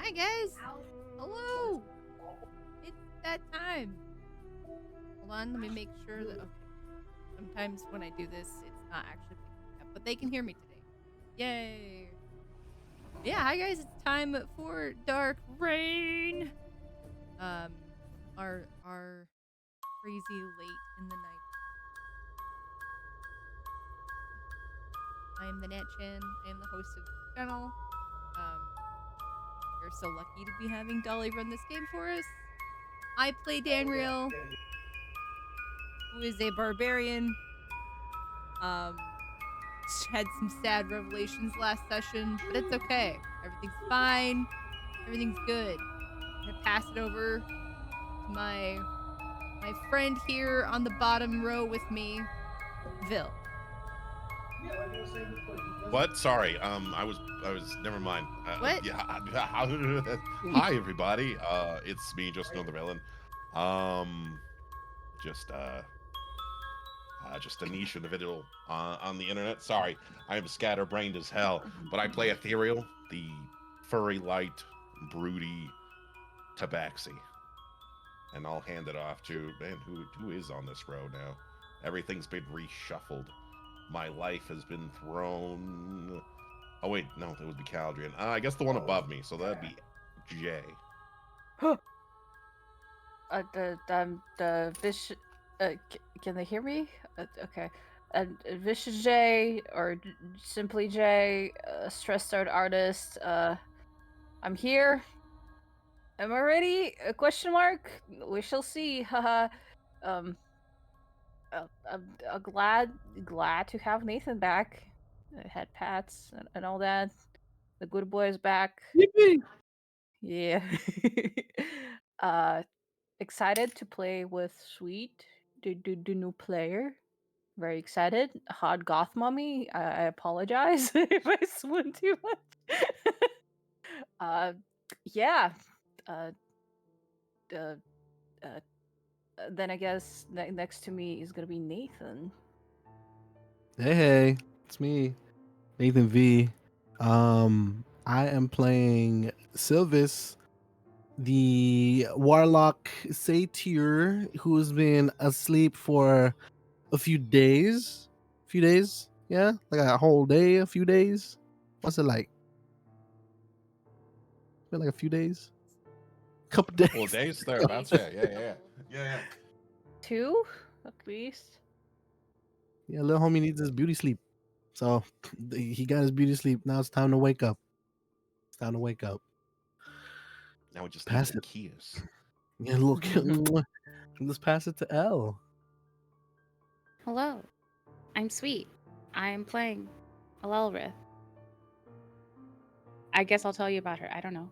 Hi guys! Hello! It's that time. Hold on, let me make sure that. Okay. Sometimes when I do this, it's not actually picking up, but they can hear me today. Yay! Yeah, hi guys, it's time for Dark Rain. Our crazy late in the night. I am TheNatchan. I am the host of the channel. We're so lucky to be having Dolly run this game for us. I play Danriel, who is a barbarian. Had some sad revelations last session, but it's okay. Everything's fine. Everything's good. I'm gonna pass it over to my friend here on the bottom row with me, Vil. What? Sorry. I was. Never mind. What? Yeah. Hi, everybody. It's me, just another villain. Um, just just a niche individual on the internet. Sorry, I am scatterbrained as hell. But I play Ethereal, the furry, light, broody tabaxi, and I'll hand it off to man. Who is on this row now? Everything's been reshuffled. My life has been thrown. Oh wait, no, that would be Caldrian. I guess the one above me, so that'd be Jay. The Vish. Can they hear me? Okay. Vicious J or simply J, stressed out artist. I'm here. Am I ready? A question mark. We shall see. Haha. I'm glad to have Nathan back. I had Pats and all that. The good boy is back. Yippee! Yeah. Excited to play with Sweet, the new player. Very excited. Hot goth mommy. I apologize if I swoon too much. Yeah. Uh, uh, uh, then I guess next to me is gonna be Nathan. Hey, it's me, Nathan V. I am playing Sylvis, the warlock satyr who's been asleep for a few days. Yeah, like a whole day, a few days. What's it like? Been like a few days, couple days. Well, days thereabouts. Yeah. 2 at least. Yeah, little homie needs his beauty sleep, so he got his beauty sleep. Now it's time to wake up. It's time to wake up. Now we just Pass need it. a kiss. Yeah, look. Let's pass it to L. Hello, I'm Sweet. I am playing Alelrith. I guess I'll tell you about her. I don't know.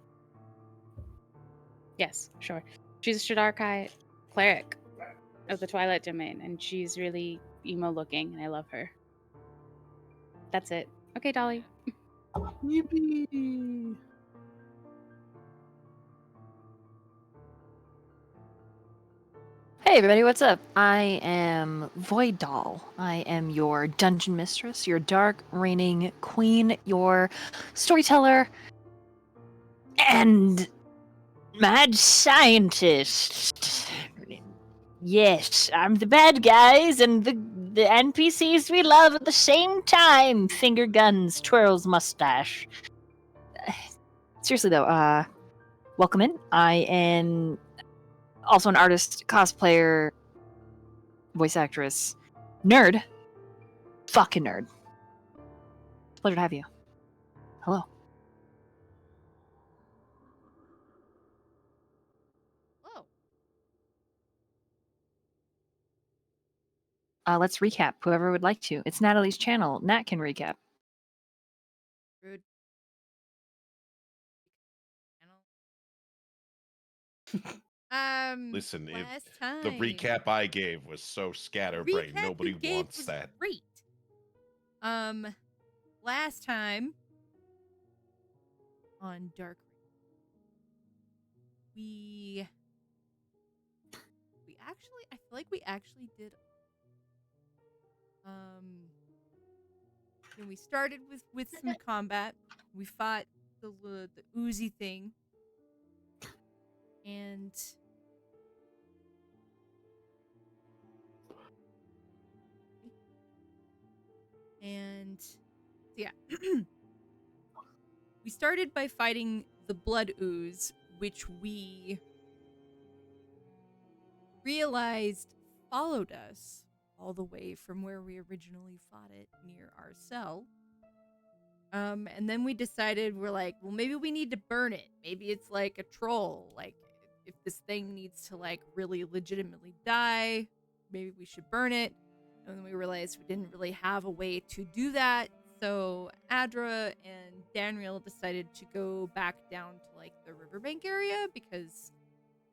Yes, sure. She's a Shadarkai cleric of the Twilight Domain, and she's really emo looking, and I love her. That's it. Okay, Dolly. Yippee! Hey everybody, what's up? I am VoidDoll. I am your dungeon mistress, your dark reigning queen, your storyteller, and mad scientist. Yes, I'm the bad guys and the NPCs we love at the same time. Finger guns, twirls mustache. Seriously though, welcome in. I am also an artist, cosplayer, voice actress, nerd. Fucking nerd. It's a pleasure to have you. Hello. Whoa. Let's recap. Whoever would like to. It's Natalie's channel. Nat can recap. Rude. Listen, if Last time. the recap I gave was so scatterbrained, recap nobody you gave wants was that. Great. Last time on Dark Rain, we actually, I feel like we actually did. And we started with some combat. We fought the oozy thing. And yeah. We started by fighting the blood ooze, which we realized followed us all the way from where we originally fought it near our cell. And then we decided, we're like, well, maybe we need to burn it. Maybe it's like a troll. Like, if this thing needs to like really legitimately die, maybe we should burn it. And then we realized we didn't really have a way to do that. So Adra and Danriel decided to go back down to like the riverbank area because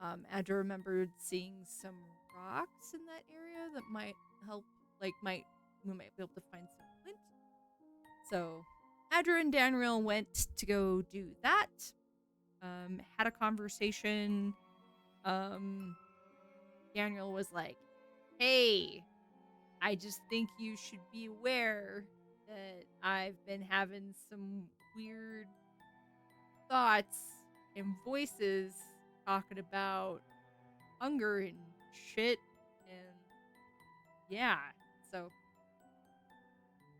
Adra remembered seeing some rocks in that area that might help, like we might be able to find some flint. So Adra and Danriel went to go do that. Had a conversation. Danriel was like, hey, I just think you should be aware that I've been having some weird thoughts and voices talking about hunger and shit. And yeah, so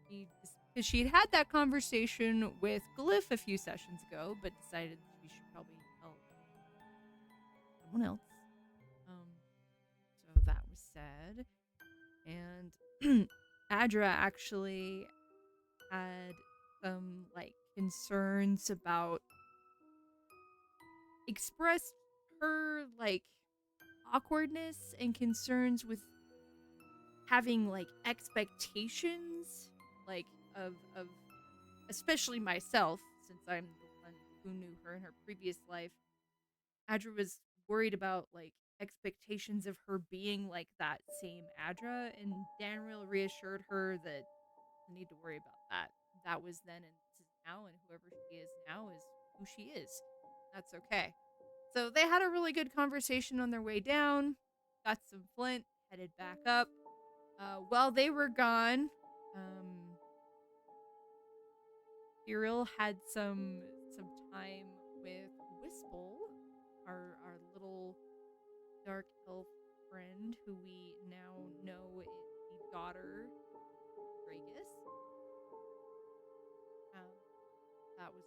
because she had that conversation with Glyph a few sessions ago, but decided she should probably tell someone else. So that was said. And Adra actually had some like concerns about expressed her like awkwardness and concerns with having like expectations like of especially myself, since I'm the one who knew her in her previous life. Adra was worried about like expectations of her being like that same Adra, and Danriel reassured her that no need to worry about that. That was then and this is now, and whoever she is now is who she is. That's okay. So they had a really good conversation on their way down, got some flint, headed back up. While they were gone, Cyril had some time with Whistle, our little dark elf friend, who we now know is the daughter of Dragus. That was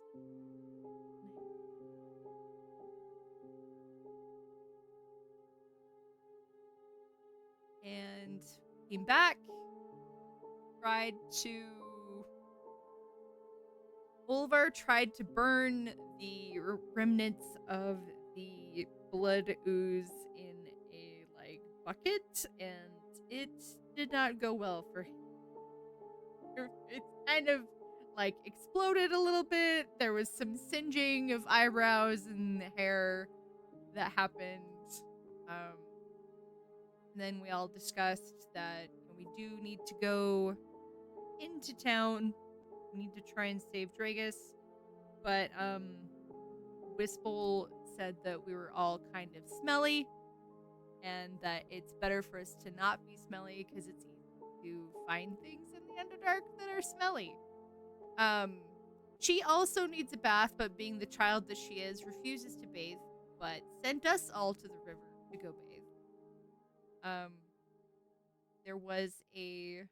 and came back, tried to Ulvar tried to burn the remnants of the blood ooze in a like bucket, and it did not go well for him. It kind of like exploded a little bit. There was some singeing of eyebrows and hair that happened. And then we all discussed that we do need to go into town. We need to try and save Dragus. But Whistle said that we were all kind of smelly, and that it's better for us to not be smelly because it's easy to find things in the Underdark that are smelly. She also needs a bath, but being the child that she is, refuses to bathe, but sent us all to the river to go bathe. There was a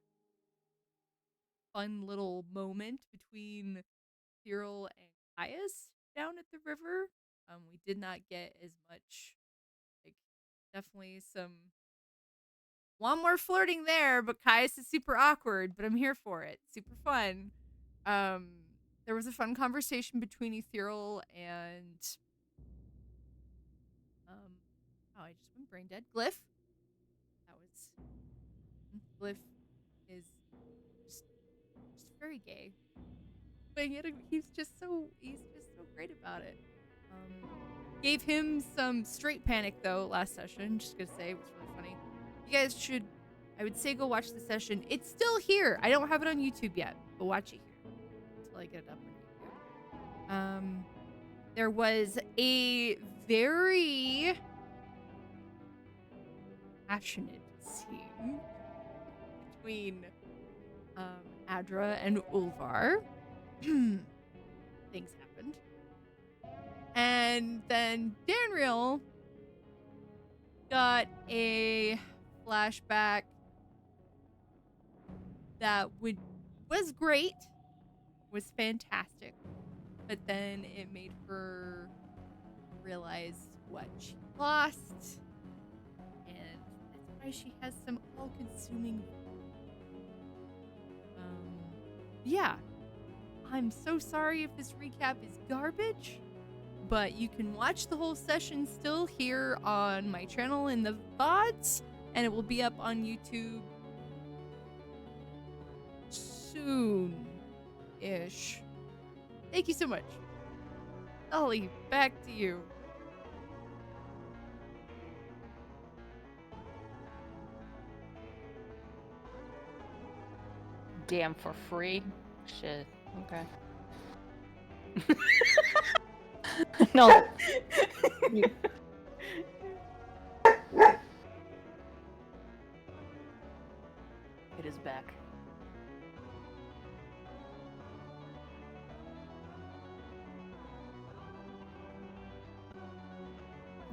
fun little moment between Cyril and Caius down at the river. We did not get as much, like, definitely one more flirting there, but Caius is super awkward, but I'm here for it. Super fun. There was a fun conversation between Ethereal and I just went brain dead. Glyph. That was Glyph is just very gay. But he's just so great about it. Gave him some straight panic though last session. Just gonna say it was really funny. You guys should, I would say, go watch the session. It's still here. I don't have it on YouTube yet, but watch it here until I get it up on YouTube. There was a very passionate scene between Adra and Ulvar. Things happened. And then Danriel got a flashback that was great, was fantastic, but then it made her realize what she lost, and that's why she has some all-consuming. Yeah, I'm so sorry if this recap is garbage, but you can watch the whole session still here on my channel in the VODs, and it will be up on YouTube soon-ish. Thank you so much. Ollie, back to you. Damn, for free? Shit. Okay. No. It is back.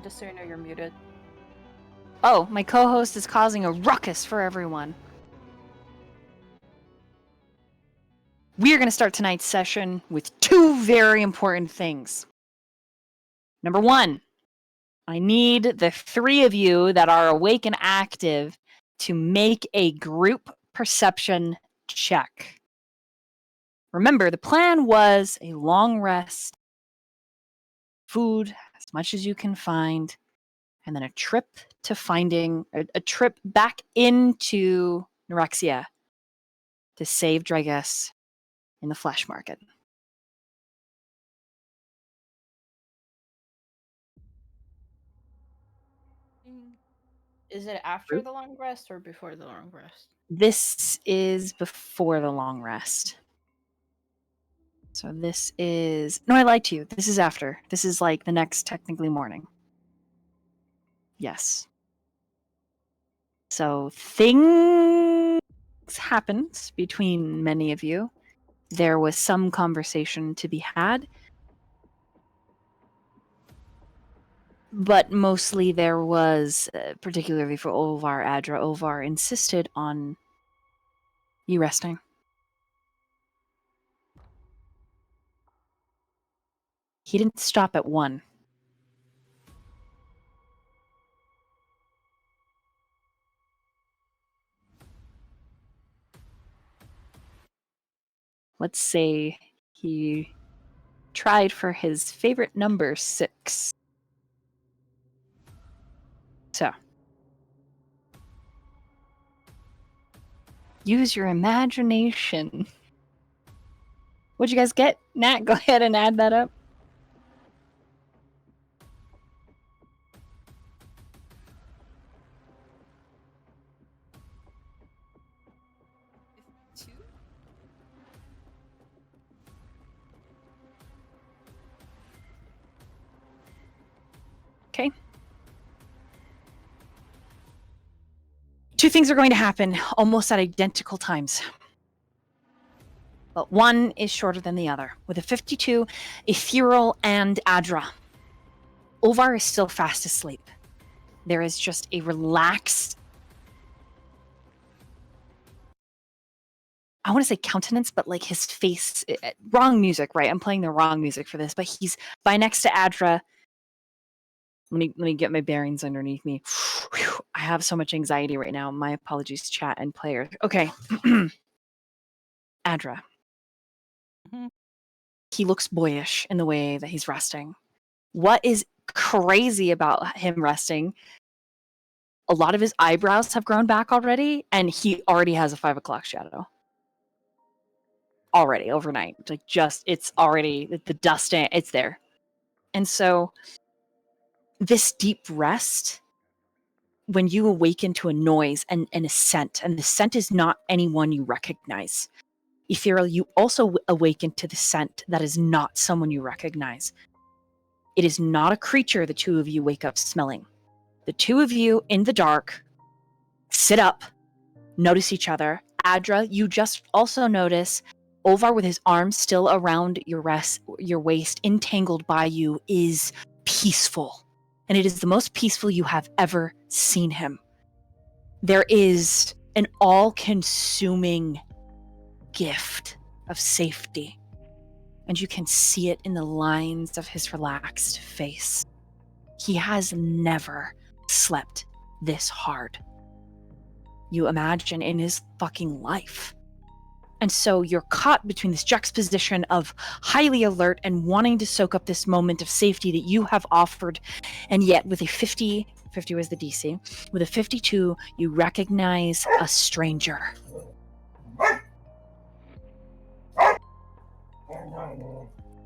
Just so you know, you're muted. Oh, my co-host is causing a ruckus for everyone. We are going to start tonight's session with two very important things. Number one, I need the three of you that are awake and active to make a group perception check. Remember, the plan was a long rest, food, as much as you can find, and then a trip to finding a trip back into Neurexia to save Dragus in the flesh market. Is it after the long rest or before the long rest? This is before the long rest. So this is... No, I lied to you. This is after. This is like the next technically morning. Yes. So things happened between many of you. There was some conversation to be had. But mostly there was, particularly for Olvar, Adra, Olvar insisted on you resting. He didn't stop at 1. Let's say he tried for his favorite number, 6. So, use your imagination. What'd you guys get? Nat, go ahead and add that up. Okay. Two things are going to happen almost at identical times. But one is shorter than the other. With a 52, Ethereal and Adra. Olvar is still fast asleep. There is just a relaxed... I want to say countenance, but like his face... wrong music, right? I'm playing the wrong music for this, but he's by next to Adra. Let me get my bearings underneath me. Whew, I have so much anxiety right now. My apologies, chat and player. Okay. Adra. Mhm. He looks boyish in the way that he's resting. What is crazy about him resting? A lot of his eyebrows have grown back already, and he already has a 5 o'clock shadow. Already, overnight. Like, just, it's already, the dust, it's there. And so... this deep rest, when you awaken to a noise and a scent, and the scent is not anyone you recognize. Ethereal, you also awaken to the scent that is not someone you recognize. It is not a creature the two of you wake up smelling. The two of you in the dark sit up, notice each other. Adra, you just also notice Olvar with his arms still around your waist, entangled by you, is peaceful. And it is the most peaceful you have ever seen him. There is an all-consuming gift of safety, and you can see it in the lines of his relaxed face. He has never slept this hard. You imagine in his fucking life. And so you're caught between this juxtaposition of highly alert and wanting to soak up this moment of safety that you have offered, and yet with a 50 was the DC, with a 52, you recognize a stranger.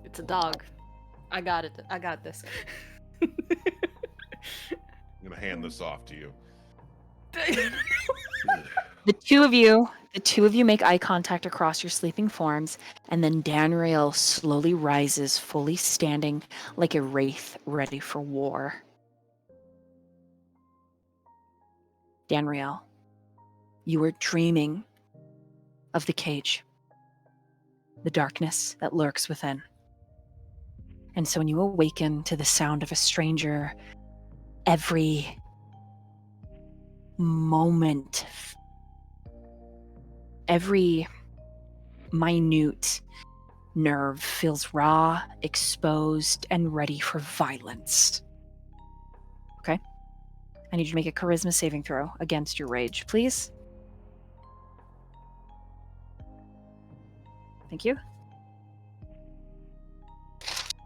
It's a dog. I got it. I got this. I'm gonna hand this off to you. The two of you make eye contact across your sleeping forms, and then Danriel slowly rises, fully standing like a wraith ready for war. Danriel, you were dreaming of the cage, the darkness that lurks within. And so when you awaken to the sound of a stranger, every moment, every minute nerve feels raw, exposed, and ready for violence. Okay? I need you to make a charisma saving throw against your rage, please. Thank you.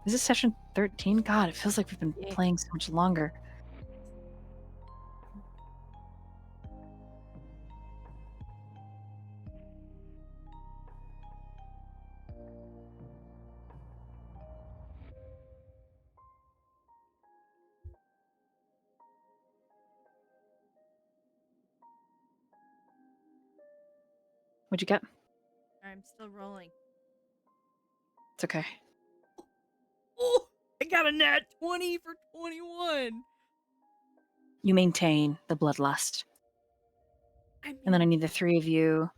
Is this session 13? God, it feels like we've been playing so much longer. What'd you get? I'm still rolling. It's okay. Oh, I got a nat 20 for 21. You maintain the bloodlust. And then I need the three of you.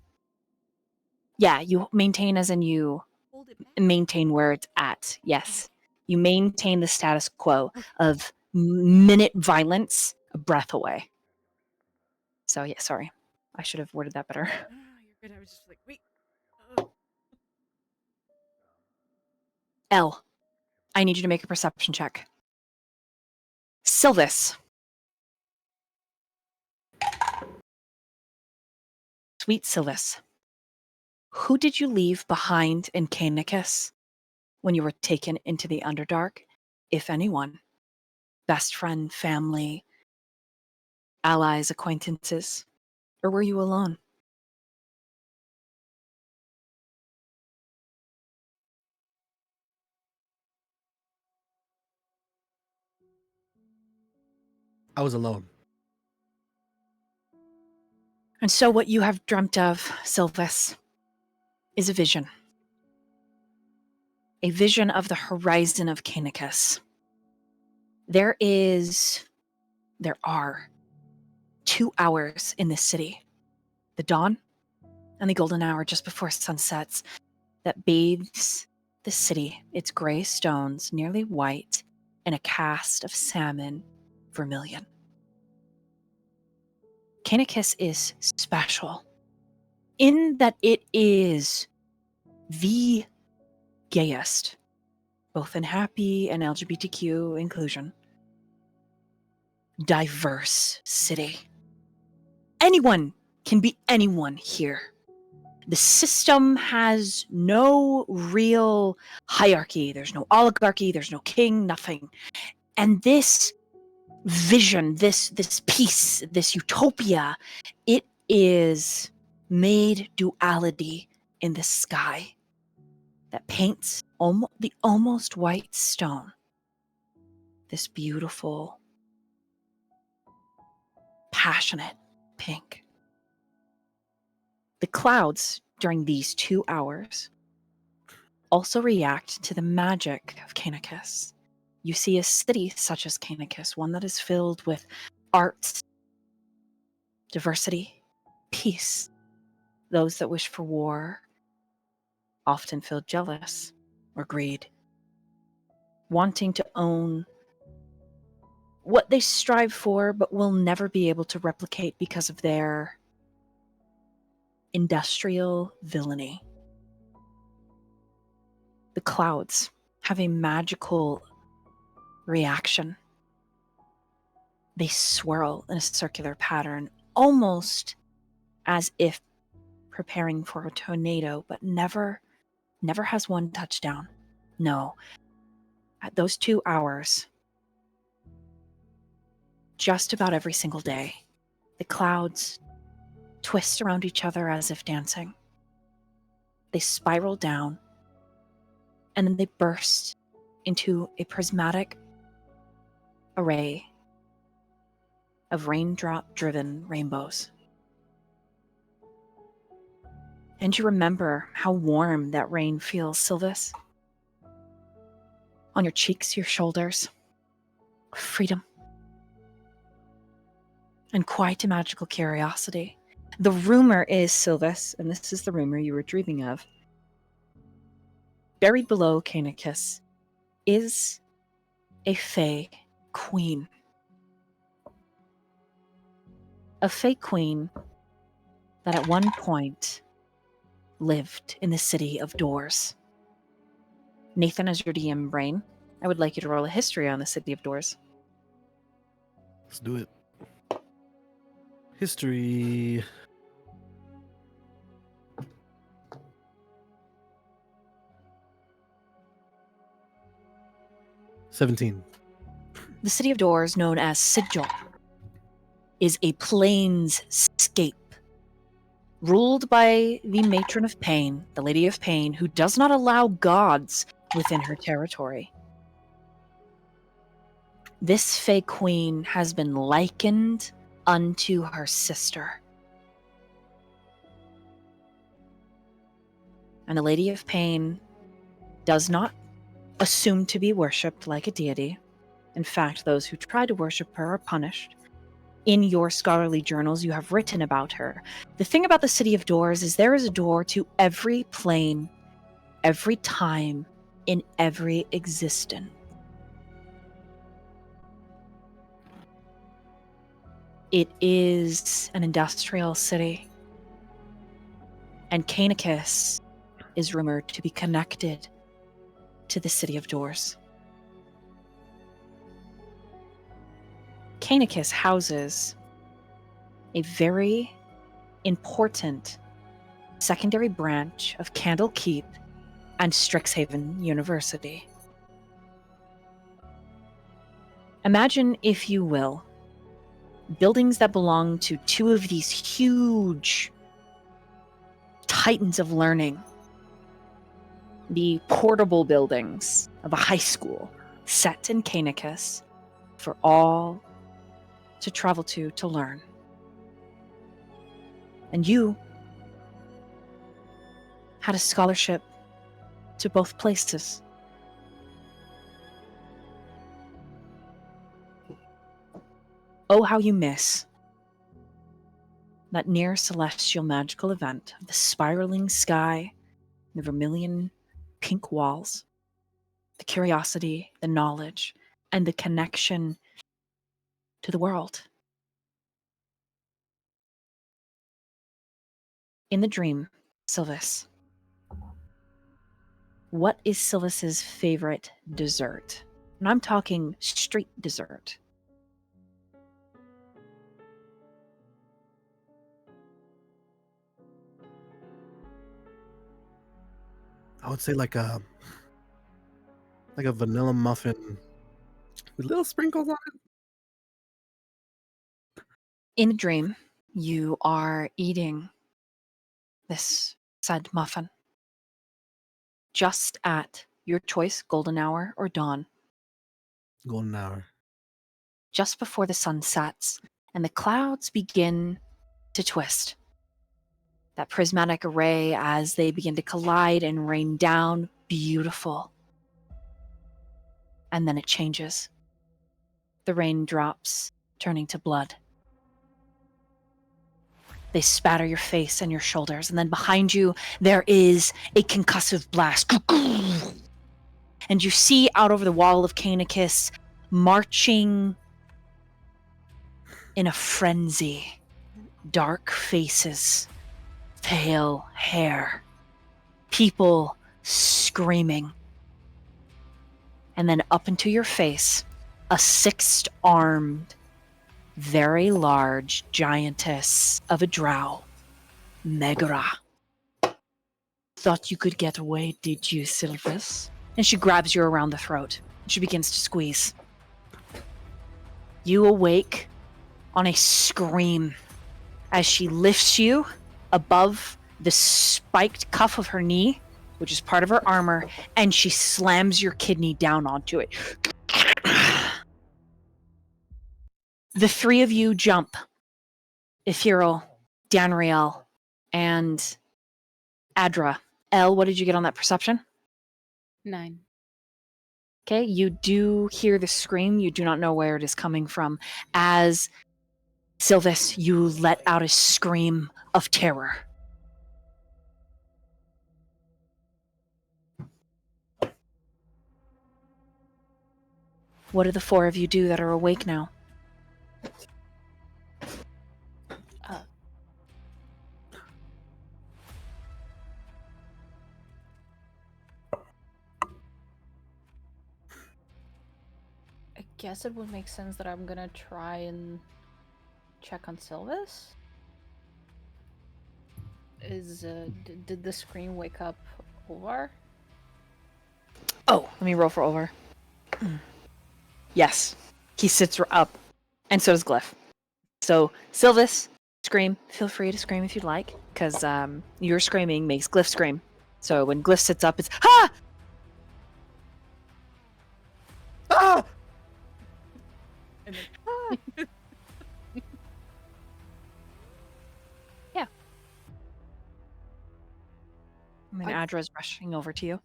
Yeah, you maintain as in you hold it back. maintain where it's at. Yes. You maintain the status quo of minute violence, a breath away. So, yeah, sorry. I should have worded that better. No, you're good. I was just like, wait. Elle, I need you to make a perception check. Sylvis. Sweet Sylvis. Who did you leave behind in Canicus when you were taken into the Underdark, if anyone? Best friend, family, allies, acquaintances? Or were you alone? I was alone. And so what you have dreamt of, Sylvis, is a vision. A vision of the horizon of Canicus. There are 2 hours in this city. The dawn and the golden hour just before sunsets that bathes the city, its gray stones nearly white, in a cast of salmon vermilion. Canicus is special in that it is the gayest, both in happy and LGBTQ inclusion, diverse city. Anyone can be anyone here. The system has no real hierarchy. There's no oligarchy. There's no king, nothing. And this vision, this peace, this utopia, it is made duality in the sky that paints the almost white stone this beautiful, passionate pink. The clouds during these 2 hours also react to the magic of Canicus. You see a city such as Canicus, one that is filled with arts, diversity, peace. Those that wish for war often feel jealous or greed, wanting to own what they strive for but will never be able to replicate because of their industrial villainy. The clouds have a magical reaction. They swirl in a circular pattern, almost as if preparing for a tornado, but never has one touchdown. No. At those 2 hours, just about every single day, the clouds twist around each other as if dancing. They spiral down, and then they burst into a prismatic array of raindrop-driven rainbows. And you remember how warm that rain feels, Sylvis? On your cheeks, your shoulders. Freedom. And quite a magical curiosity. The rumor is, Sylvis, and this is the rumor you were dreaming of, buried below Canicus is a Fey queen. A Fey queen that at one point lived in the city of Doors. Nathan, as your DM brain, I would like you to roll a history on the city of Doors. Let's do it. History. $17. The city of Doors, known as Sigil, is a planescape ruled by the Matron of Pain, the Lady of Pain, who does not allow gods within her territory. This Fey Queen has been likened unto her sister. And the Lady of Pain does not assume to be worshipped like a deity. In fact, those who try to worship her are punished. In your scholarly journals, you have written about her. The thing about the City of Doors is there is a door to every plane, every time, in every existence. It is an industrial city, and Canicus is rumored to be connected to the City of Doors. Canicus houses a very important secondary branch of Candlekeep and Strixhaven University. Imagine, if you will, buildings that belong to two of these huge titans of learning. The portable buildings of a high school set in Canicus for all to travel to learn. And you had a scholarship to both places. Oh, how you miss that near celestial magical event of the spiraling sky, the vermilion pink walls, the curiosity, the knowledge, and the connection to the world. In the dream, Sylvis, what is Sylvis's favorite dessert? And I'm talking street dessert. I would say like a vanilla muffin with little sprinkles on it. In the dream, you are eating this said muffin just at your choice, golden hour or dawn, Golden hour. just before the sun sets and the clouds begin to twist. That prismatic array as they begin to collide and rain down, beautiful. And then it changes. The raindrops turning to blood. They spatter your face and your shoulders, and then behind you there is a concussive blast. And you see out over the wall of Canicus marching in a frenzy. Dark faces, pale hair, people screaming. And then up into your face, a six-armed, very large giantess of a drow, Megara. Thought you could get away, did you, Sylvis? And she grabs you around the throat. She begins to squeeze. You awake on a scream as she lifts you above the spiked cuff of her knee, which is part of her armor, and she slams your kidney down onto it. The three of you jump. Ethereal, Danriel, and Adra. Elle, what did you get on that perception? 9. Okay, you do hear the scream. You do not know where it is coming from. As Sylvis, you let out a scream of terror. What do the four of you do that are awake now? I guess it would make sense that I'm gonna try and check on Sylvis. Did the scream wake up Ulvar? Oh, let me roll for over. Yes, he sits up, and so does Glyph. So, Sylvis, scream. Feel free to scream if you'd like, because your screaming makes Glyph scream. So when Glyph sits up, it's ah! Ah! And then, Yeah. And then Adra's rushing over to you.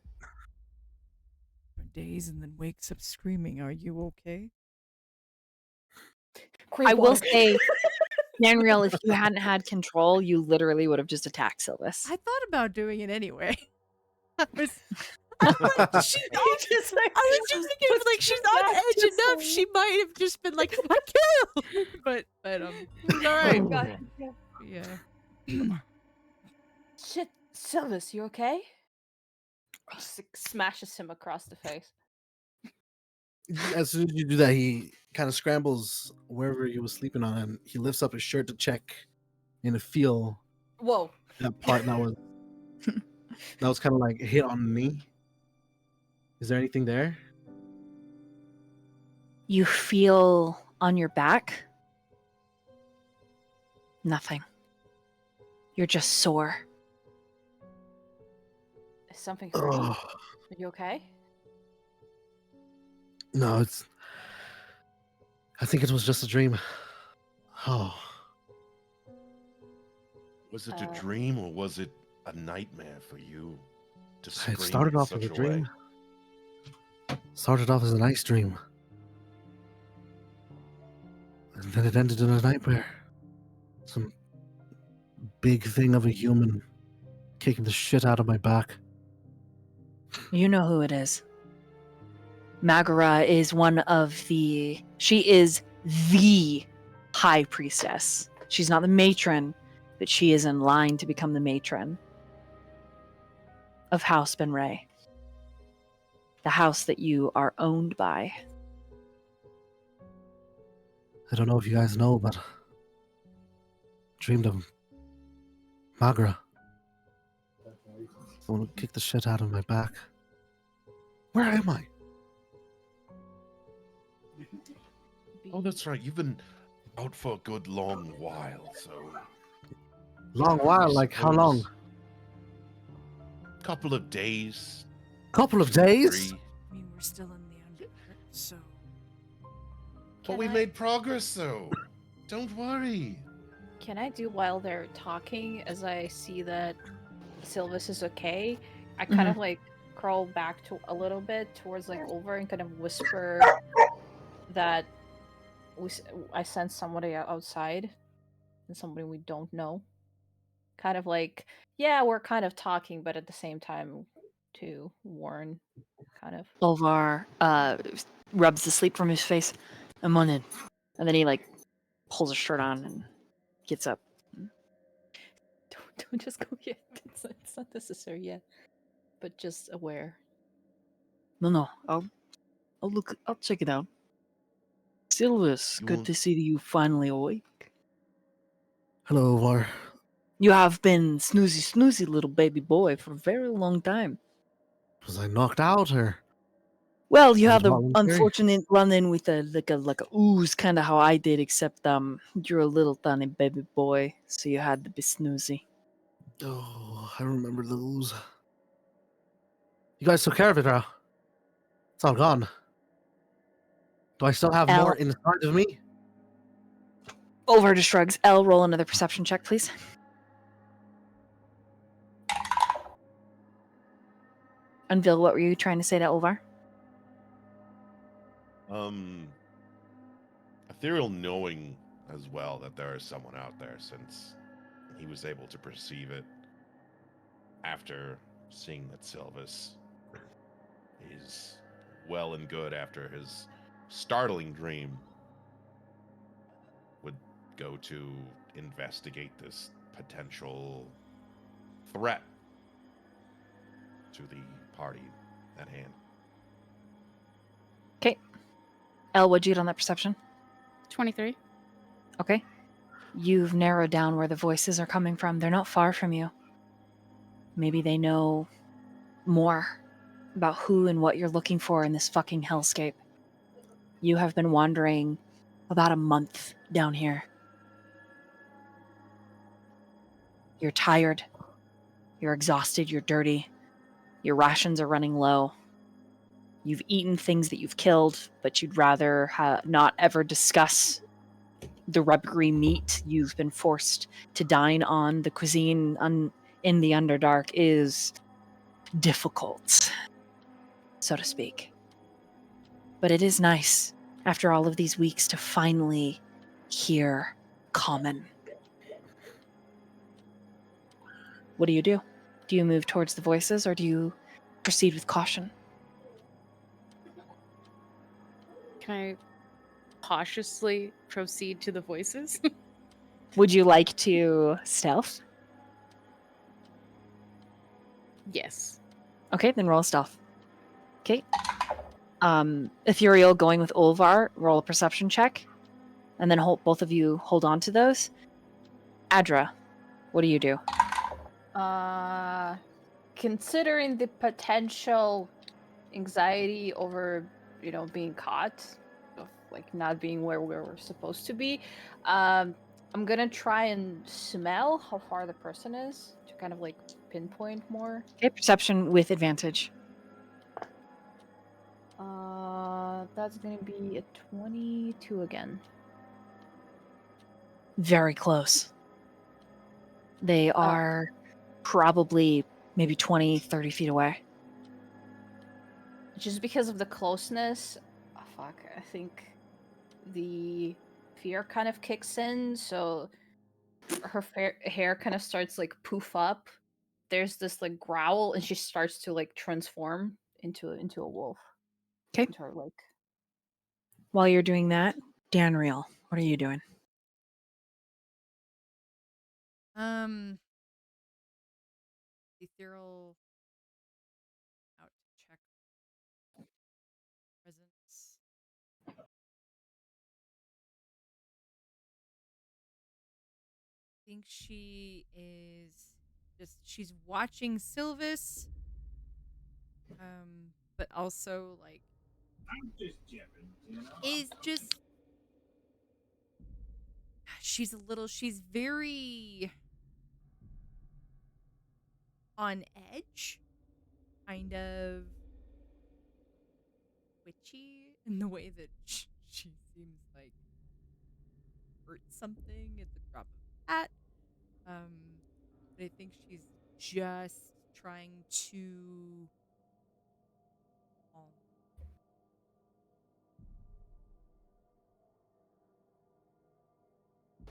for days and then wakes up screaming, "Are you okay?" I will say, Danriel, if you hadn't had control, you literally would have just attacked Sylvis. I thought about doing it anyway. I was She I was just thinking, like, she's on edge enough. She might have just been like, "I kill," but it's all right. Oh god. Yeah. Shit, Sylvis, you okay? Just like, smashes him across the face. As soon as you do that, he kind of scrambles wherever he was sleeping on, and he lifts up his shirt to check and to feel Whoa. that part that was kind of like hit on the knee. Is there anything there? You feel on your back? Nothing. You're just sore. Is something hurting? Oh, Are you okay? no, I think it was just a dream. Oh, Was it a dream or was it a nightmare for you? To it scream started in off as such a way? dream. Started off as a nice dream. And then it ended in a nightmare. Some big thing of a human kicking the shit out of my back. You know who it is. Magara is she is the high priestess. She's not the matron, but she is in line to become the matron of House Benray. The house that you are owned by. I don't know if you guys know, but I dreamed of Magra. Someone kicked the shit out of my back. Where am I? Oh, that's right. You've been out for a good long while, so. Long while, like how long? Couple of days. Couple of days? 3. I mean, we're still in the Underdark, so But we made progress, though. Don't worry. Can I do while they're talking, as I see that Sylvis is okay, I kind of like crawl back to a little bit towards like over and kind of whisper that I sense somebody outside and somebody we don't know. Kind of like, yeah, we're kind of talking, but at the same time to warn, kind of. Ulvar rubs the sleep from his face. I'm on it. And then he pulls her shirt on and gets up. Don't just go yet. It's not necessary yet. But just aware. No, I'll check it out. Silvus, You good won't- to see you finally awake. Hello, Var. You have been snoozy little baby boy for a very long time. Was I knocked out or? Well, you Was had it the voluntary? unfortunate run-in with a ooze, kind of how I did, except you're a little tiny baby boy, so you had to be snoozy. Oh, I remember those. You guys took care of it, bro. It's all gone. Do I still have more Al, inside of me? Over to shrugs. L, roll another perception check, please. Unveil, what were you trying to say to Olvar? Ethereal knowing as well that there is someone out there, since he was able to perceive it after seeing that Silvus is well and good after his startling dream, would go to investigate this potential threat to the party at hand. Okay. L, what'd you get on that perception? 23. Okay. You've narrowed down where the voices are coming from. They're not far from you. Maybe they know more about who and what you're looking for in this fucking hellscape. You have been wandering about a month down here. You're tired. You're exhausted. You're dirty. Your rations are running low. You've eaten things that you've killed, but you'd rather not ever discuss the rubbery meat you've been forced to dine on. The cuisine in the Underdark is difficult, so to speak. But it is nice, after all of these weeks, to finally hear common. What do you do? Do you move towards the voices, or do you proceed with caution? Can I cautiously proceed to the voices? Would you like to stealth? Yes. Okay, then roll stealth. Okay. Ethereal going with Olvar, roll a perception check. And then both of you hold on to those. Adra, what do you do? Considering the potential anxiety over, being caught, of like not being where we were supposed to be, I'm gonna try and smell how far the person is to kind of like pinpoint more. Okay, perception with advantage. That's gonna be a 22 again. Very close. They are probably maybe 20, 30 feet away. Just because of the closeness, I think the fear kind of kicks in, so her hair kind of starts like poof up. There's this like growl, and she starts to like transform into a wolf. Okay. Into her, like, While you're doing that, Danriel, what are you doing? Ethereal out to check presence. I think she is she's watching Silvus. But also like is just she's very on edge, kind of witchy in the way that she seems like hurt something at the drop of a hat. But I think she's just trying to calm.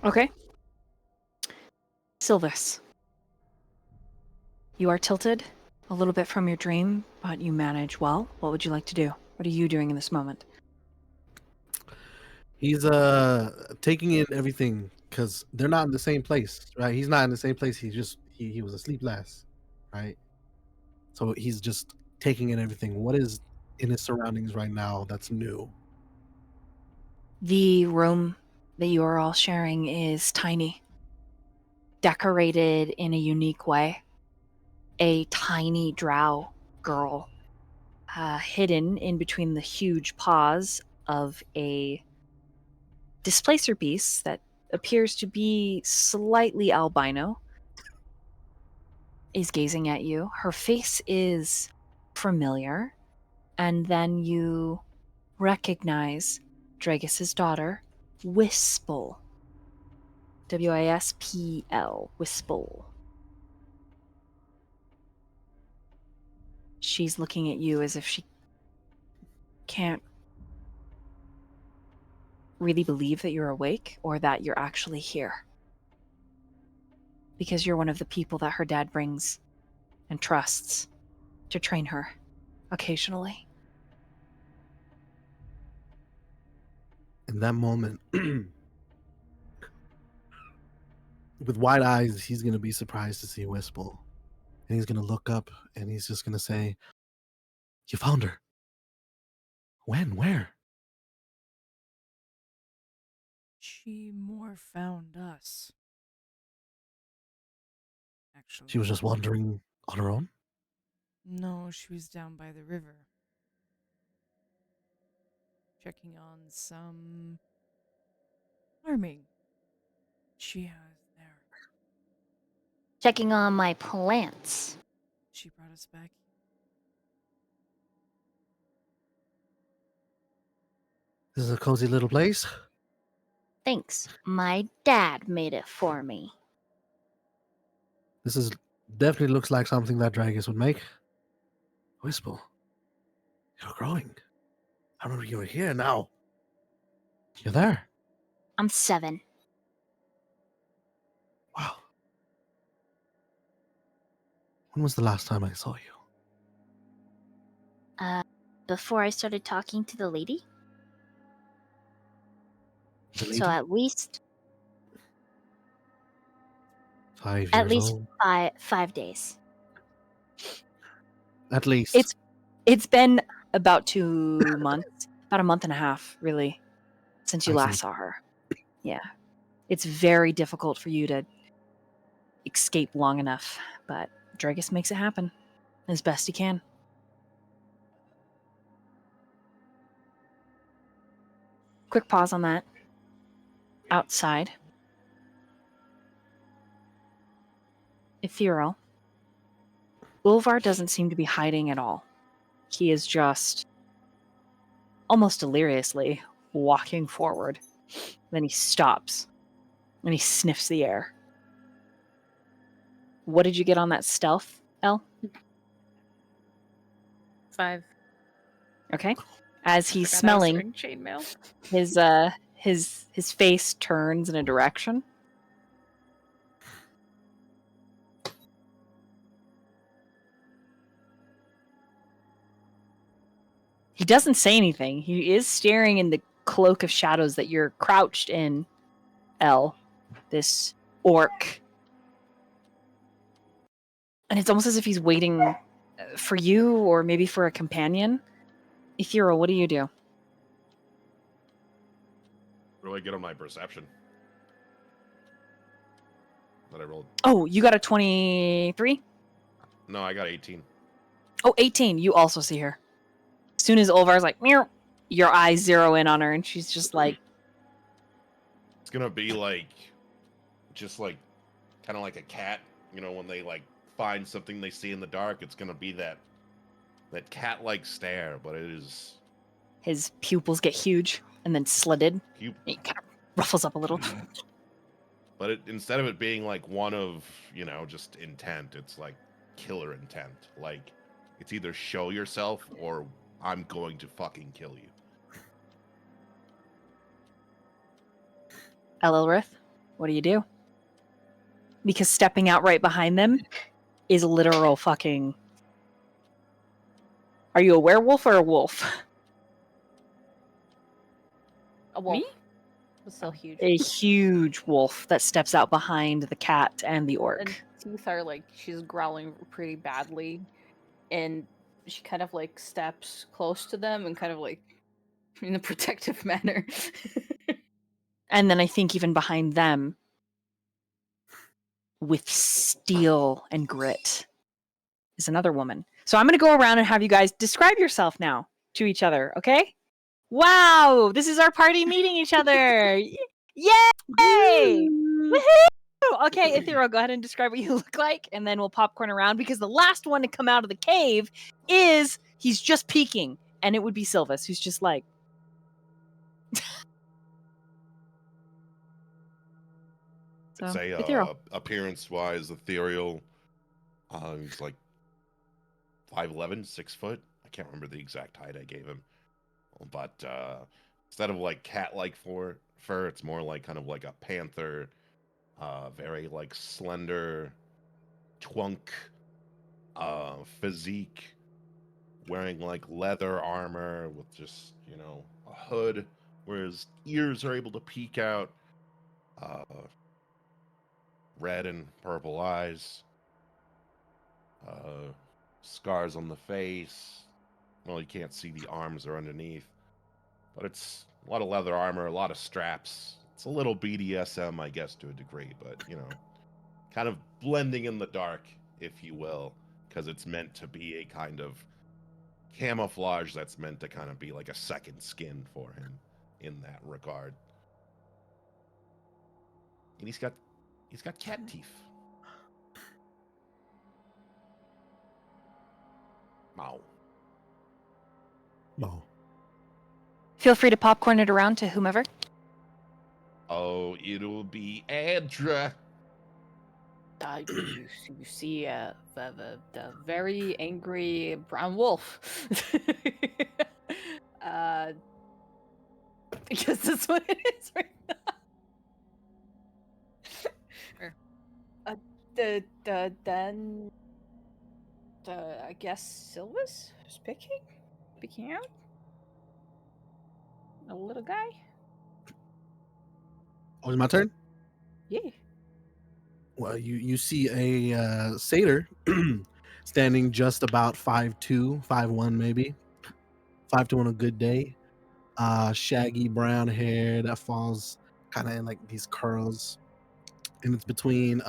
Okay. Silvus. You are tilted a little bit from your dream, but you manage well. What would you like to do? What are you doing in this moment? He's taking in everything because they're not in the same place, right? He's not in the same place. He was asleep last, right? So he's just taking in everything. What is in his surroundings right now that's new? The room that you are all sharing is tiny, decorated in a unique way. A tiny drow girl, hidden in between the huge paws of a displacer beast that appears to be slightly albino, is gazing at you. Her face is familiar, and then you recognize Dragis's daughter, Wispel. Wispl. Wispel. She's looking at you as if she can't really believe that you're awake or that you're actually here. Because you're one of the people that her dad brings and trusts to train her occasionally. In that moment, with wide eyes, he's gonna be surprised to see Wispel, and he's gonna look up and he's just gonna say, "You found her. When? Where?" She more found us. Actually. She was just wandering on her own. No, she was down by the river. Checking on some farming she has there. Checking on my plants. She brought us back. This is a cozy little place. Thanks. My dad made it for me. This is definitely looks like something that Dragus would make. Wispel, you're growing. I remember you were here. Now you're there. I'm 7. Wow. When was the last time I saw you? Before I started talking to the lady. The lady? So at least 5 at years least old. 5 days. At least. It's been about 2 months, about a month and a half, really, since you I last see. saw her. Yeah. It's very difficult for you to escape long enough, but Dragus makes it happen as best he can. Quick pause on that. Outside. Ethereal. Ulvar doesn't seem to be hiding at all. He is just almost deliriously walking forward. Then he stops and he sniffs the air. What did you get on that stealth, Elle? 5. Okay. As he's Forgot I was smelling, wearing chainmail. his face turns in a direction. He doesn't say anything. He is staring in the cloak of shadows that you're crouched in, Elle, this orc. And it's almost as if he's waiting for you or maybe for a companion. Ethereal, what do you do? What do I get on my perception? That I rolled. Oh, you got a 23? No, I got 18. Oh, 18. You also see her. As soon as Ulvar's like, meow, your eyes zero in on her, and she's just like... It's gonna be like, just like, kind of like a cat. You know, when they like find something they see in the dark, it's gonna be that cat-like stare. But it is. His pupils get huge and then slitted. You, He kind of ruffles up a little. but instead of it being like one of, just intent, it's like killer intent. Like, it's either show yourself or I'm going to fucking kill you. Elilrith, what do you do? Because stepping out right behind them is literal fucking... Are you a werewolf or a wolf? A wolf. Me? It's so huge. A huge wolf that steps out behind the cat and the orc. And teeth are like she's growling pretty badly, and she kind of like steps close to them and kind of like in a protective manner. And then I think even behind them, with steel and grit, is another woman. So I'm going to go around and have you guys describe yourself now to each other, okay? Wow, this is our party meeting each other. Yay! Woohoo! Okay, Ethereal, go ahead and describe what you look like, and then we'll popcorn around because the last one to come out of the cave he's just peeking, and it would be Sylvis, who's just like, so, I'd say Ethereal. appearance-wise, ethereal. He's like 5'11", 6 foot. I can't remember the exact height I gave him, but instead of like cat-like fur, it's more like kind of like a panther. Very like slender, twunk physique, wearing like leather armor with just a hood, where his ears are able to peek out. Red and purple eyes. Scars on the face. Well, you can't see the arms are underneath, but it's a lot of leather armor, a lot of straps. It's a little BDSM, I guess, to a degree, but kind of blending in the dark, if you will, because it's meant to be a kind of camouflage that's meant to kind of be like a second skin for him in that regard. And he's got cat teeth. Wow. Oh. Feel free to popcorn it around to whomever. Oh, it'll be Adra. You see the very angry brown wolf. Because that's what it is right now. Sure. Then I guess Sylvis is picking out a little guy. Oh, it's my turn? Yeah. Well, you see a satyr standing just about 5'2", 5'1", maybe 5'2" on a good day. Shaggy brown hair that falls kind of in like these curls, and it's between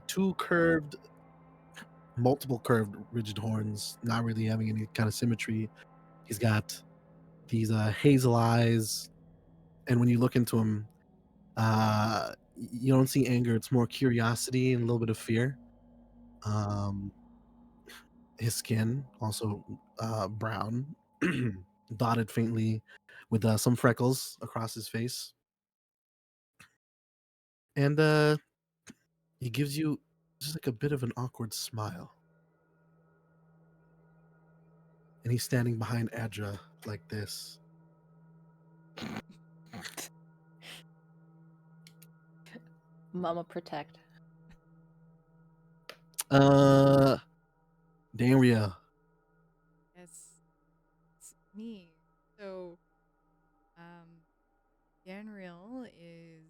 two multiple curved rigid horns, not really having any kind of symmetry. He's got these hazel eyes, and when you look into him, you don't see anger. It's more curiosity and a little bit of fear. His skin also brown, dotted faintly with some freckles across his face, and he gives you just like a bit of an awkward smile. And he's standing behind Adra like this. Mama protect. Danriel. Yes, it's me. So, Danriel is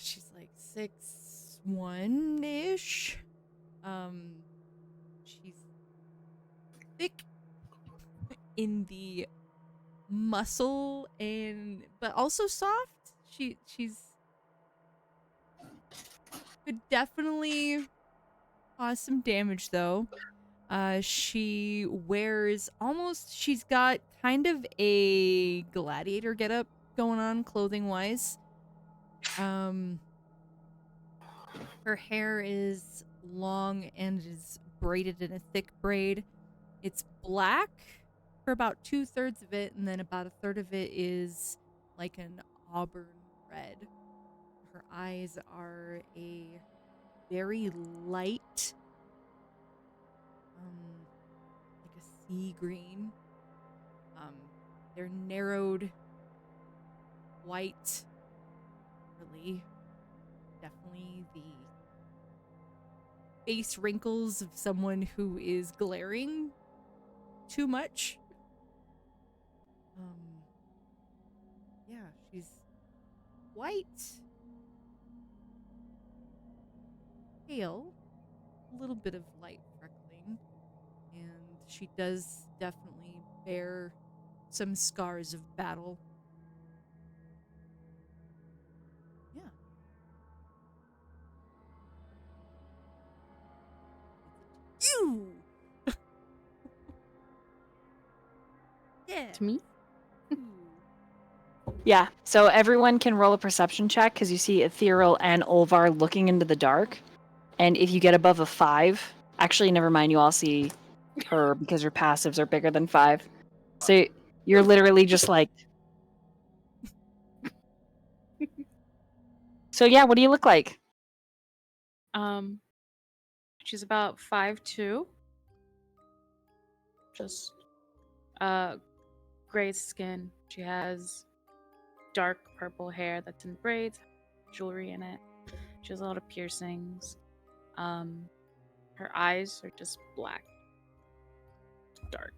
she's like 6'1" ish. She's thick in the muscle but also soft. She's could definitely cause some damage though. She's got kind of a gladiator getup going on clothing wise. Her hair is long and is braided in a thick braid. It's black for about 2/3 of it, and then about 1/3 of it is like an auburn red. Her eyes are a very light, like a sea green. They're narrowed white, really. Definitely the face wrinkles of someone who is glaring too much. Yeah, she's white, pale, a little bit of light freckling, and she does definitely bear some scars of battle. Yeah. Ew! Yeah. To me? Yeah, so everyone can roll a perception check because you see Ethereal and Olvar looking into the dark. And if you get above a 5, actually, never mind, you all see her because your passives are bigger than 5. So you're literally just like. So yeah, what do you look like? She's about 5'2". Just gray skin. She has dark purple hair that's in braids, jewelry in it. She has a lot of piercings. Her eyes are just black, dark.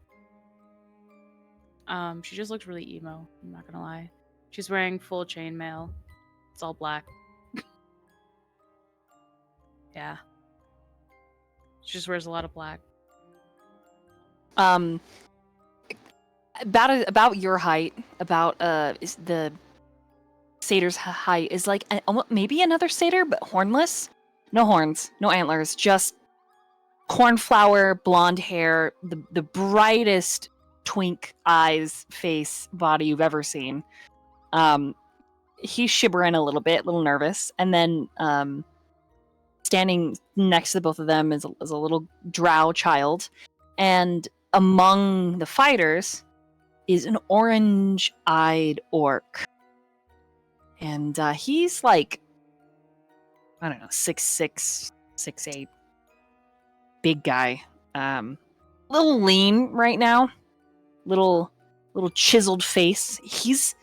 She just looks really emo, I'm not gonna lie. She's wearing full chainmail. It's all black. Yeah. She just wears a lot of black. About your height, about is the satyr's height is like maybe another satyr, but hornless. No horns, no antlers, just cornflower, blonde hair, the brightest twink eyes, face, body you've ever seen. He's shivering a little nervous, and then standing next to both of them is a little drow child, and among the fighters is an orange-eyed orc. And he's like, I don't know, 6'6", 6'8", big guy. Little lean right now, little chiseled face. He's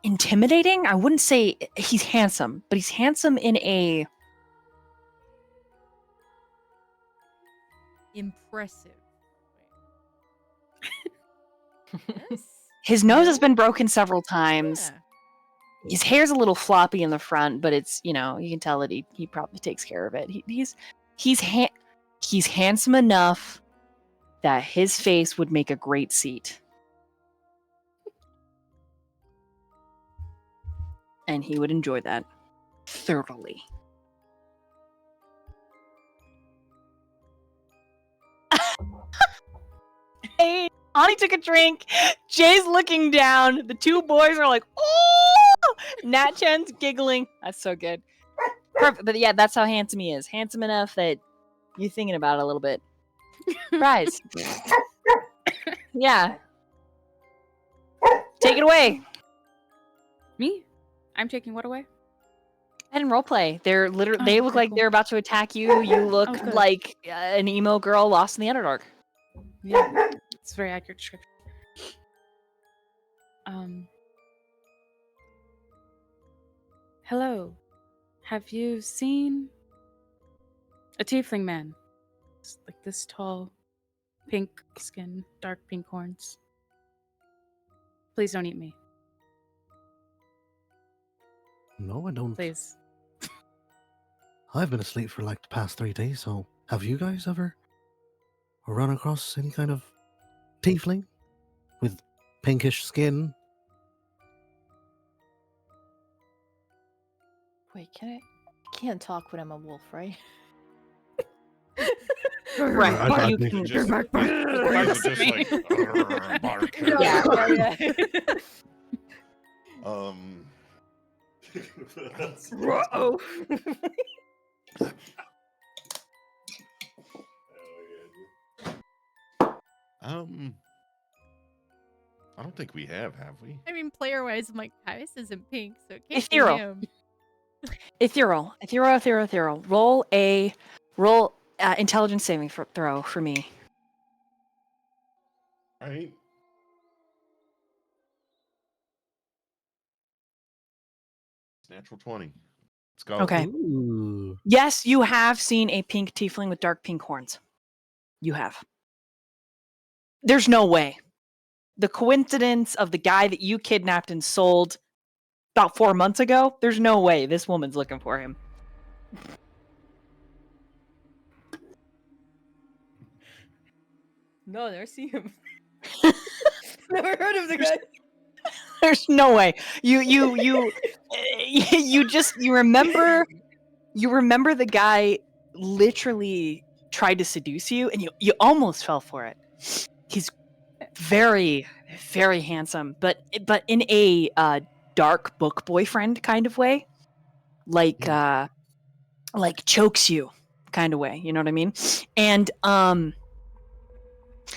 intimidating. I wouldn't say he's handsome, but he's handsome in a Impressive. Yes. his nose has No? been broken several times. Yeah. His hair's a little floppy in the front, but it's, you can tell that he probably takes care of it. He's handsome enough that his face would make a great seat. And he would enjoy that thoroughly. Hey, Ani took a drink. Jay's looking down. The two boys are like, oh! Natchan's giggling. That's so good. Perfect. But yeah, that's how handsome he is. Handsome enough that you're thinking about it a little bit. Surprise. Yeah. Take it away. Me? I'm taking what away? Head and roleplay. They're literally. Oh, They look okay, like cool. they're about to attack you. You look Oh, good. like an emo girl lost in the Underdark. Yeah, it's very accurate description. Hello. Have you seen a tiefling man? It's like this tall, pink skin, dark pink horns. Please don't eat me. No, I don't. Please. I've been asleep for like the past 3 days, so have you guys ever run across any kind of tiefling with pinkish skin? Wait, I can't talk when I'm a wolf, right? Right. I You think can just- just. These are just like "Arr, bark." Yeah. Whoa. I don't think we have we? I mean, player-wise, I'm like, Kaius isn't pink, so it can't be Ethereal. him. Ethereal. Roll intelligence saving throw for me. All right. It's natural 20. Let's go. Okay. Ooh. Yes, you have seen a pink tiefling with dark pink horns. You have. There's no way. the coincidence of the guy that you kidnapped and sold about 4 months ago, there's no way this woman's looking for him. No, never see him. Never heard of the guy. There's no way. You remember the guy literally tried to seduce you and you almost fell for it. He's very, very handsome, but in a dark book boyfriend kind of way. Like chokes you kind of way, you know what I mean? And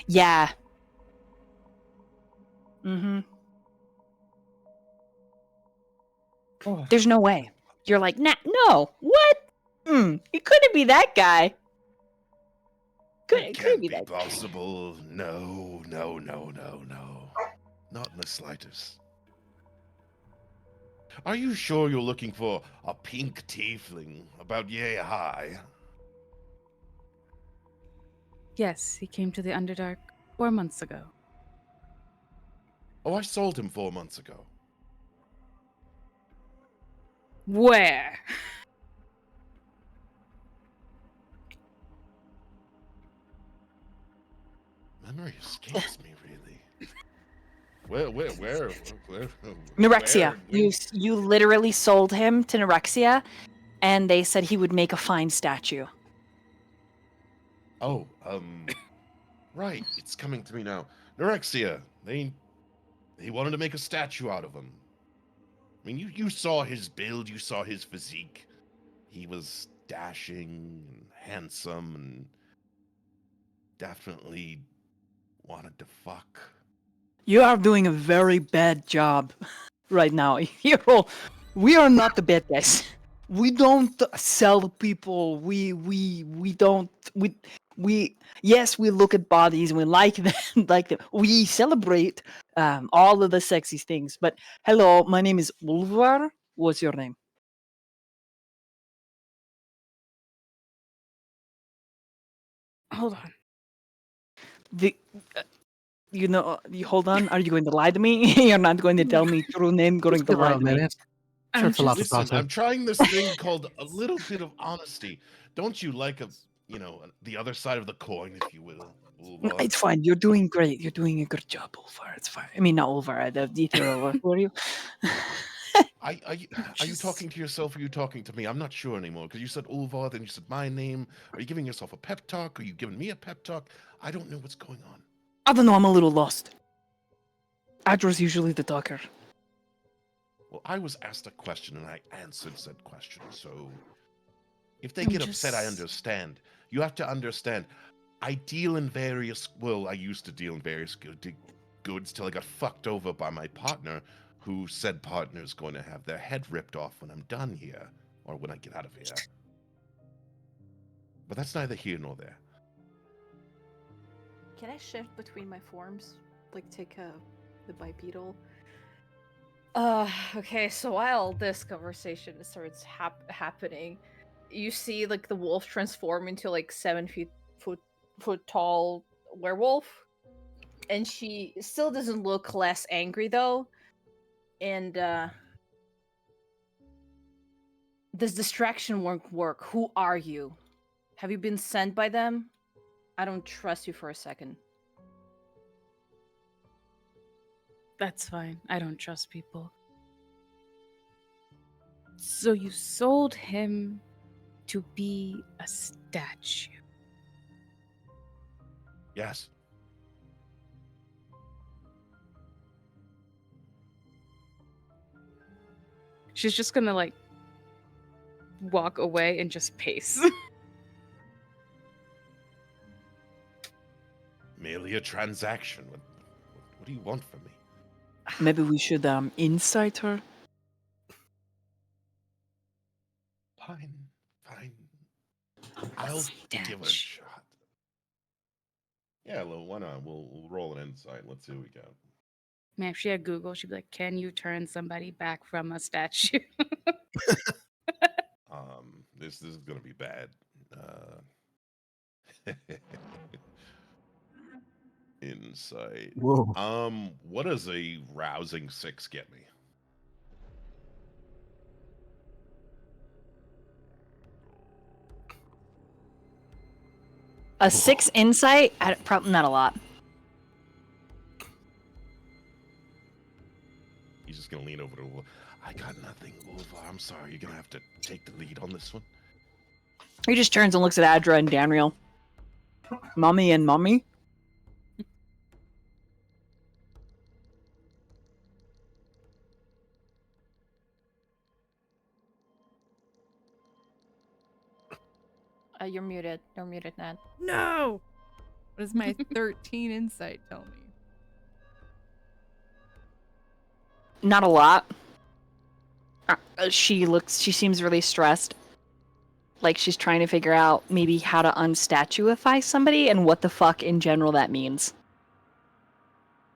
yeah. Mm-hmm. There's no way. You're like, nah, no, what? It couldn't be that guy. It Couldn't can't be be that guy. possible. No. Not in the slightest. Are you sure you're looking for a pink tiefling about yay high? Yes, he came to the Underdark 4 months ago. Oh, I sold him 4 months ago. Where? Memory escapes me, really. Where? Neurexia. Where? You literally sold him to Neurexia, and they said he would make a fine statue. Oh, right. It's coming to me now. Neurexia. He wanted to make a statue out of him. I mean, you saw his build, you saw his physique. He was dashing and handsome and definitely wanted to fuck. You are doing a very bad job right now. Hero, we are not the bad guys. We don't sell people. We don't yes, we look at bodies and we like them, like them. We celebrate all of the sexy things. But hello, my name is Ulvar. What's your name? Hold on. Hold on. Are you going to lie to me? You're not going to tell me true name. Going to lie to me. I'm just- Listen, I'm trying this thing called a little bit of honesty. Don't you like the other side of the coin, if you will? Ulvar? It's fine. You're doing great. You're doing a good job, Ulvar. It's fine. I mean, not Ulvar. The detail. Who are you? Are you talking to yourself or are you talking to me? I'm not sure anymore because you said Ulvar, then you said my name. Are you giving yourself a pep talk? Are you giving me a pep talk? I don't know what's going on. I don't know. I'm a little lost. Adra's usually the talker. Well, I was asked a question and I answered said question. So if they I'm get upset, I just- understand. You have to understand. I deal in various. Well, I used to deal in various goods till I got fucked over by my partner, who said partner's going to have their head ripped off when I'm done here or when I get out of here. But that's neither here nor there. Can I shift between my forms? Like take the bipedal? Okay, so while this conversation starts happening, you see like the wolf transform into like 7 foot tall werewolf. And she still doesn't look less angry though. And this distraction won't work. Who are you? Have you been sent by them? I don't trust you for a second. That's fine. I don't trust people. So you sold him to be a statue. Yes. She's just gonna like walk away and just pace. Merely a transaction. What do you want from me? Maybe we should incite her. Fine. I'll give it a shot. Yeah, why not? We'll roll an insight. Let's see what we got. Man, if she had Google, she'd be like, "Can you turn somebody back from a statue?" This is gonna be bad. Insight. Whoa. What does a rousing 6 get me? A 6 insight? Probably not a lot. He's just gonna lean over to Ulva. I got nothing, Ulva. I'm sorry. You're gonna have to take the lead on this one. He just turns and looks at Adra and Danriel. Mummy and Mummy? You're muted. You're muted, Nat. No! What does my 13 insight tell me? Not a lot. She seems really stressed. Like she's trying to figure out maybe how to unstatuify somebody and what the fuck in general that means.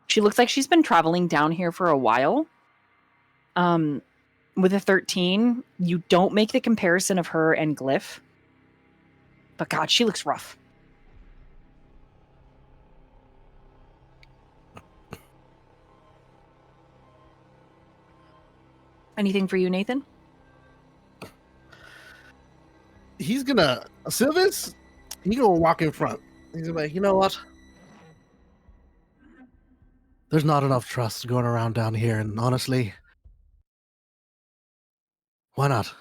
She looks like she's been traveling down here for a while. With a 13, you don't make the comparison of her and Glyph. But God, she looks rough. Anything for you, Nathan? He's gonna Silvis. He's gonna walk in front. He's gonna be like, you know what? There's not enough trust going around down here, and honestly, why not?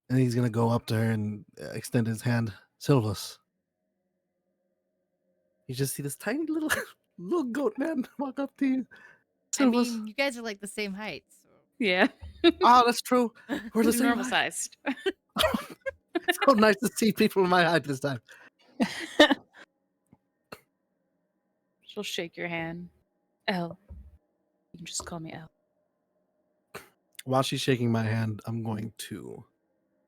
And he's gonna go up to her and extend his hand. Silvus. You just see this tiny little little goat man walk up to you. I Silvus. mean, you guys are like the same height, so. Yeah. Oh, that's true. We're the He's same normal height. sized. So nice to see people my height this time. She'll shake your hand. Elle. You can just call me Elle. While she's shaking my hand, I'm going to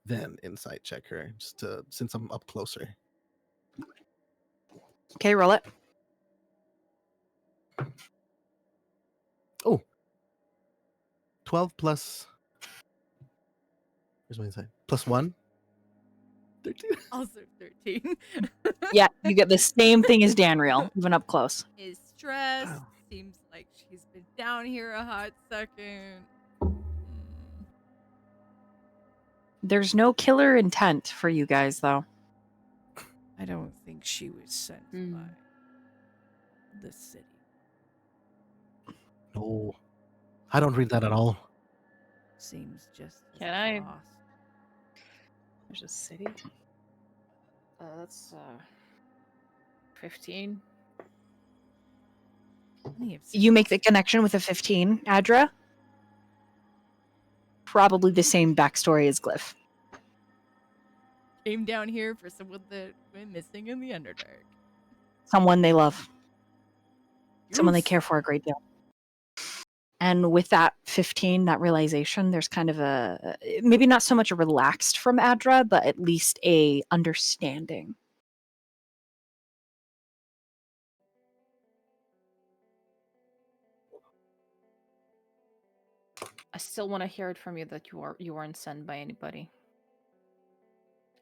then insight check her, just to, since I'm up closer. Okay, roll it. Oh, 12 plus. Where's my insight? Plus 1. 13. Also 13. Yeah, you get the same thing as Danriel, even up close. Is stressed. Wow. Seems like she's been down here a hot second. There's no killer intent for you guys, though. I don't think she was sent by the city. No, I don't read that at all. Seems just as Can I- lost. There's a city. That's 15. Plenty of You make the connection with a 15, Adra. Probably the same backstory as Glyph. came down here for someone that went missing in the Underdark. Someone they love. Someone they Oof. care for a great deal. And with that 15, that realization, there's kind of a, maybe not so much a relaxed from Adra, but at least a understanding. I still want to hear it from you that you weren't sent by anybody.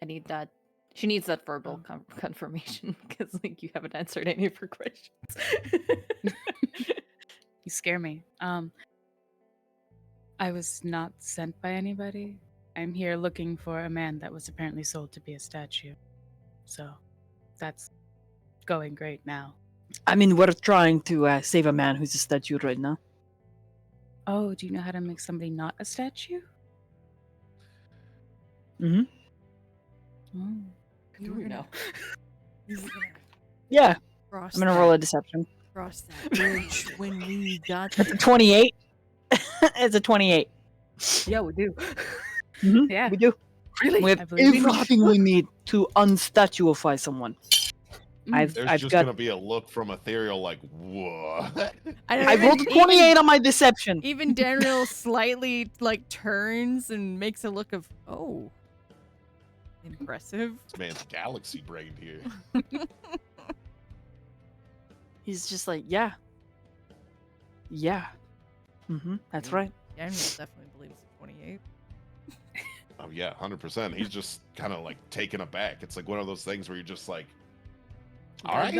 I need that. She needs that verbal confirmation because like you haven't answered any of her questions. You scare me. I was not sent by anybody. I'm here looking for a man that was apparently sold to be a statue. So, that's going great now. I mean, we're trying to save a man who's a statue right now. Oh, do you know how to make somebody not a statue? Mm-hmm. Oh. You were gonna- you were gonna Yeah, cross I'm gonna that- roll a deception. cross that bridge when we got That's a there. 28. It's a 28. Yeah, we do. Mhm, Yeah. we do. Really? We have I believe you. everything we need to unstatuify someone. Mm. There's I've just got. gonna be a look from Ethereal like, what? I I rolled a 28 on my deception. Even Danriel slightly like turns and makes a look of, oh, impressive. This man's galaxy brained here. He's just like, yeah. Yeah. Mm-hmm. That's right. Danriel definitely believes it's 28. Oh yeah, 100%. He's just kind of like taken aback. It's like one of those things where you're just like, all right.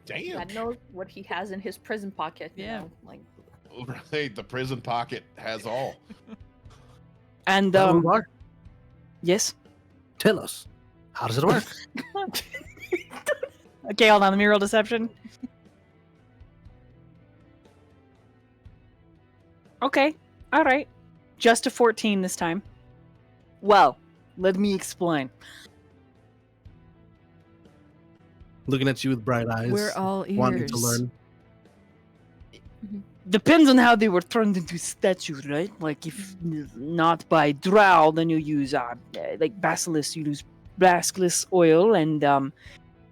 Damn. God knows what he has in his prison pocket. You Yeah. know, like Right, the prison pocket has all. And Well, Mark, yes. tell us, how does it work? Okay, hold on. Let me roll deception. Okay, all right. Just a 14 this time. Well, let me explain. Looking at you with bright eyes, We're all wanting to ears. learn. Depends on how they were turned into statues, right? Like if not by drow, then you use like basilisk. You use basilisk oil, and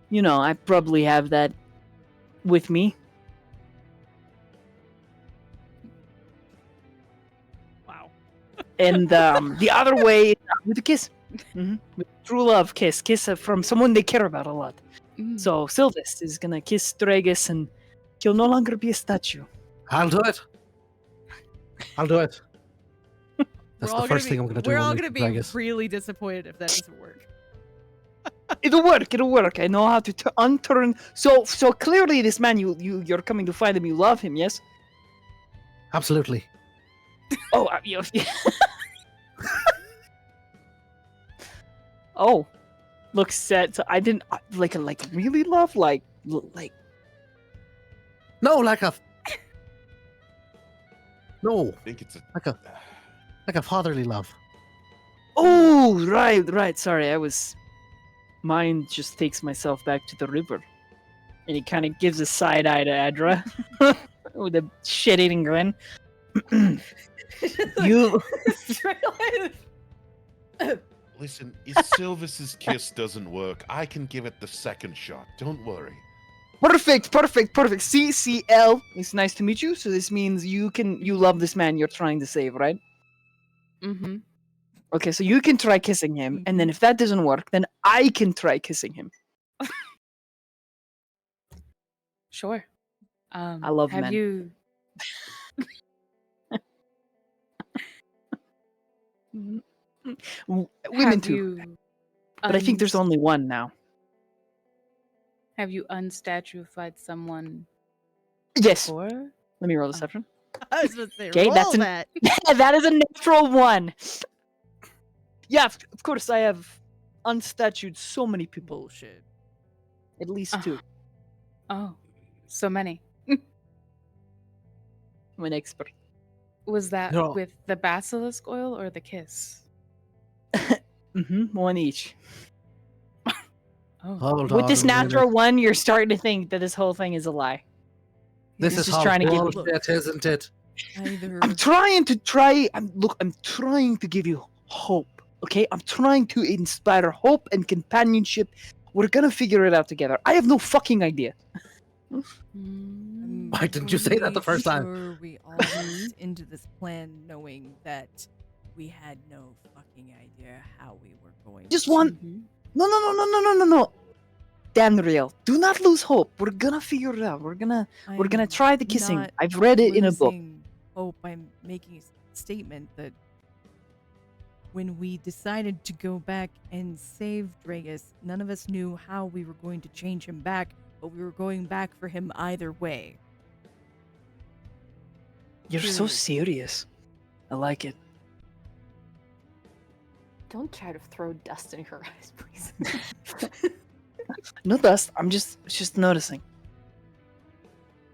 you know, I probably have that with me. Wow. And the other way is with a kiss. With true love kiss from someone they care about a lot. Mm. So Sylvis is gonna kiss Dragus, and he'll no longer be a statue. I'll do it. I'll do it. We're That's all the first gonna thing I'm gonna do. We're when all we gonna be Dragus. really disappointed if that doesn't work. It'll work. It'll work. I know how to unturn. So clearly, this man, you're coming to find him. You love him, yes? Absolutely. Oh, oh, looks sad. So I didn't like really love like. No, like a. No, I think it's a like a fatherly love. Oh, right. Sorry, mine just takes myself back to the river, and he kind of gives a side eye to Adra with a shit-eating grin. You. straight away. Listen, if Sylvis's kiss doesn't work, I can give it the second shot. Don't worry. Perfect. CCL. It's nice to meet you. So this means you love this man you're trying to save, right? Mm-hmm. Okay, so you can try kissing him, and then if that doesn't work, then I can try kissing him. Sure. I love have men. you Women have too, you but I think there's only one now. have you unstatuified someone Yes. before? Let me roll deception. I was supposed to say, Okay, roll that's that. That is a natural one. Yeah, of course I have unstatued so many people. Bullshit. At least two. Oh, so many. I'm an expert. Was that No. with the basilisk oil or the kiss? One each. Oh, Hold With on this a minute. natural one, you're starting to think that this whole thing is a lie. This He's is just how trying to give you- bullshit, isn't it? Either I'm trying to give you hope. Okay, I'm trying to inspire hope and companionship. We're gonna figure it out together. I have no fucking idea. Mm. Why didn't you say that the first time? Sure we all went into this plan knowing that we had no fucking idea how we were going. Just to- one. Mhm. No. Danriel, do not lose hope. We're gonna figure it out. We're gonna I'm try the kissing. not I've read it in a book. losing hope. I'm making a statement that when we decided to go back and save Dragus, none of us knew how we were going to change him back, but we were going back for him either way. You're so Period. serious. I like it. Don't try to throw dust in her eyes, please. No dust. I'm just noticing.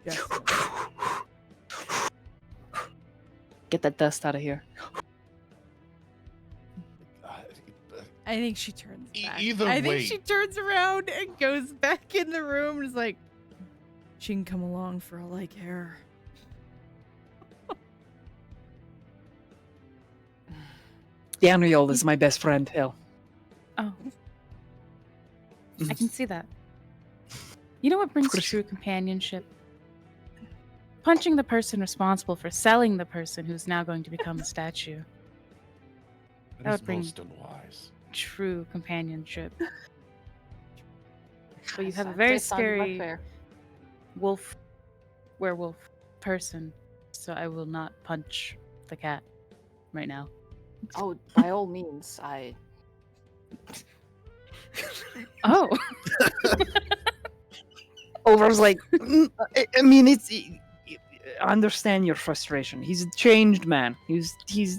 Just Get that dust out of here. I think she turns back. Either I way. think she turns around and goes back in the room and is like, she can come along for all I care. Danriel is my best friend, Hill. Oh, I can see that. You know what brings course. true companionship? Punching the person responsible for selling the person who's now going to become a statue. That is would bring- most unwise. True companionship. But you have a Sounds- very they sound much scary fair. werewolf person, so I will not punch the cat right now. Oh, by all means, I. Oh, Over's like, I mean, I understand your frustration. He's a changed man. He's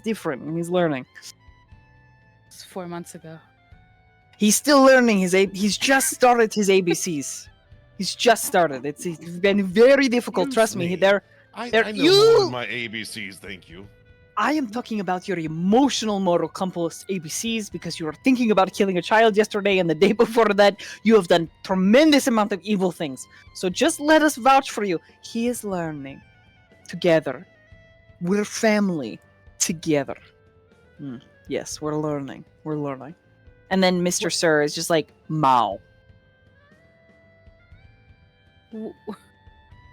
different. And he's learning. It's 4 months ago. He's still learning he's just started his ABCs. He's just started. It's been very difficult. Trust me. I know you- more than my ABCs, thank you. I am talking about your emotional moral compass ABCs because you were thinking about killing a child yesterday and the day before that. You have done tremendous amount of evil things. So just let us vouch for you. He is learning together. We're family together. Yes, we're learning. We're learning. And then Mr. Sir is just like, Mao.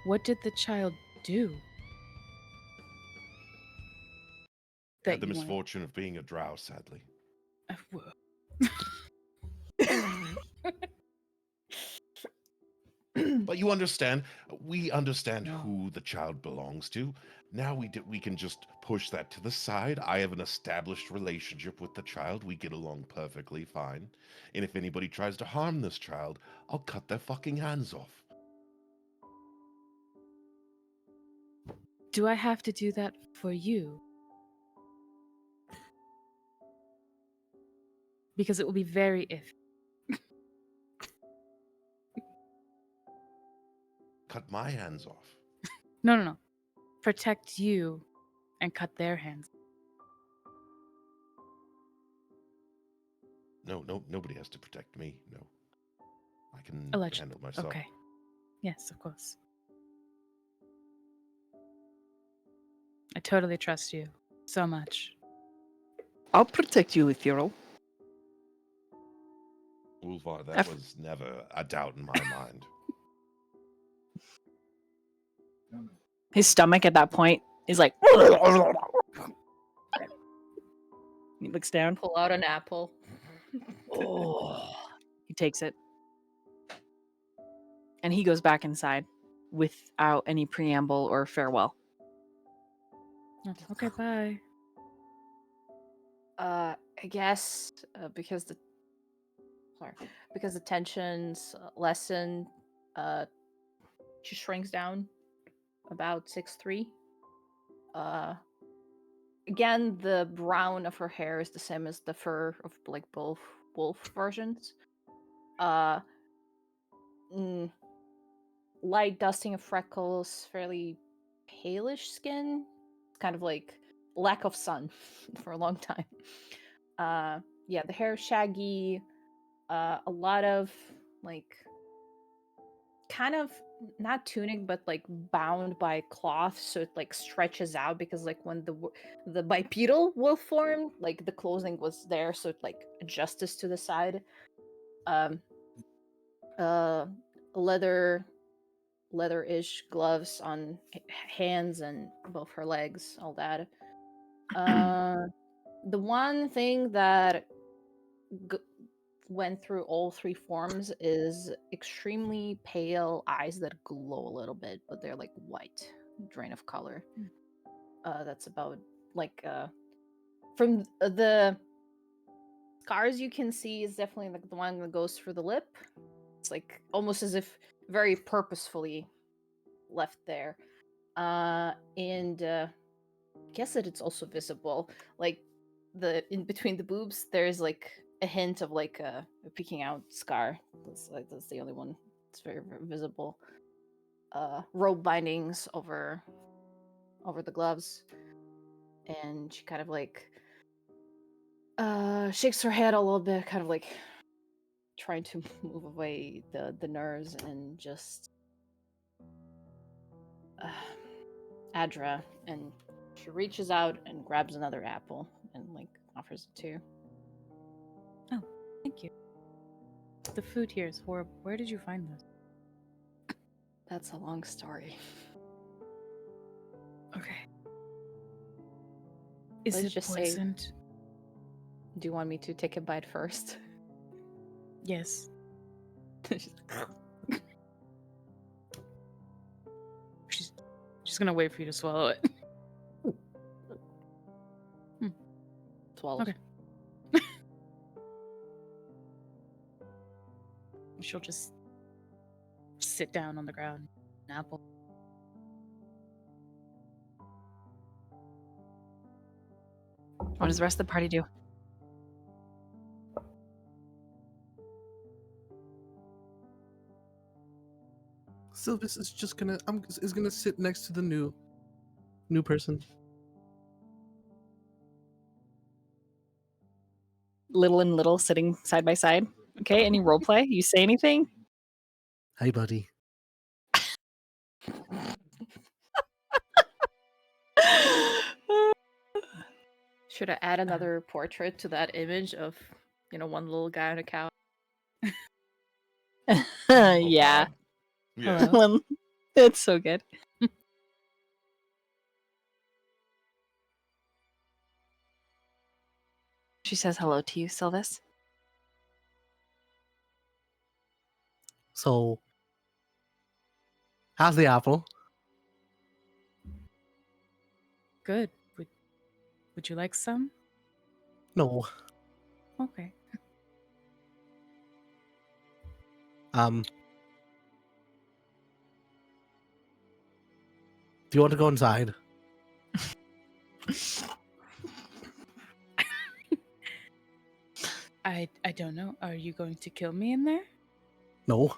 What did the child do? Had the you wanna- misfortune of being a drow, sadly. Whoa. But you understand, we understand No. who the child belongs to. Now we can just push that to the side. I have an established relationship with the child. We get along perfectly fine. And if anybody tries to harm this child, I'll cut their fucking hands off. Do I have to do that for you? Because it will be very iffy. Cut my hands off. No. Protect you and cut their hands. No, nobody has to protect me. No. I can Allegedly. handle myself. Okay. Yes, of course. I totally trust you so much. I'll protect you, Ethereal. Ulvar, that was never a doubt in my mind. His stomach at that point is like. He looks down. Pull out an apple. Oh. He takes it. And he goes back inside without any preamble or farewell. Okay, bye. I guess because the tensions lessen, she shrinks down about 6'3". Again, the brown of her hair is the same as the fur of like both wolf versions. Light dusting of freckles, fairly palish skin. It's kind of like lack of sun for a long time. Yeah, the hair is shaggy. A lot of like kind of not tunic but like bound by cloth, so it like stretches out because like when the bipedal wolf formed, like the clothing was there, so it like adjusts to the side. Leather-ish gloves on hands and both her legs, all that. The one thing that went through all three forms is extremely pale eyes that glow a little bit, but they're like white, drain of color. That's about like from the scars you can see is definitely like the one that goes through the lip. It's like almost as if very purposefully left there. And guess that it's also visible, like the in between the boobs there's like a hint of like a peeking out scar. That's the only one that's very, very visible. Rope bindings over the gloves, and she kind of like shakes her head a little bit, kind of like trying to move away the nerves, and just Adra, and she reaches out and grabs another apple and like offers it to you. Oh, thank you. The food here is horrible. Where did you find this? That's a long story. Okay. Is Let's it just say- poisoned? Do you want me to take a bite first? Yes. She's gonna wait for you to swallow it. Swallows. Okay. She'll just sit down on the ground. An apple. What does the rest of the party do? Sylvis is just gonna is gonna sit next to the new person. Little and little sitting side by side. Okay, any role play? You say anything? Hey, buddy. Should I add another portrait to that image of, one little guy on a couch? Oh, Yeah. God. Yeah. Hello? Well, it's so good. She says hello to you, Sylvis. So, how's the apple? Good. Would you like some? No. Okay. Do you want to go inside? I don't know. Are you going to kill me in there? No.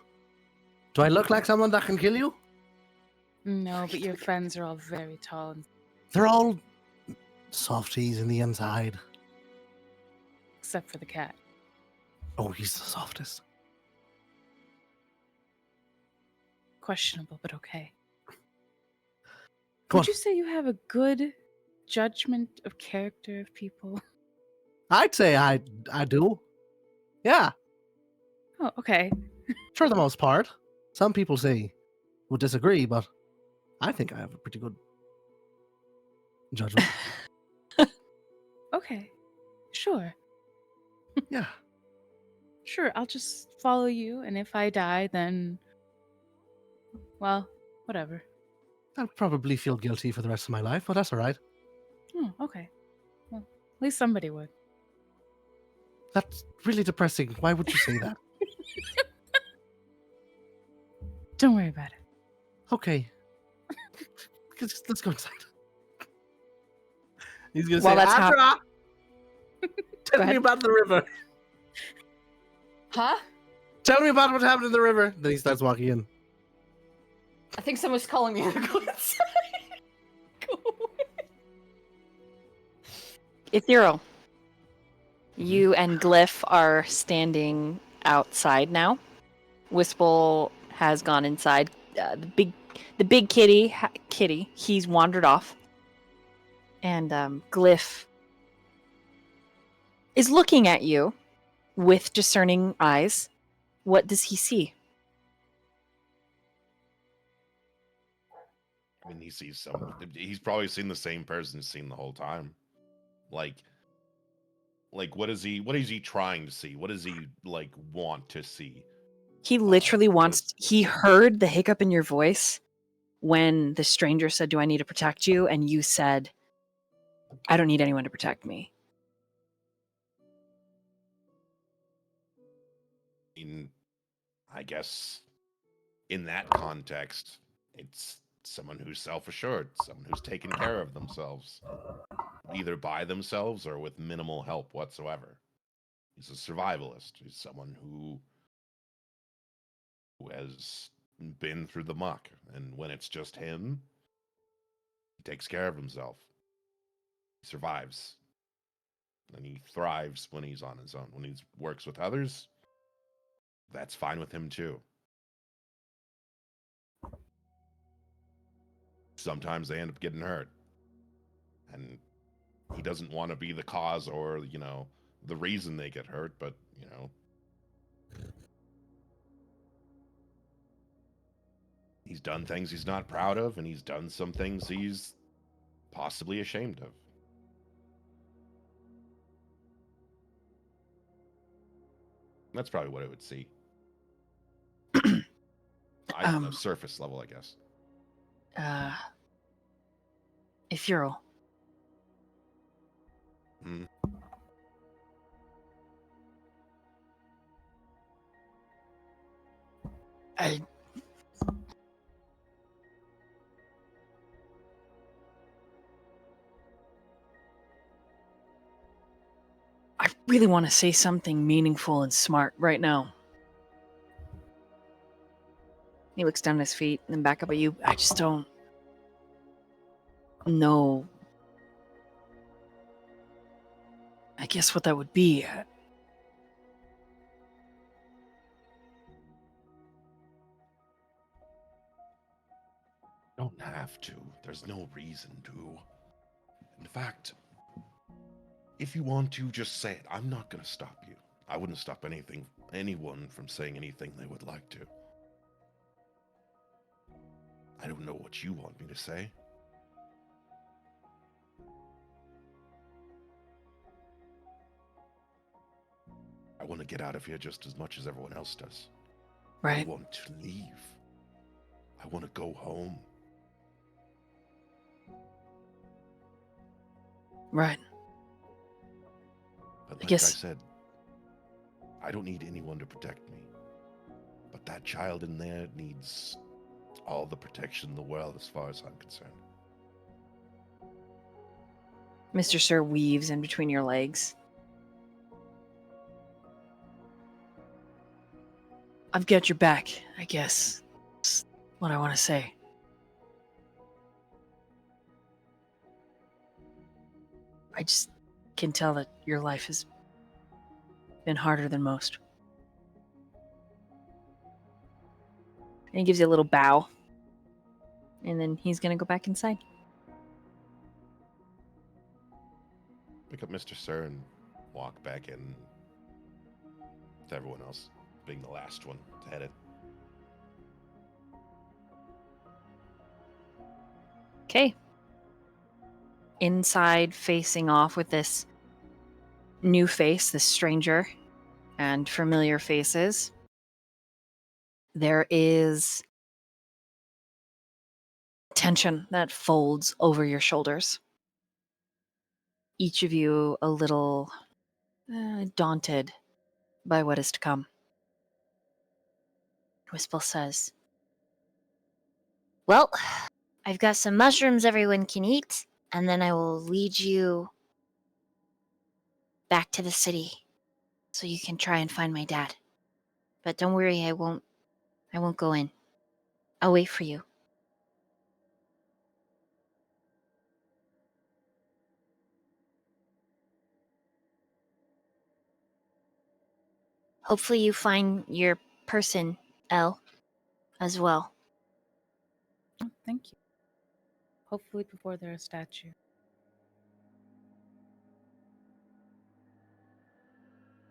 Do I look like someone that can kill you? No, but your friends are all very tall and They're all softies in the inside. except for the cat. Oh, he's the softest. Questionable, but okay. Come Would on. you say you have a good judgment of character of people? I'd say I do. Yeah, Oh, okay. for the most part. Some people would disagree, but I think I have a pretty good judgment. Okay. Sure. Yeah. Sure, I'll just follow you, and if I die, then. Well, whatever. I'll probably feel guilty for the rest of my life, but that's all right. Oh, okay. Well, at least somebody would. That's really depressing. Why would you say that? Don't worry about it. Okay. Let's go inside. He's gonna While say, that's Afra, tell me ahead. about the river. Huh? Tell me about what happened in the river. Then he starts walking in. I think someone's calling me to go inside. Go away. Ethereal, you and Glyph are standing outside now. Whisple has gone inside. The big kitty, he's wandered off. And Glyph is looking at you with discerning eyes. What does he see? I mean, he sees someone. He's probably seen the same person he's seen the whole time. Like what is he trying to see? What does he want to see? He literally he heard the hiccup in your voice when the stranger said, "Do I need to protect you?" And you said, "I don't need anyone to protect me." I guess in that context, it's someone who's self-assured, someone who's taken care of themselves, either by themselves or with minimal help whatsoever. He's a survivalist. He's someone who has been through the muck, and when it's just him, he takes care of himself. He survives, and he thrives when he's on his own. When he works with others, that's fine with him too. Sometimes they end up getting hurt, and he doesn't want to be the cause or the reason they get hurt, but he's done things he's not proud of, and he's done some things he's possibly ashamed of. That's probably what I would see. I don't know, surface level, I guess. Ethereal. Mm. really want to say something meaningful and smart right now. He looks down at his feet and then back up at you. I just don't know. I guess what that would be. Don't have to. There's no reason to. In fact, if you want to, just say it. I'm not going to stop you. I wouldn't stop anyone from saying anything they would like to. I don't know what you want me to say. I want to get out of here just as much as everyone else does. Right? I want to leave. I want to go home. Right. But like I guess- said, I don't need anyone to protect me. But that child in there needs all the protection in the world as far as I'm concerned. Mr. Sir weaves in between your legs. I've got your back, I guess. That's what I want to say. I just can tell that your life has been harder than most. And he gives you a little bow. And then he's going to go back inside. Pick up Mr. Sir and walk back in with everyone else, being the last one to head it. Okay. Inside, facing off with this new face, this stranger, and familiar faces, there is tension that folds over your shoulders. Each of you a little daunted by what is to come. Whisple says, "Well, I've got some mushrooms everyone can eat, and then I will lead you back to the city so you can try and find my dad. But don't worry, I won't go in. I'll wait for you." Hopefully you find your person, Elle, as well. Oh, thank you. Hopefully before they're a statue.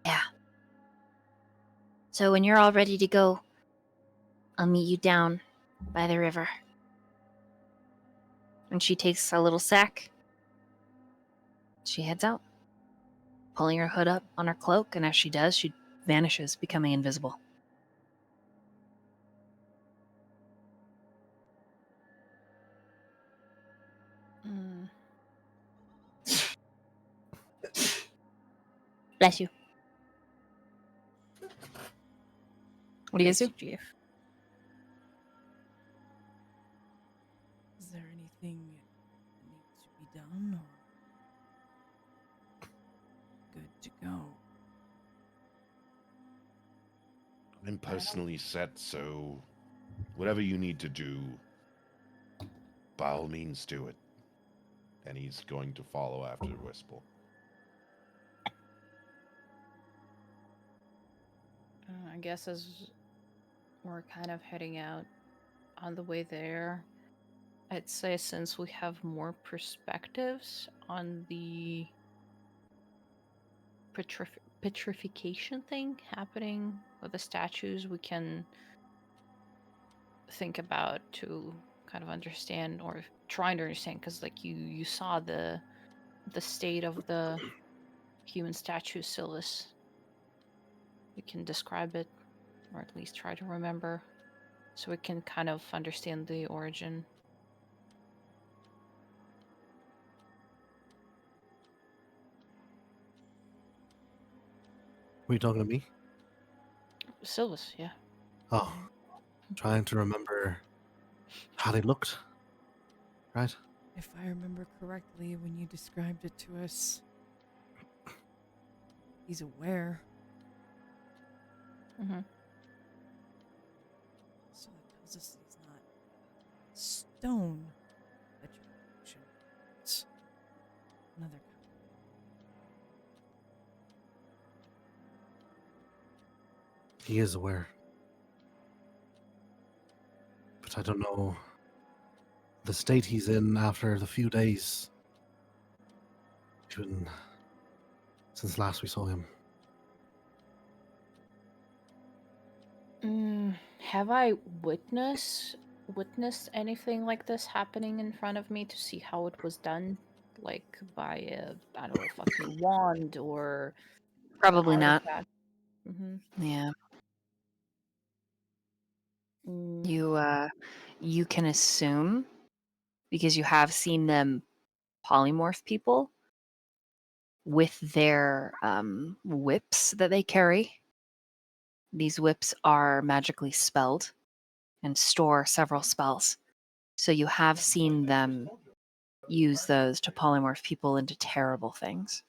Yeah. So when you're all ready to go, I'll meet you down by the river. And she takes a little sack. She heads out, pulling her hood up on her cloak, and as she does, she vanishes, becoming invisible. Bless you. What do you guys do? GF. Is there anything that needs to be done, or good to go? I'm personally set, so whatever you need to do, by all means do it. And he's going to follow after Whistle. I guess as we're kind of heading out on the way there, I'd say since we have more perspectives on the petrification thing happening with the statues, we can think about to kind of understand or trying to understand, because like you saw the state of the human statue, Silas. We can describe it, or at least try to remember, so we can kind of understand the origin. Were you talking to me? Silas, yeah. Oh, trying to remember how they looked. Right? If I remember correctly, when you described it to us, He's aware. Mm-hmm. So that tells us that he's not stone. Petrification. It's another kind. He is aware. But I don't know the state he's in after the few days. Even since last we saw him. Have I witnessed anything like this happening in front of me to see how it was done? Like by a, I don't know, fucking wand or Probably not. artifact? Mm-hmm. Yeah. Mm. You can assume because you have seen them polymorph people with their whips that they carry. These whips are magically spelled and store several spells. So you have seen them use those to polymorph people into terrible things.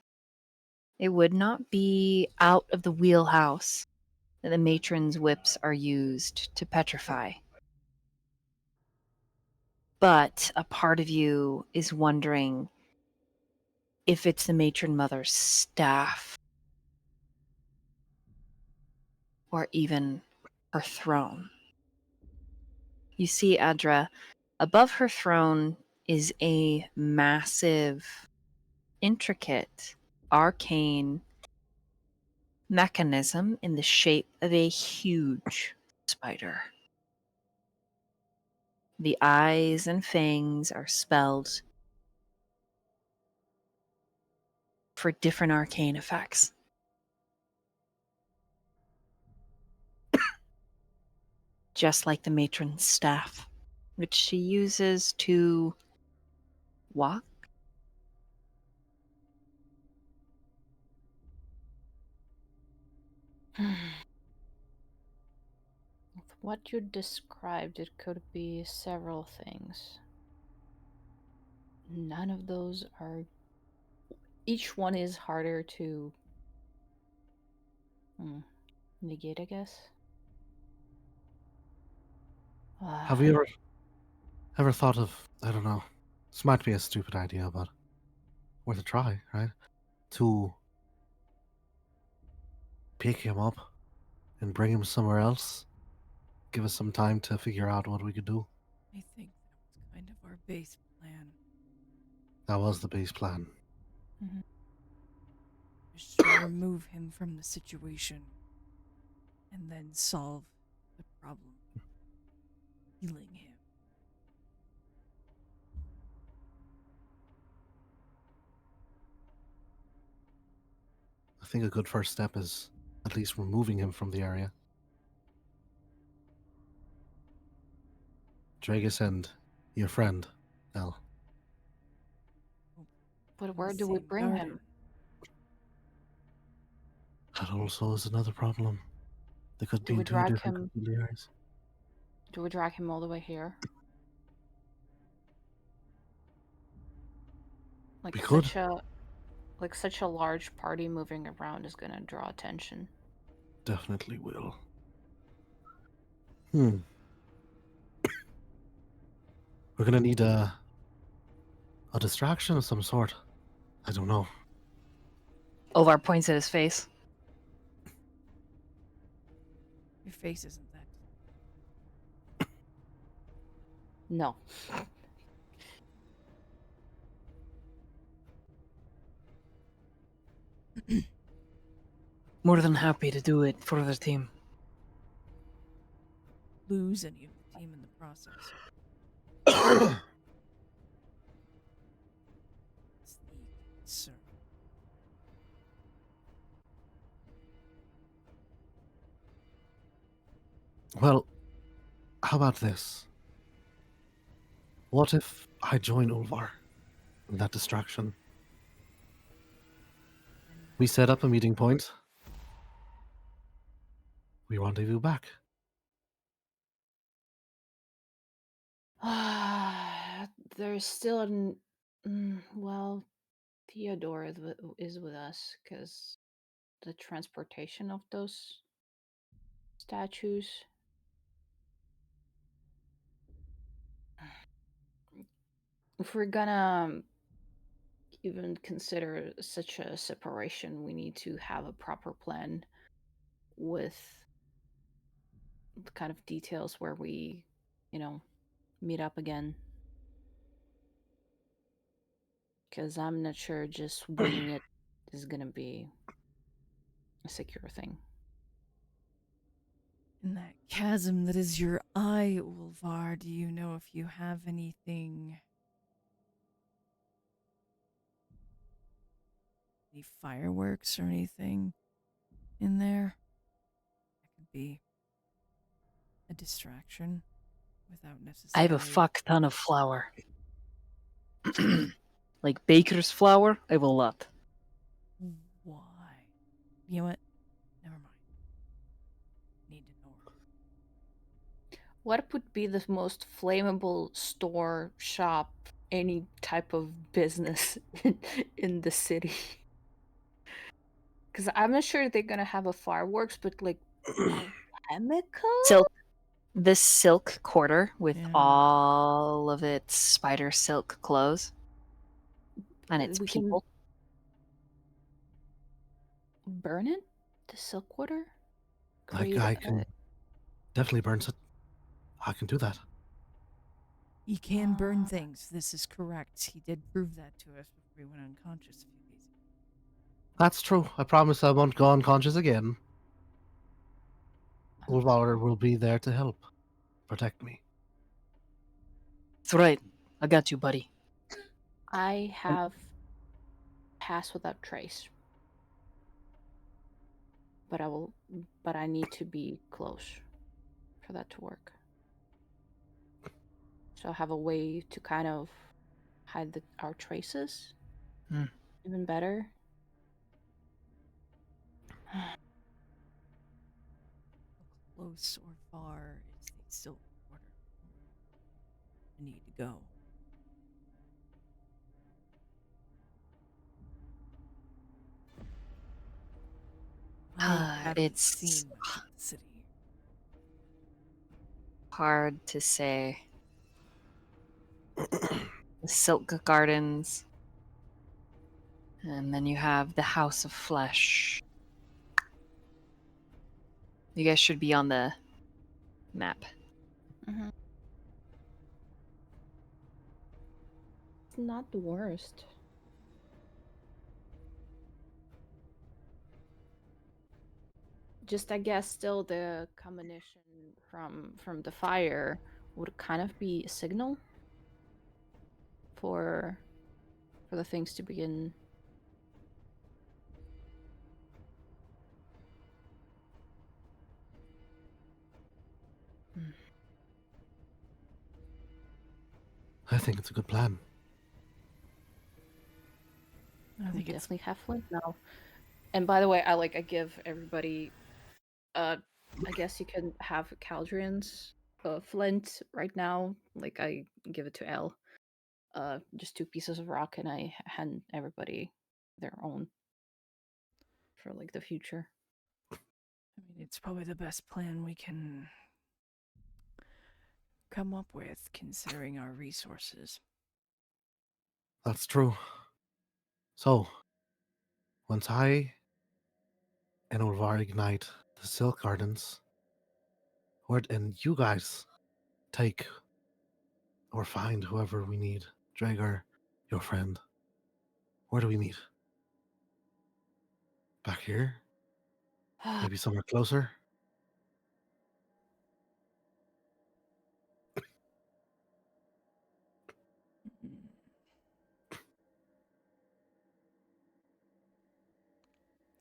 It would not be out of the wheelhouse that the matron's whips are used to petrify. But a part of you is wondering if it's the matron mother's staff or even her throne. You see, Adra, above her throne is a massive, intricate, arcane mechanism in the shape of a huge spider. The eyes and fangs are spelled for different arcane effects. Just like the matron's staff, which she uses to walk. With what you described, it could be several things. None of those are. Each one is harder to negate, I guess. Have you ever thought of, I don't know, this might be a stupid idea, but worth a try, right? To pick him up and bring him somewhere else. Give us some time to figure out what we could do. I think that was kind of our base plan. That was the base plan. Just to remove him from the situation and then solve the problem. Healing him. I think a good first step is at least removing him from the area. Dragus and your friend, El. But where do we Same bring garden. him? That also is another problem. They could Do be we in two drag different him? complete areas. Do we drag him all the way here? We could. Such a large party moving around is gonna draw attention. Definitely will. We're gonna need a distraction of some sort. I don't know. Olvar points at his face. Your face isn't that. No. More than happy to do it for the team. Lose any of the team in the process. It's the concern. Well, how about this? What if I join Ulvar in that distraction? We set up a meeting point. We rendezvous back. There's still well, Theodore is with us because the transportation of those statues. If we're gonna even consider such a separation, we need to have a proper plan with the kind of details where we, meet up again. Because I'm not sure just winging it is gonna be a secure thing. In that chasm that is your eye, Ulvar, do you know if you have anything? Any fireworks or anything in there? That could be a distraction without I necessarily. have a fuck ton of flour. Like baker's flour, I have a lot. Why? You know what? Never mind. Need to know. What would be the most flammable store, shop, any type of business in the city? Because I'm not sure they're gonna have a fireworks, but like chemical. This silk quarter with Yeah. all of its spider silk clothes and its We people. can burn it. The silk water. Like, Create I can definitely burn it. I can do that. He can burn things. This is correct. He did prove that to us before he went unconscious a few days ago. That's true. I promise I won't go unconscious again. Ulvar will be there to help protect me. That's right. I got you, buddy. I have pass without trace, but I need to be close for that to work. So I have a way to kind of hide our traces even better. How close or far is the silk quarter? I need to go. I haven't It's seen much of the city. hard to say. The silk gardens. And then you have the House of Flesh. You guys should be on the map. Mm-hmm. It's not the worst. Just I guess still the combination from the fire would kind of be a signal for the things to begin. I think it's a good plan. I think it's definitely have flint now. And by the way, I give everybody I guess you can have Caldrian's flint right now. Like I give it to Elle. Just 2 pieces of rock, and I hand everybody their own for like the future. I mean, it's probably the best plan we can come up with, considering our resources. That's true. So, once I and Ulvar ignite the Silk Gardens, and you guys take or find whoever we need, Drager, your friend, where do we meet? Back here? Maybe somewhere closer?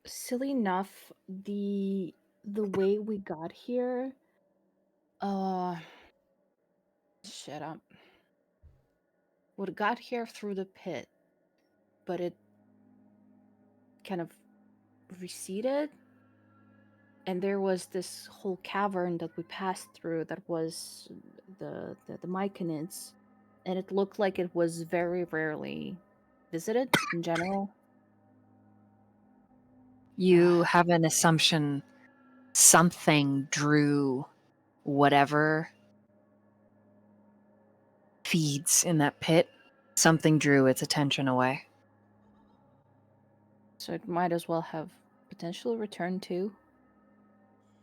Silly enough, the way we got here, shut up. We got here through the pit, but it kind of receded, and there was this whole cavern that we passed through that was the Myconids, and it looked like it was very rarely visited in general. You have an assumption something drew whatever feeds in that pit. Something drew its attention away. So it might as well have potential return too.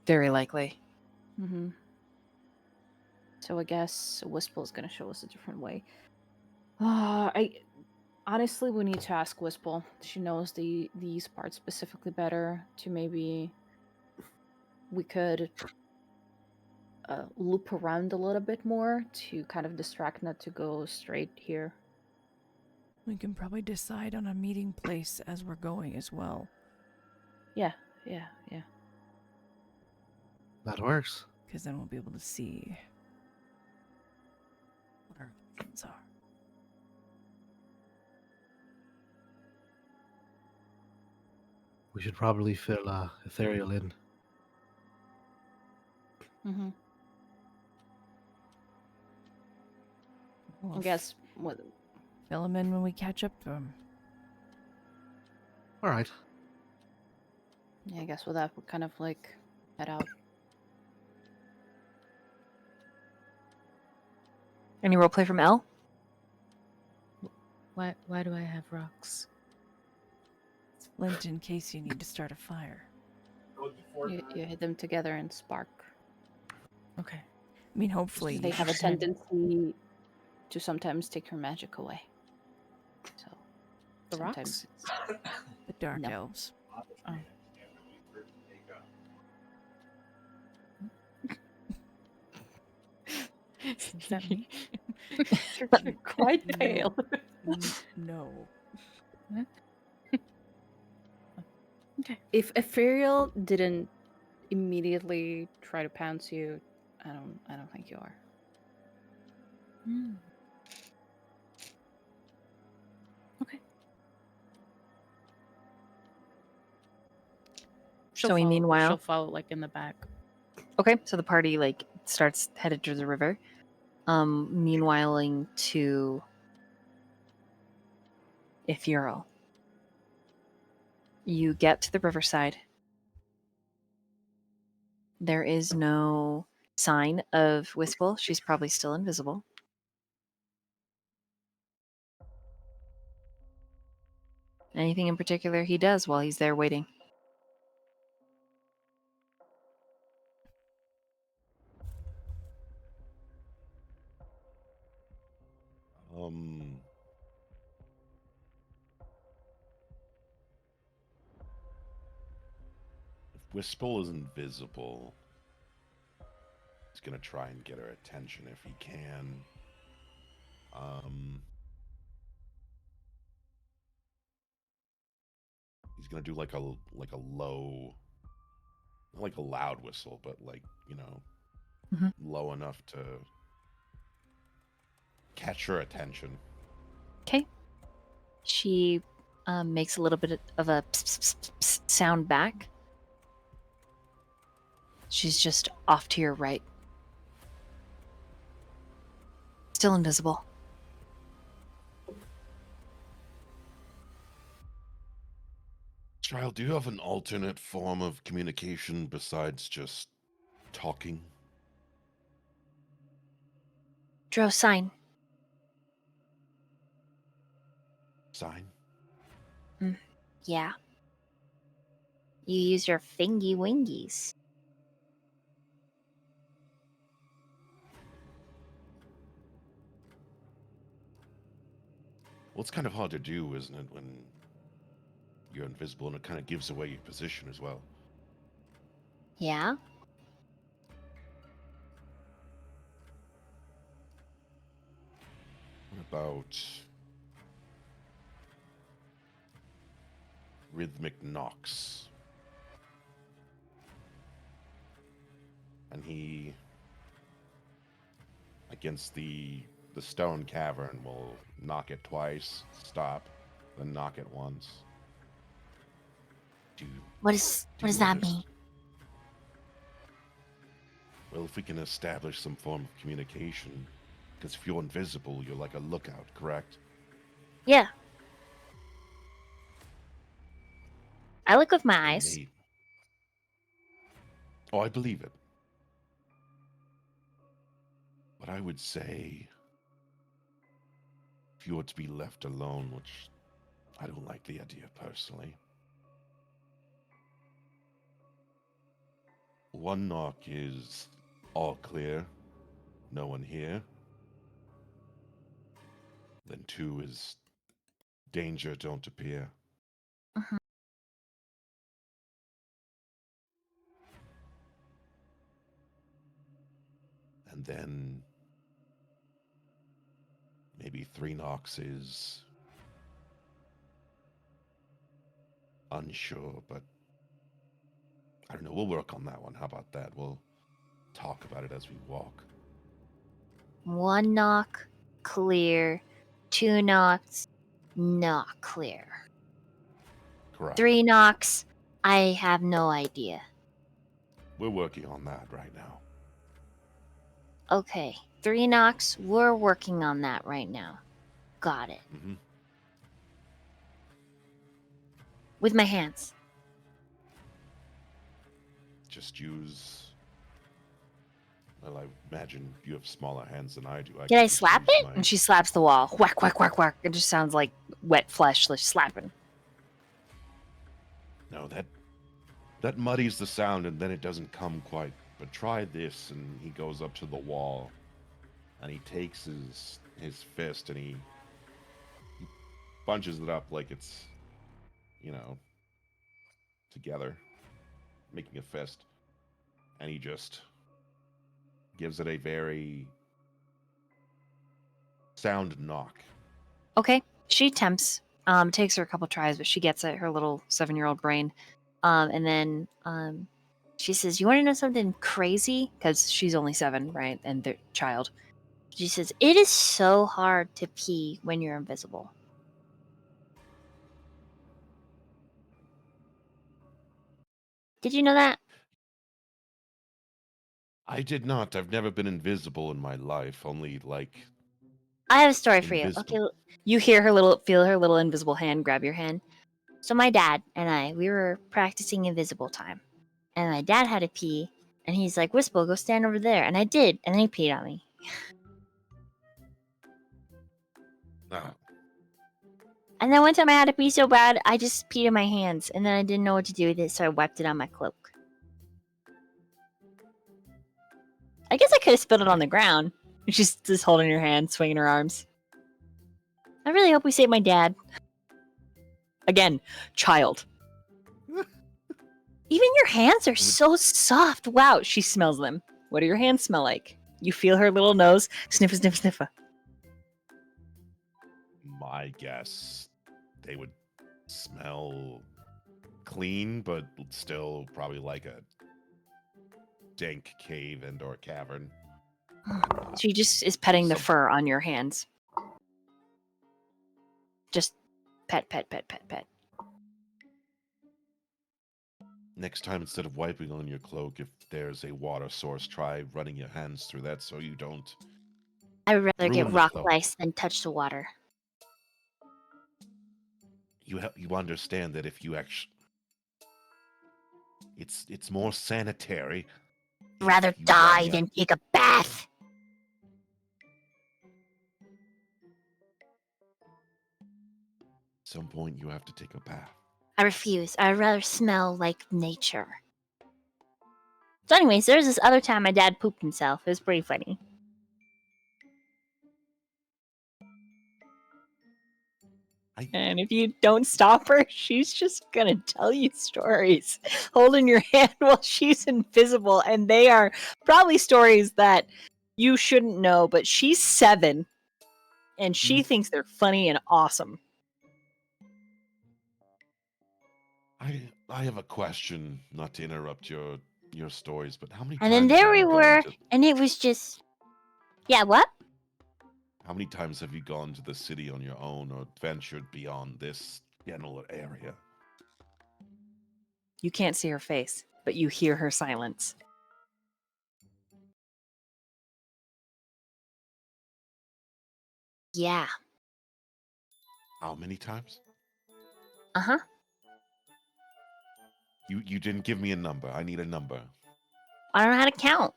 Very likely. Mm-hmm. So I guess Wistful is gonna show us a different way. I honestly we need to ask Wistful. She knows these parts specifically better. To maybe we could loop around a little bit more to kind of distract, not to go straight here. We can probably decide on a meeting place as we're going as well. Yeah. That works. Because then we'll be able to see what our options are. We should probably fill Ethereal in. Mm-hmm. We'll I guess what fill him in when we catch up to him. All right. Yeah, I guess with that, we'll kind of like head out. Any roleplay from Elle? Why do I have rocks? It's flint in case you need to start a fire. You hit them together and spark. Okay. I mean, hopefully They you have a should- tendency to sometimes take your magic away. So The sometimes rocks? The dark No. elves. Oh. Is that me? you're quite No. pale. No. Okay. If Ethereal didn't immediately try to pounce you, I don't think you are. Hmm. Okay. So meanwhile- she'll follow like in the back. Okay, so the party like starts headed to the river. Meanwhiling to Ethereal. You get to the riverside. There is no sign of Wistful. She's probably still invisible. Anything in particular he does while he's there waiting? If Wistful is invisible, he's gonna try and get her attention if he can. He's gonna do like a low, not like a loud whistle, but like, you know, Mhm. low enough to catch her attention. Okay. She makes a little bit of a sound back. She's just off to your right. Still invisible. Child, do you have an alternate form of communication besides just talking? Dro, sign. Sign? Yeah. You use your fingy wingies. Well, it's kind of hard to do, isn't it, when you're invisible, and it kind of gives away your position as well. Yeah? What about rhythmic knocks? And he, against the stone cavern, will knock it twice, stop, then knock it once. What does that mean? Well, if we can establish some form of communication, because if you're invisible, you're like a lookout, correct? Yeah. I look with my and eyes. Oh, I believe it. But I would say, if you were to be left alone, which I don't like the idea personally, one knock is all clear, no one here. Then 2 is danger, don't appear. Mhm. And then maybe 3 knocks is unsure, but I don't know. We'll work on that one. How about that? We'll talk about it as we walk. 1 knock, clear. 2 knocks, not clear. Correct. 3 knocks, I have no idea. We're working on that right now. Okay, 3 knocks, we're working on that right now. Got it. Mm-hmm. With my hands. Just use. Well, I imagine you have smaller hands than I do. Did I could just slap use it? my- And she slaps the wall. Whack, whack, whack, whack. It just sounds like wet flesh like slapping. No, that muddies the sound, and then it doesn't come quite. But try this, and he goes up to the wall, and he takes his fist, and he bunches it up like it's, together, making a fist, and he just gives it a very sound knock. Okay, she attempts. Takes her a couple tries, but she gets it. Her little 7-year-old brain. And then she says, "You want to know something crazy?" Because she's only 7, right? And they're child. She says, "It is so hard to pee when you're invisible." Did you know that? I did not. I've never been invisible in my life. Only like I have a story for you. invisible. Okay, you feel her little invisible hand grab your hand. So my dad and we were practicing invisible time, and my dad had to pee, and he's like, "Whistle, go stand over there," and I did, and then he peed on me. No. And then one time I had to pee so bad, I just peed in my hands, and then I didn't know what to do with it, so I wiped it on my cloak. I guess I could have spilled it on the ground. She's just holding her hand, swinging her arms. I really hope we save my dad. Again, child. Even your hands are so soft. Wow, she smells them. What do your hands smell like? You feel her little nose. Sniffa, sniffa, sniffa. My guess, they would smell clean, but still probably like a dank cave and/or cavern. She just is petting the Some- fur on your hands. Just pet, pet, pet, pet, pet. Next time, instead of wiping on your cloak, if there's a water source, try running your hands through that so you don't. I would rather get Ruin the rock cloak. lice than touch the water. You understand that if you actually, it's more sanitary. if Rather you die run your- than take a bath. At some point, you have to take a bath. I refuse. I'd rather smell like nature. So anyways, there was this other time my dad pooped himself. It was pretty funny. And if you don't stop her, she's just gonna tell you stories, holding your hand while she's invisible. And they are probably stories that you shouldn't know, but she's 7 and she thinks they're funny and awesome. I have a question, not to interrupt your stories, but how many And times then there have we you gone were, to, and it was just, yeah, what? how many times have you gone to the city on your own or ventured beyond this general area? You can't see her face, but you hear her silence. Yeah. How many times? Uh-huh. You didn't give me a number. I need a number. I don't know how to count.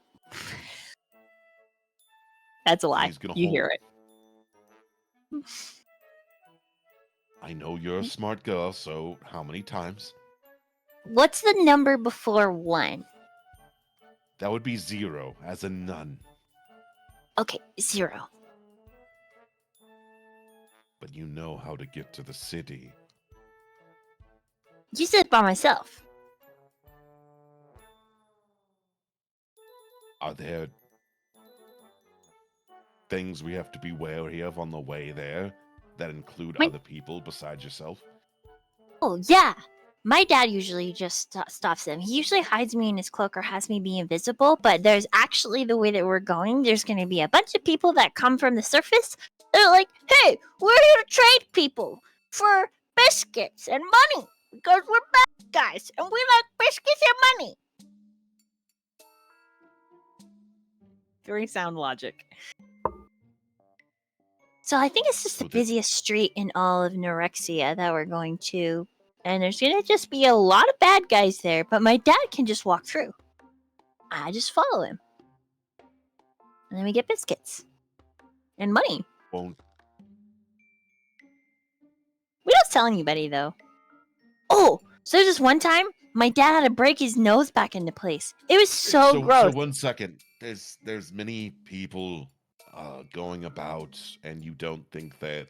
That's a lie. He's gonna You hold. hear it. I know you're a smart girl, so how many times? What's the number before 1? That would be 0, as in none. Okay, 0. But you know how to get to the city. You said by myself. Are there things we have to be wary of on the way there that include My- other people besides yourself? Oh, yeah. My dad usually just stops them. He usually hides me in his cloak or has me be invisible, but there's actually the way that we're going, there's going to be a bunch of people that come from the surface. They're like, hey, we're here to trade people for biscuits and money because we're bad guys and we like biscuits and money. Very sound logic. So I think it's just the So that- busiest street in all of Norexia that we're going to. And there's gonna just be a lot of bad guys there, but my dad can just walk through. I just follow him. And then we get biscuits. And money. Won't We don't tell anybody though. Oh, so there's this one time my dad had to break his nose back into place. It was so gross. So 1 second. There's many people going about, and you don't think that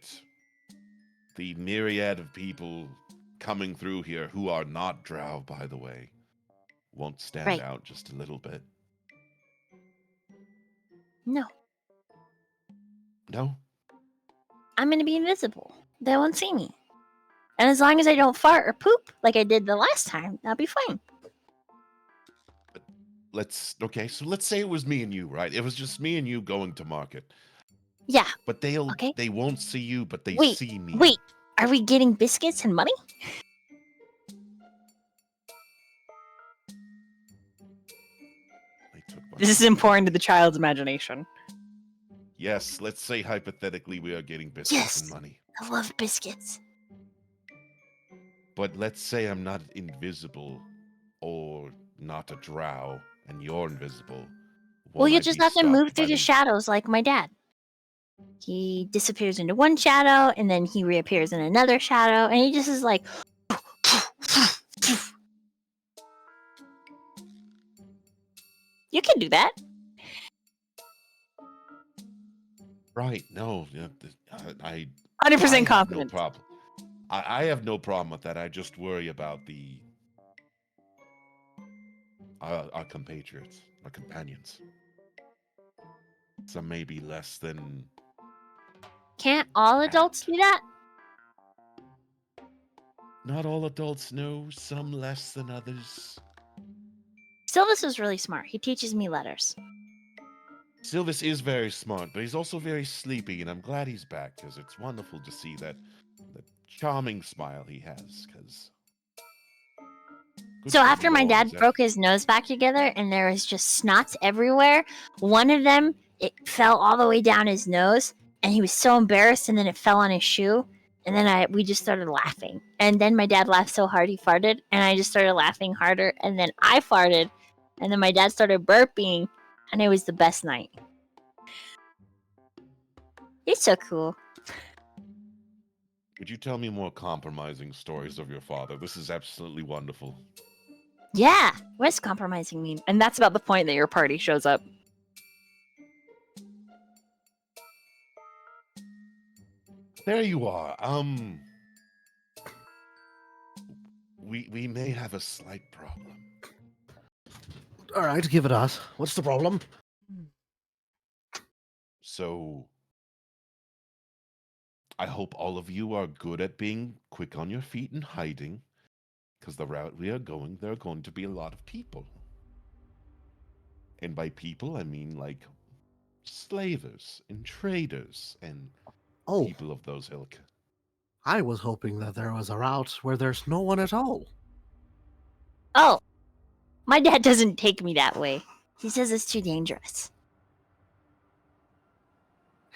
the myriad of people coming through here who are not drow, by the way, won't stand Right. out just a little bit? No, No? I'm gonna be invisible. They won't see me. And as long as I don't fart or poop like I did the last time, I'll be fine. Okay, so let's say it was me and you, right? It was just me and you going to market. Yeah. But Okay. they won't see you, but they Wait, see me. Wait, are we getting biscuits and money? They took my This is important to the child's imagination. Yes, let's say hypothetically we are getting biscuits and Yes. money. I love biscuits. But let's say I'm not invisible or not a drow and you're invisible. Well, you Won't I just be have to stopped move by through the shadows like my dad. He disappears into one shadow and then he reappears in another shadow and he just is like you can do that. Right, no, yeah, I 100% have no confidence. problem. I have no problem with that. I just worry about our compatriots, our companions. Some may be less than. Can't all adults do that? Not all adults know, some less than others. Sylvis is really smart. He teaches me letters. Sylvis is very smart, but he's also very sleepy, and I'm glad he's back because it's wonderful to see that charming smile he has. Because So after my dad broke his nose back together and there was just snots everywhere, one of them, it fell all the way down his nose and he was so embarrassed and then it fell on his shoe and then we just started laughing. And then my dad laughed so hard he farted and I just started laughing harder and then I farted and then my dad started burping and it was the best night. He's so cool. Could you tell me more compromising stories of your father? This is absolutely wonderful. Yeah, what does compromising mean? And that's about the point that your party shows up. There you are. We may have a slight problem. All right, give it us. What's the problem? So, I hope all of you are good at being quick on your feet and hiding, because the route we are going, there are going to be a lot of people. And by people, I mean like slavers and traders and Oh, people of those ilk. I was hoping that there was a route where there's no one at all. Oh, my dad doesn't take me that way. He says it's too dangerous.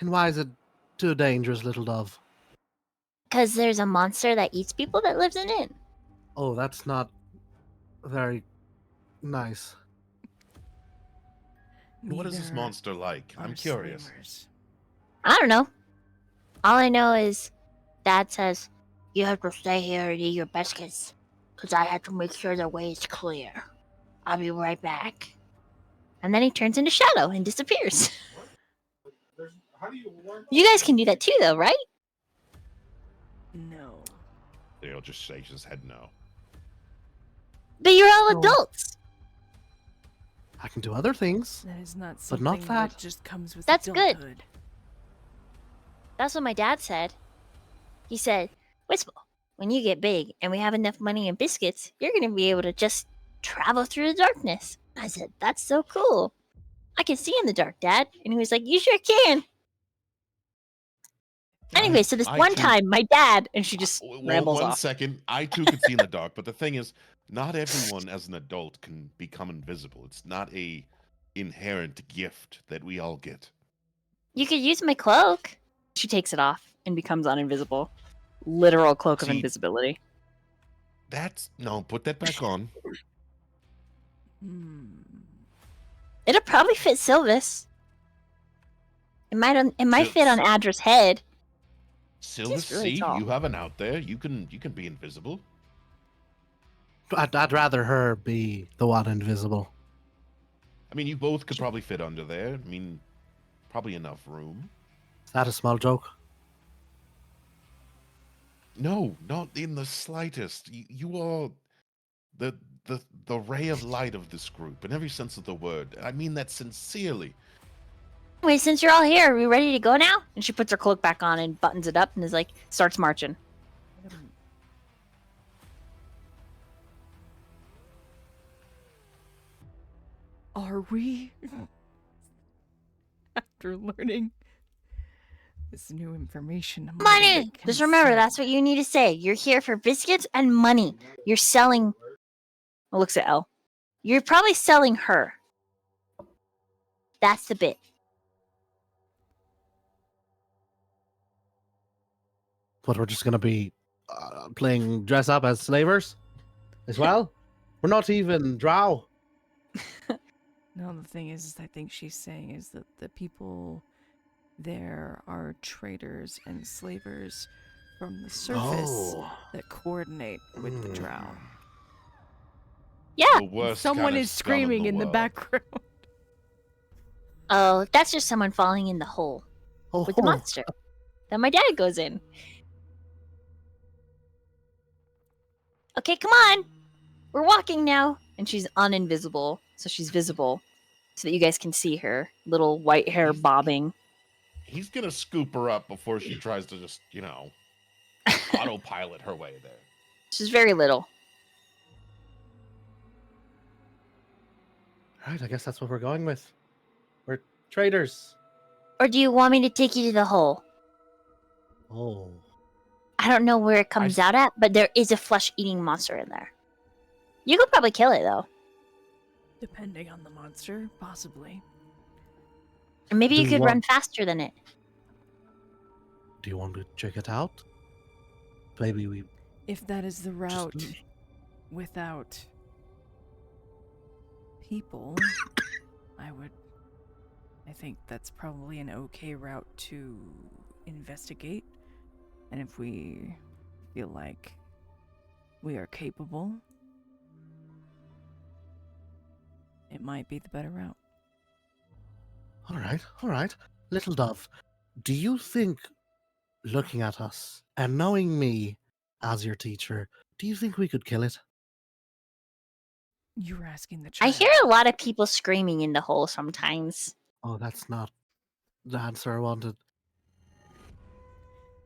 And why is it too dangerous, little dove? Because there's a monster that eats people that lives in it. Oh, that's not Very nice. What is this Neither monster like? I'm are curious. slavers. I don't know. All I know is Dad says, you have to stay here and eat your biscuits, because I have to make sure the way is clear. I'll be right back. And then he turns into shadow and disappears. You guys can do that too, though, right? No. He'll just shake his head no. But you're all No. adults. I can do other things. That is not But something not that. that. just comes with That's good. adulthood. That's what my dad said. He said, Whistle, when you get big and we have enough money and biscuits, you're going to be able to just travel through the darkness. I said, that's so cool. I can see in the dark, Dad. And he was like, you sure can. Anyway, so this I one too- time, my dad, and she just Well, rambles one off. second. I too could see in the dark, but the thing is, not everyone as an adult can become invisible. It's not a inherent gift that we all get. You could use my cloak. She takes it off and becomes uninvisible. Literal cloak of See- invisibility. That's no, put that back on. It'll probably fit Sylvis. It might Sil- fit on Adra's head. Silvis, really see, tall. you have an out there. You can be invisible. I'd rather her be the one invisible. I mean, you both could probably fit under there. I mean, probably enough room. Is that a small joke? No, not in the slightest. You are the ray of light of this group in every sense of the word. I mean that sincerely. Anyway, since you're all here, are we ready to go now? And she puts her cloak back on and buttons it up and is like, starts marching. Are we? After learning this new information, I'm a little Money! bit Just remember, concerned. that's what you need to say. You're here for biscuits and money. You're selling. Looks at Elle. You're probably selling her. That's the bit. But we're just gonna be playing dress up as slavers as well. We're not even drow. No, the thing is I think she's saying is that the people there are traders and slavers from the surface that coordinate with the drow. Yeah. The worst Someone kind of is scum of screaming in the world. background. Oh, that's just someone falling in the hole Oh, with the monster that my dad goes in. Okay, come on. We're walking now. And she's uninvisible, so she's visible so that you guys can see her. Little white hair bobbing. He's gonna scoop her up before she tries to just, autopilot her way there. She's very little. Right, I guess that's what we're going with. We're traders. Or do you want me to take you to the hole? Oh. I don't know where it comes out at, but there is a flesh-eating monster in there. You could probably kill it, though. Depending on the monster, possibly. Or maybe Do you you could want- run faster than it. Do you want to check it out? Maybe we If that is the route without people, I think that's probably an okay route to investigate. And if we feel like we are capable, it might be the better route. All right. Little Dove, do you think, looking at us and knowing me as your teacher, do you think we could kill it? You're asking the I child. hear a lot of people screaming in the hole sometimes. Oh, that's not the answer I wanted.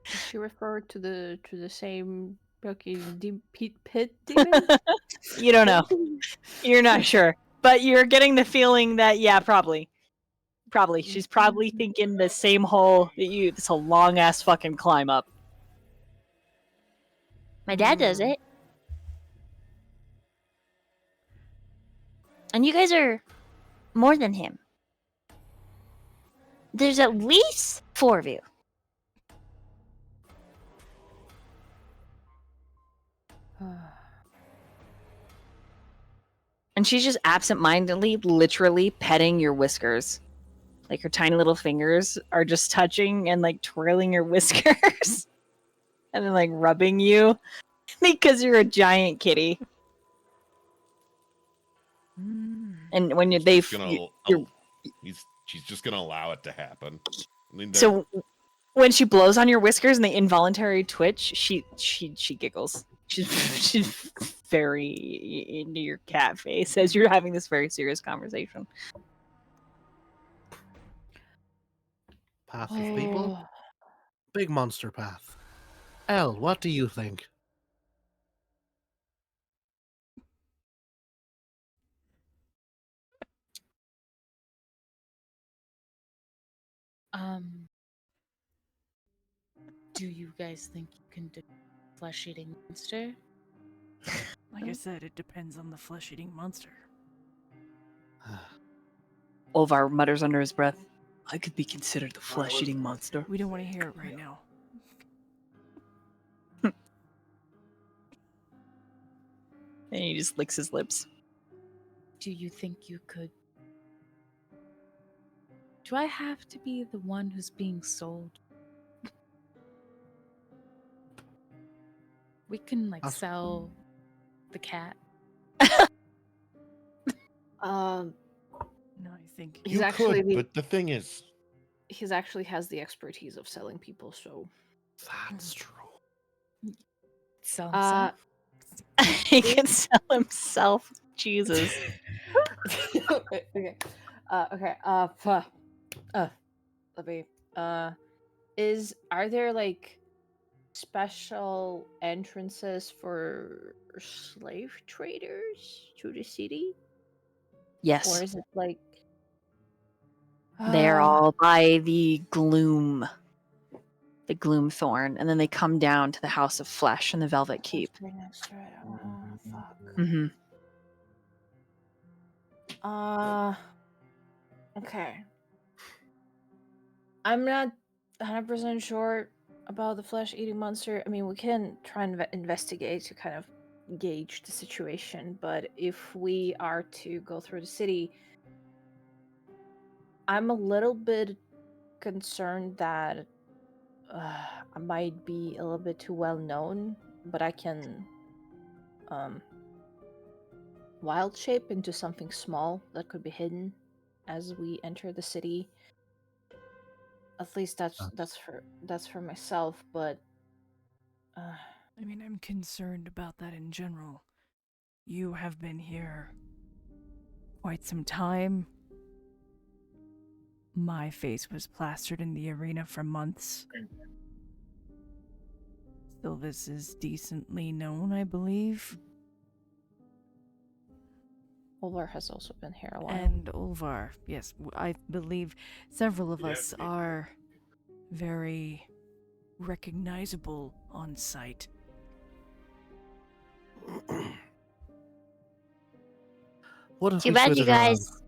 Does she refer to the same fucking pit demon? You don't know. You're not sure. But you're getting the feeling that, yeah, probably. Probably. She's probably thinking the same hole that you. It's a long ass fucking climb up. My dad does it. And you guys are more than him. There's at least 4 of you. And she's just absentmindedly, literally petting your whiskers. Like her tiny little fingers are just touching and like twirling your whiskers. And then like rubbing you. Because you're a giant kitty. And when He's they just gonna you're, she's just gonna allow it to happen. I mean, so when she blows on your whiskers and they involuntary twitch, she giggles. She's very into your cat face as you're having this very serious conversation. Path of people? Big monster path. Elle, what do you think? Do you guys think you can defeat flesh-eating monster? Like I said, it depends on the flesh-eating monster. Olvar mutters under his breath. I could be considered a flesh-eating monster. We don't want to hear it right now. And he just licks his lips. Do you think you could? Do I have to be the one who's being sold? We can like sell the cat. No, I think He's you actually could, but the thing is, he's actually has the expertise of selling people, so That's true. Sell himself. he can sell himself. Jesus. Okay. Okay. Let me. Are there like special entrances for slave traders to the city, Yes. or is it like They're all by the gloom thorn, and then they come down to the House of Flesh and the Velvet Keep. Fuck. Mm-hmm. Okay. I'm not 100% sure about the flesh-eating monster. I mean, we can try and investigate to kind of gauge the situation, but if we are to go through the city, I'm a little bit concerned that I might be a little bit too well known, but I can wild shape into something small that could be hidden as we enter the city. At least that's for myself, but I mean, I'm concerned about that in general. You have been here quite some time. My face was plastered in the arena for months. Sylvis is decently known, I believe. Olvar has also been here a while. And Olvar, yes, I believe several of us are very recognizable on sight. What if Too we bad switch you it around? guys.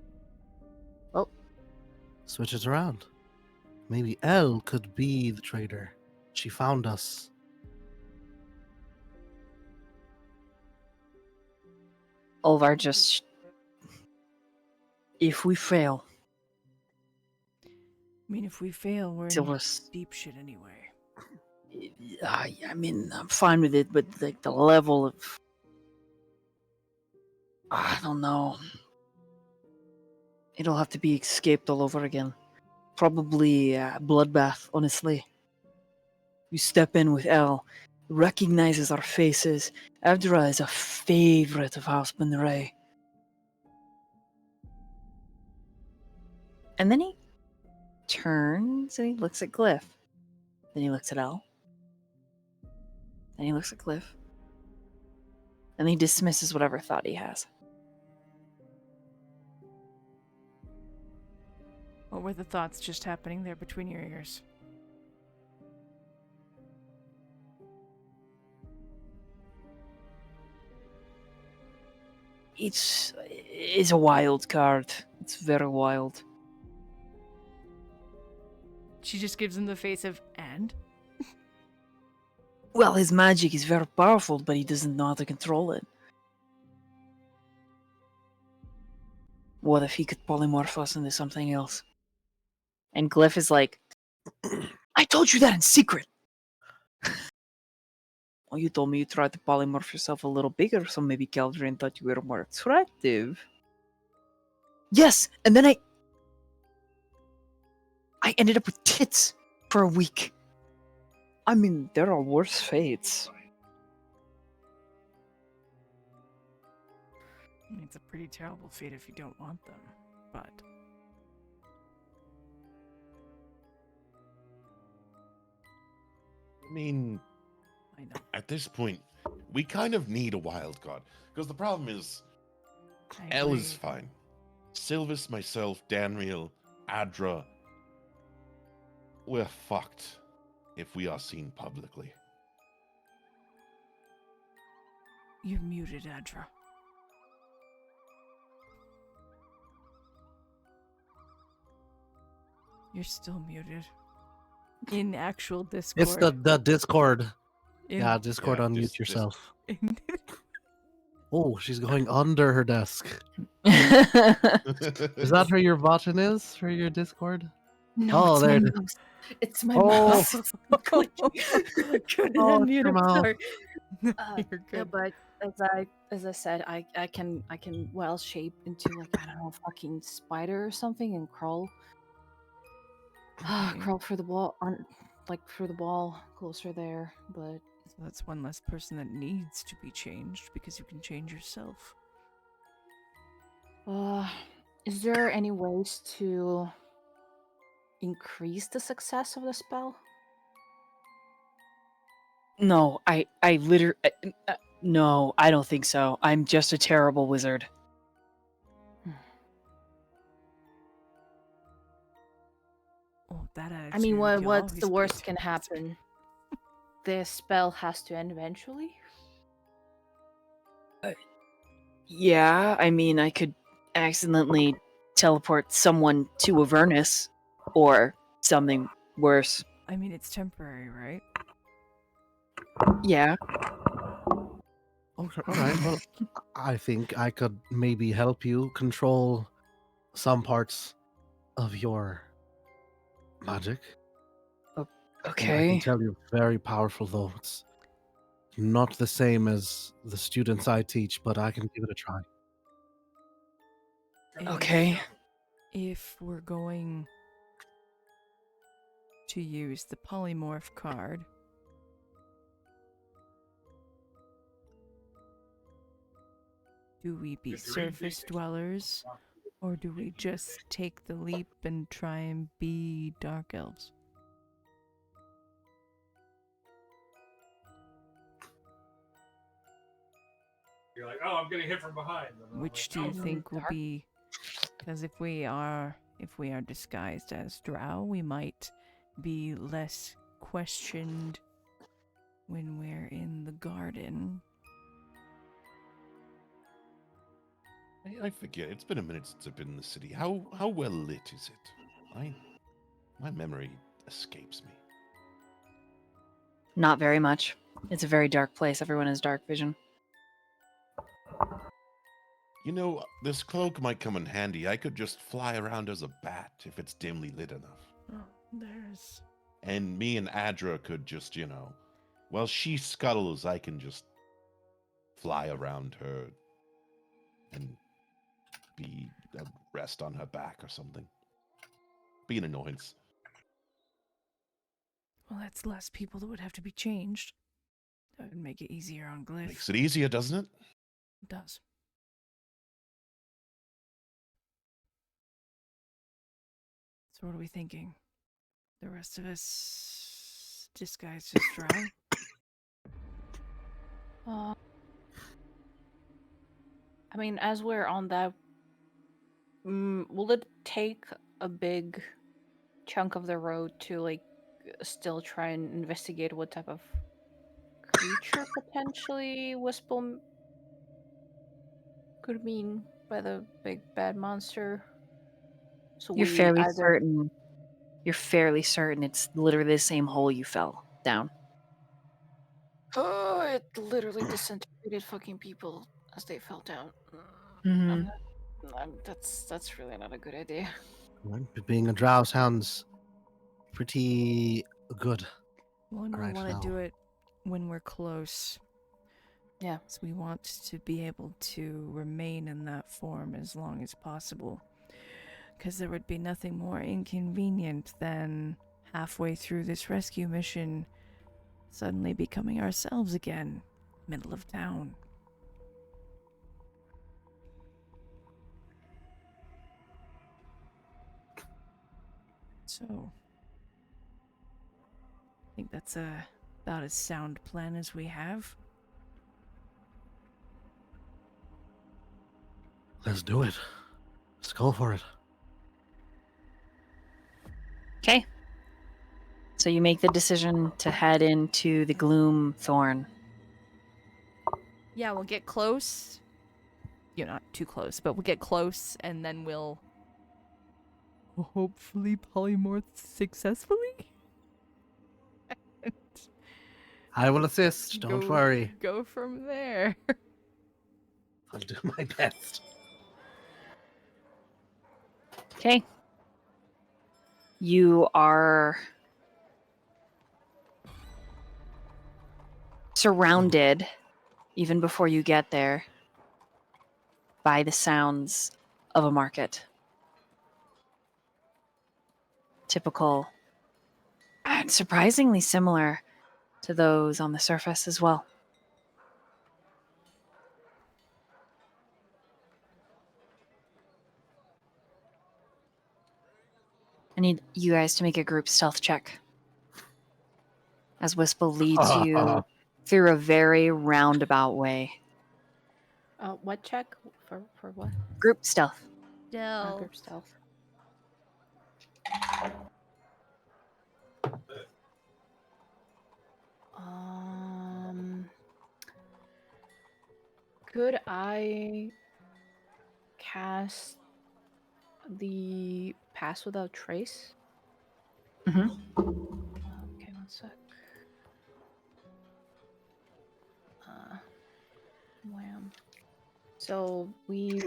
Well, Switch it around. Maybe Elle could be the trader. She found us. Olvar just. If we fail, I mean, if we fail, we're in Sylvis. deep shit anyway. I mean, I'm fine with it, but like the level of. I don't know. It'll have to be escaped all over again. Probably a bloodbath, honestly. You step in with Elle, recognizes our faces. Evdra is a favorite of House Benray. And then he turns and he looks at Glyph. Then he looks at Elle. Then he looks at Glyph. And he dismisses whatever thought he has. What were the thoughts just happening there between your ears? It's a wild card. It's very wild. She just gives him the face of, and? Well, his magic is very powerful, but he doesn't know how to control it. What if he could polymorph us into something else? And Glyph is like, I told you that in secret! Well, you told me you tried to polymorph yourself a little bigger, so maybe Caldrian thought you were more attractive. Yes, and then I ended up with tits for a week. I mean, there are worse fates. It's a pretty terrible fate if you don't want them, but I mean, I know. at this point, we kind of need a wild card. Because the problem is, I Elle agree. is fine. Sylvis, myself, Danriel, Adra, we're fucked if we are seen publicly. You're muted, Adra. You're still muted. In actual Discord. It's the Discord. In- Yeah, Discord, Yeah, unmute yourself. in- Oh, she's going under her desk. No, Is that where your button is for your Discord? Oh, it's there my it is. mouse. It's my Oh. mouse. It's so glitchy. Couldn't Oh, it's unmute your it, mouse. sorry. You're Yeah, good. but as I said, I can well shape into like, I don't know, fucking spider or something and crawl Okay. crawl through the wall through the wall closer there. But So that's one less person that needs to be changed because you can change yourself. is there any ways to increase the success of the spell? No, I literally... no, I don't think so. I'm just a terrible wizard. Oh, that I mean, attitude, you'll what's the always be worst can terrible. happen? The spell has to end eventually. Yeah, I mean, I could accidentally teleport someone to Avernus, or something worse. I mean, it's temporary, right? Yeah. Okay, all right. Well, I think I could maybe help you control some parts of your magic. And I Okay. can tell you, very powerful though. It's not the same as the students I teach, but I can give it a try. Okay. If we're going to use the polymorph card, do we be surface dwellers, or do we just take the leap and try and be dark elves? You're like, oh, I'm getting hit from behind. And I'm Which like, do you "Oh, think will dark. be? Because if we are disguised as drow, we might be less questioned when we're in the garden. I forget. It's been a minute since I've been in the city. How well lit is it? My memory escapes me. Not very much. It's a very dark place. Everyone has dark vision. You know, this cloak might come in handy. I could just fly around as a bat if it's dimly lit enough. Oh, there's And me and Adra could just, while she scuttles, I can just fly around her and be a rest on her back or something. Be an annoyance. well, that's less people that would have to be changed. That would make it easier on Glyph. Makes it easier, doesn't it? It does. So what are we thinking? The rest of us disguised as drow? I mean, as we're on that, will it take a big chunk of the road to like still try and investigate what type of creature potentially Whisple could mean by the big bad monster? So You're we fairly either certain. You're fairly certain it's literally the same hole you fell down. it literally disintegrated fucking people as they fell down. Mhm. I'm not That's really not a good idea. Being a drow sounds pretty good. One will Right want to now. do it when we're close. Yeah. So we want to be able to remain in that form as long as possible. Because there would be nothing more inconvenient than halfway through this rescue mission suddenly becoming ourselves again, middle of town. So, I think that's about as sound plan as we have. Let's do it. Let's go for it. Okay. So you make the decision to head into the Gloom Thorn. Yeah, we'll get close. You're not too close, but we'll get close, and then we'll hopefully polymorph successfully. I will assist. Don't worry. Go from there. I'll do my best. Okay. You are surrounded, even before you get there, by the sounds of a market. Typical, and surprisingly similar to those on the surface as well. I need you guys to make a group stealth check as Whisple leads you through a very roundabout way. What check? For what? Group stealth. Group stealth. Could I cast the Pass Without Trace? Mm-hmm. Okay, one sec. Wham. So we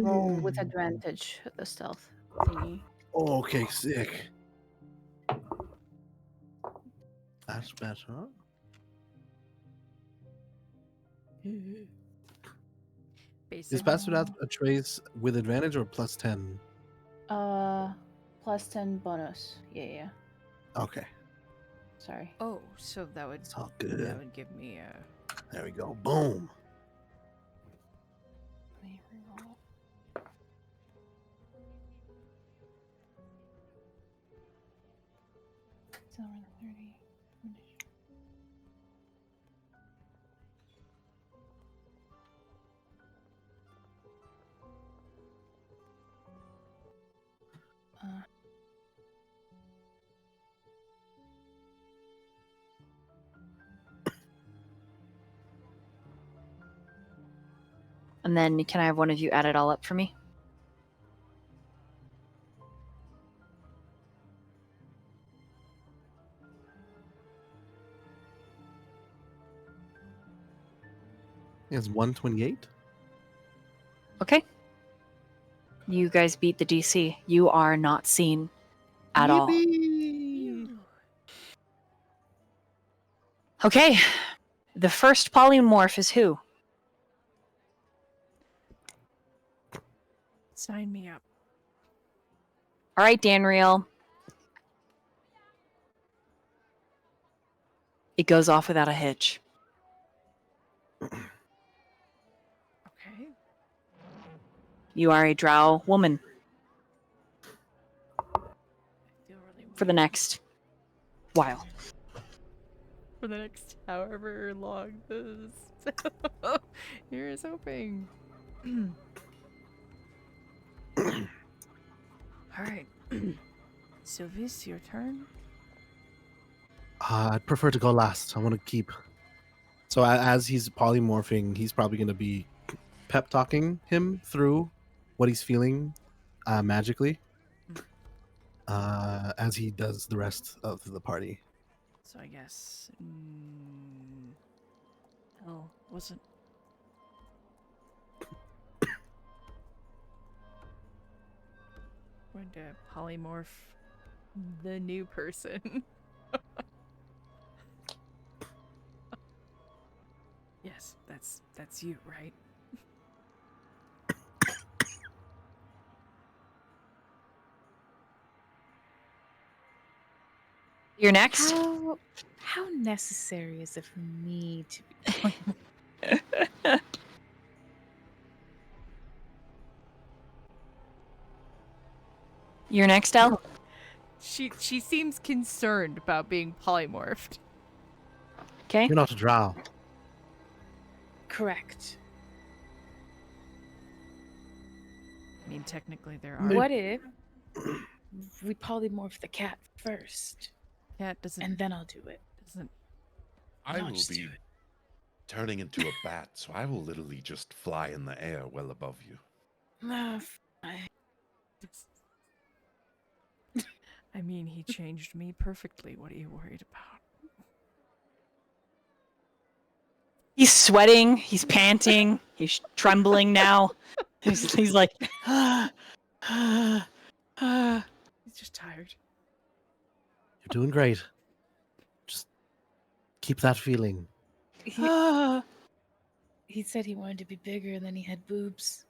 roll with advantage the stealth thingy. Okay, sick. That's better. Is Pass Without a Trace with advantage or plus 10? Plus 10 bonus. Yeah. Okay. Sorry. Oh, so that would It's all good. that would give me a. There we go. Boom. Let me reroll. Silver 30. And then can I have one of you add it all up for me? It's 128. Okay. You guys beat the DC. You are not seen at all. Okay. The first polymorph is who? Sign me up. All right, Danriel. It goes off without a hitch. Okay. You are a drow woman I feel really for the next while. For the next however long this. Here is hoping. Alright. Sylvis, your turn. I'd prefer to go last. I want to keep. So as he's polymorphing, he's probably going to be pep talking him through what he's feeling magically as he does the rest of the party. So I guess. Hell, wasn't. going to polymorph the new person. Yes, that's you, right? You're next. How necessary is it for me to be? You're next, Elle. She seems concerned about being polymorphed. Okay. You're not a drow. Correct. I mean, technically there are. What if we polymorph the cat first, Cat doesn't and then I'll do it? doesn't. I No, will just do be it. turning into a bat, so I will literally just fly in the air well above you. Fine. I mean, he changed me perfectly. What are you worried about? He's sweating. He's panting. He's trembling now. He's like, He's just tired. You're doing great. Just keep that feeling. He said he wanted to be bigger, and then he had boobs.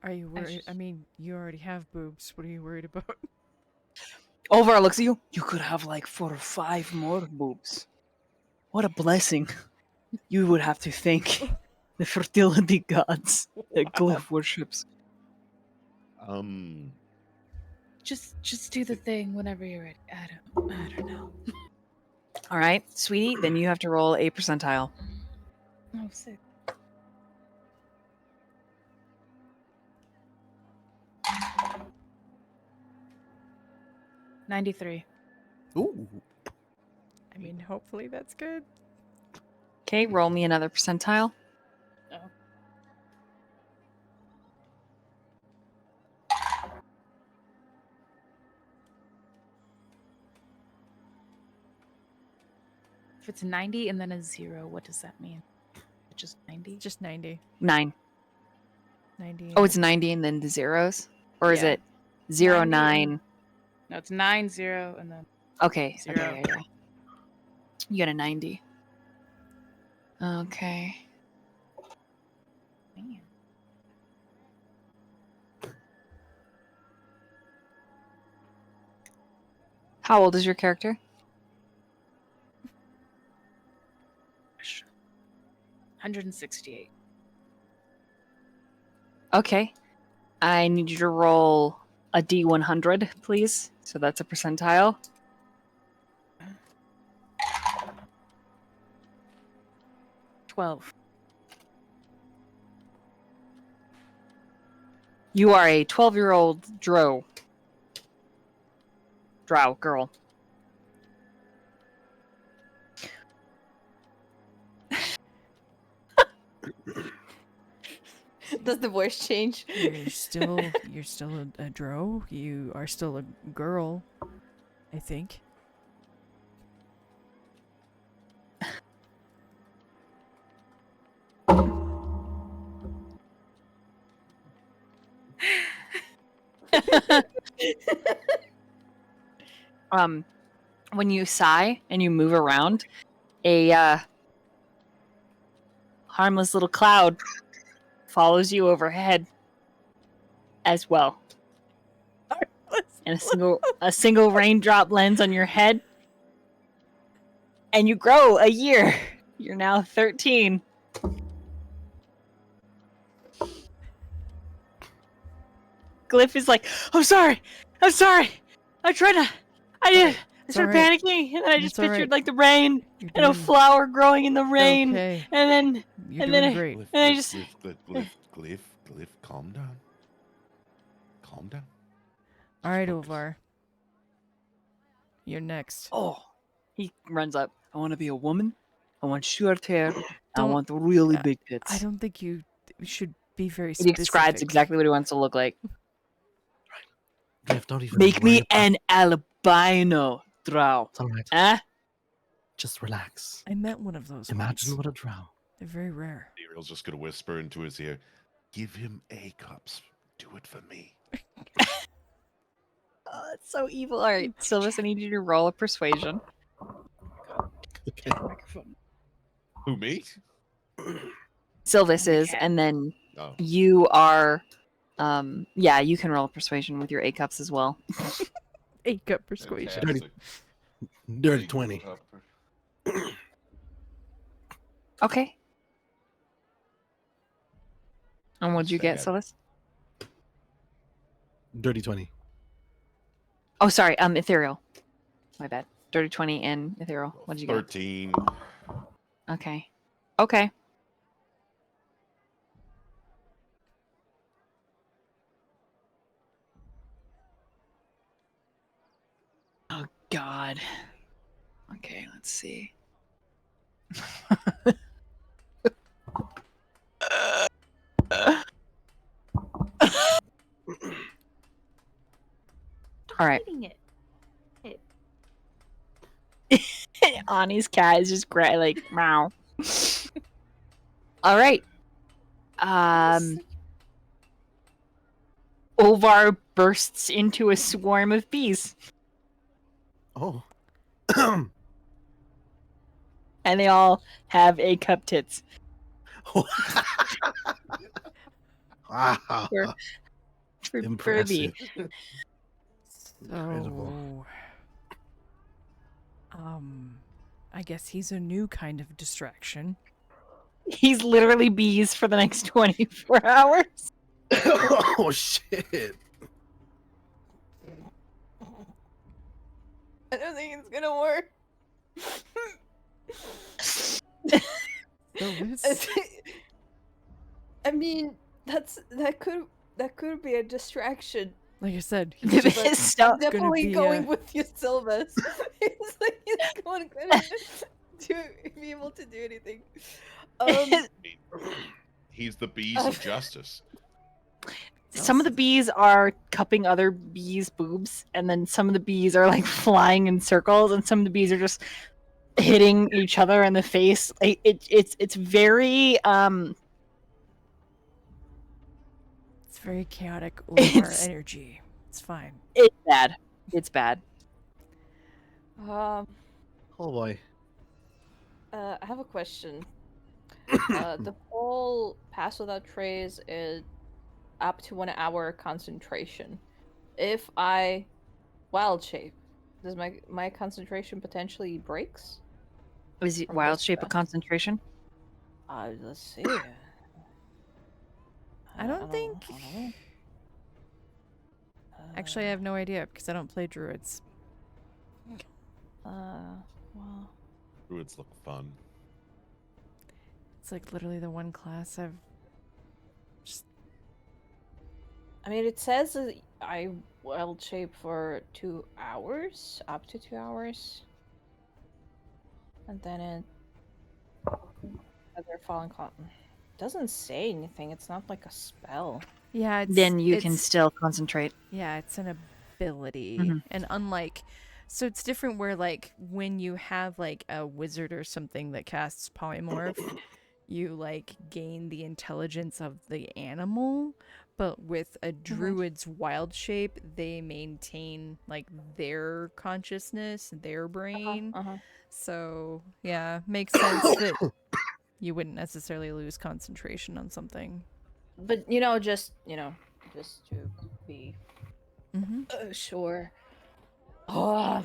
Are you worried? I mean, you already have boobs. What are you worried about? Olvar looks at you. You could have like 4 or 5 more boobs. What a blessing. You would have to thank the fertility gods that Glyph worships. Just do the thing whenever you're ready. I don't know. all right, sweetie. Then you have to roll a percentile. Oh, sick. $93. Ooh. I mean, hopefully that's good. Okay, roll me another percentile. Oh. If it's 90 and then a 0, what does that mean? Just 90? Just 90. 9. 90. Oh, it's 90 and then the zeros? Or is Yeah. it 0, 90 9? No, it's 9, 0, and then Okay. 0. Okay, yeah. You got a 90. Okay. Man. How old is your character? 168. Okay. I need you to roll a D100, please. So that's a percentile. $12. You are a 12-year-old drow girl. Does the voice change? You're still a drow. You are still a girl, I think. When you sigh and you move around, a harmless little cloud follows you overhead as well. And a single raindrop lands on your head. And you grow a year. You're now 13. Glyph is like, I'm sorry. I started panicking, and I just It's all pictured right. like the rain You're and a doing flower growing in the rain, okay. and then You're and doing then great. Glyph, And I Glyph, just- Glyph, calm down. Calm down. All right, Focus. Ulvar. You're next. Oh, he runs up. I want to be a woman. I want short hair. I Don't- want really big tits. I don't think you should be very he specific. describes exactly what he wants to look like. Glyph, don't even Make worry me about an albino drow. It's all right. Huh? Just relax. I met one of those. Imagine once. what a drow. They're very rare. Darriel's just gonna whisper into his ear, give him A cups. Do it for me. Oh, that's so evil. All right, Sylvis, I need you to roll a persuasion. Okay. Microphone. Who, me? Sylvis Oh, is, cat. and then Oh. you are. Yeah, you can roll a persuasion with your A cups as well. 8-cup persuasion. Fantastic. Dirty 20. Okay. And what'd you get, Sad. Sylvis? Dirty 20. Oh, sorry. Ethereal. My bad. Dirty 20 and Ethereal. What'd you get? 13. Okay. Okay. Oh God. Okay, let's see. All right. Ani's cat is just like meow. All right. Ovar bursts into a swarm of bees, Oh. and they all have A cup tits. Wow. For a bee. Impressive. Incredible. So, I guess he's a new kind of distraction. He's literally bees for the next 24 hours. Oh shit. I don't think it's gonna work. Sylvis? I mean, that could be a distraction. Like I said, But he's just stop. I'm definitely be going a- with you, Sylvis. It's like he's going to be able to do anything. He's the bees of justice. Some of the bees are cupping other bees' boobs, and then some of the bees are like flying in circles, and some of the bees are just hitting each other in the face. Like, it's very It's very chaotic over It's- energy. It's fine. it's bad. It's bad. Um, Oh boy. I have a question. The whole pass without trace is up to 1 hour concentration. If I wild shape, does my concentration potentially breaks? Is it From wild this shape of spell? concentration? Let's see. I don't think. know. Actually, I have no idea because I don't play druids. Well, Druids look fun. It's like literally the one class I've just. I mean, it says that I wild shape for 2 hours, up to 2 hours, and then it other fallen cotton. Doesn't say anything. It's not like a spell. Yeah, it's, Then you can it's- still concentrate. Yeah, it's an ability. Mhm. And unlike. So it's different where, like, when you have, like, a wizard or something that casts polymorph, you, like, gain the intelligence of the animal. But with a druid's wild shape, they maintain, like, their consciousness, their brain. So, yeah, makes sense that you wouldn't necessarily lose concentration on something. But just to be sure. Oh.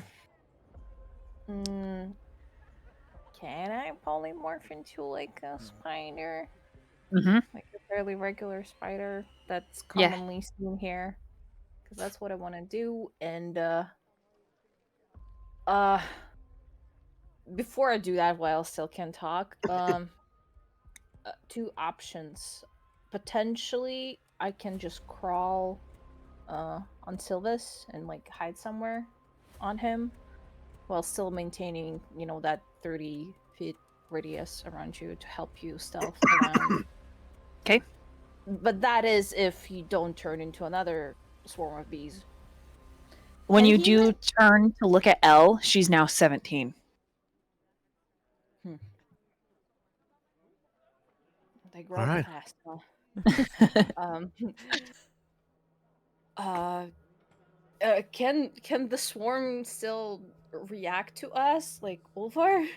Can I polymorph into like a spider? Mm-hmm. Like a fairly regular spider that's Yeah. commonly seen here? Because that's what I want to do. And before I do that, while I still can talk, 2 options. Potentially, I can just crawl on Sylvis and like hide somewhere on him while still maintaining, that 30 feet radius around you to help you stealth around. Okay. But that is if you don't turn into another swarm of bees. When And you he do went- turn to look at Elle, she's now 17. They grow All up right. fast, huh? Can the swarm still react to us like Ulvar?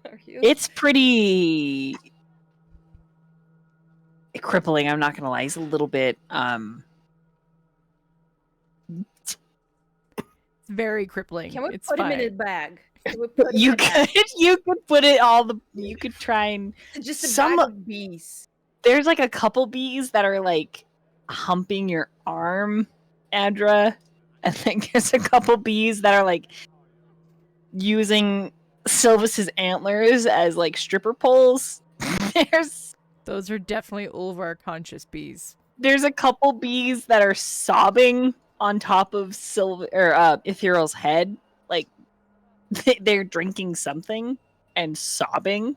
Are you? It's pretty crippling. I'm not gonna lie. It's a little bit. It's very crippling. Can we It's put him fine. in a bag? Can we put him You in a bag? could you could put it all the. You could try and Just a some- bag of bees. there's like a couple bees that are like humping your arm, Adra, and then there's a couple bees that are like using Sylvis's antlers as like stripper poles. Those are definitely Ulvar conscious bees. There's a couple bees that are sobbing on top of Ethereal's head, like they're drinking something and sobbing.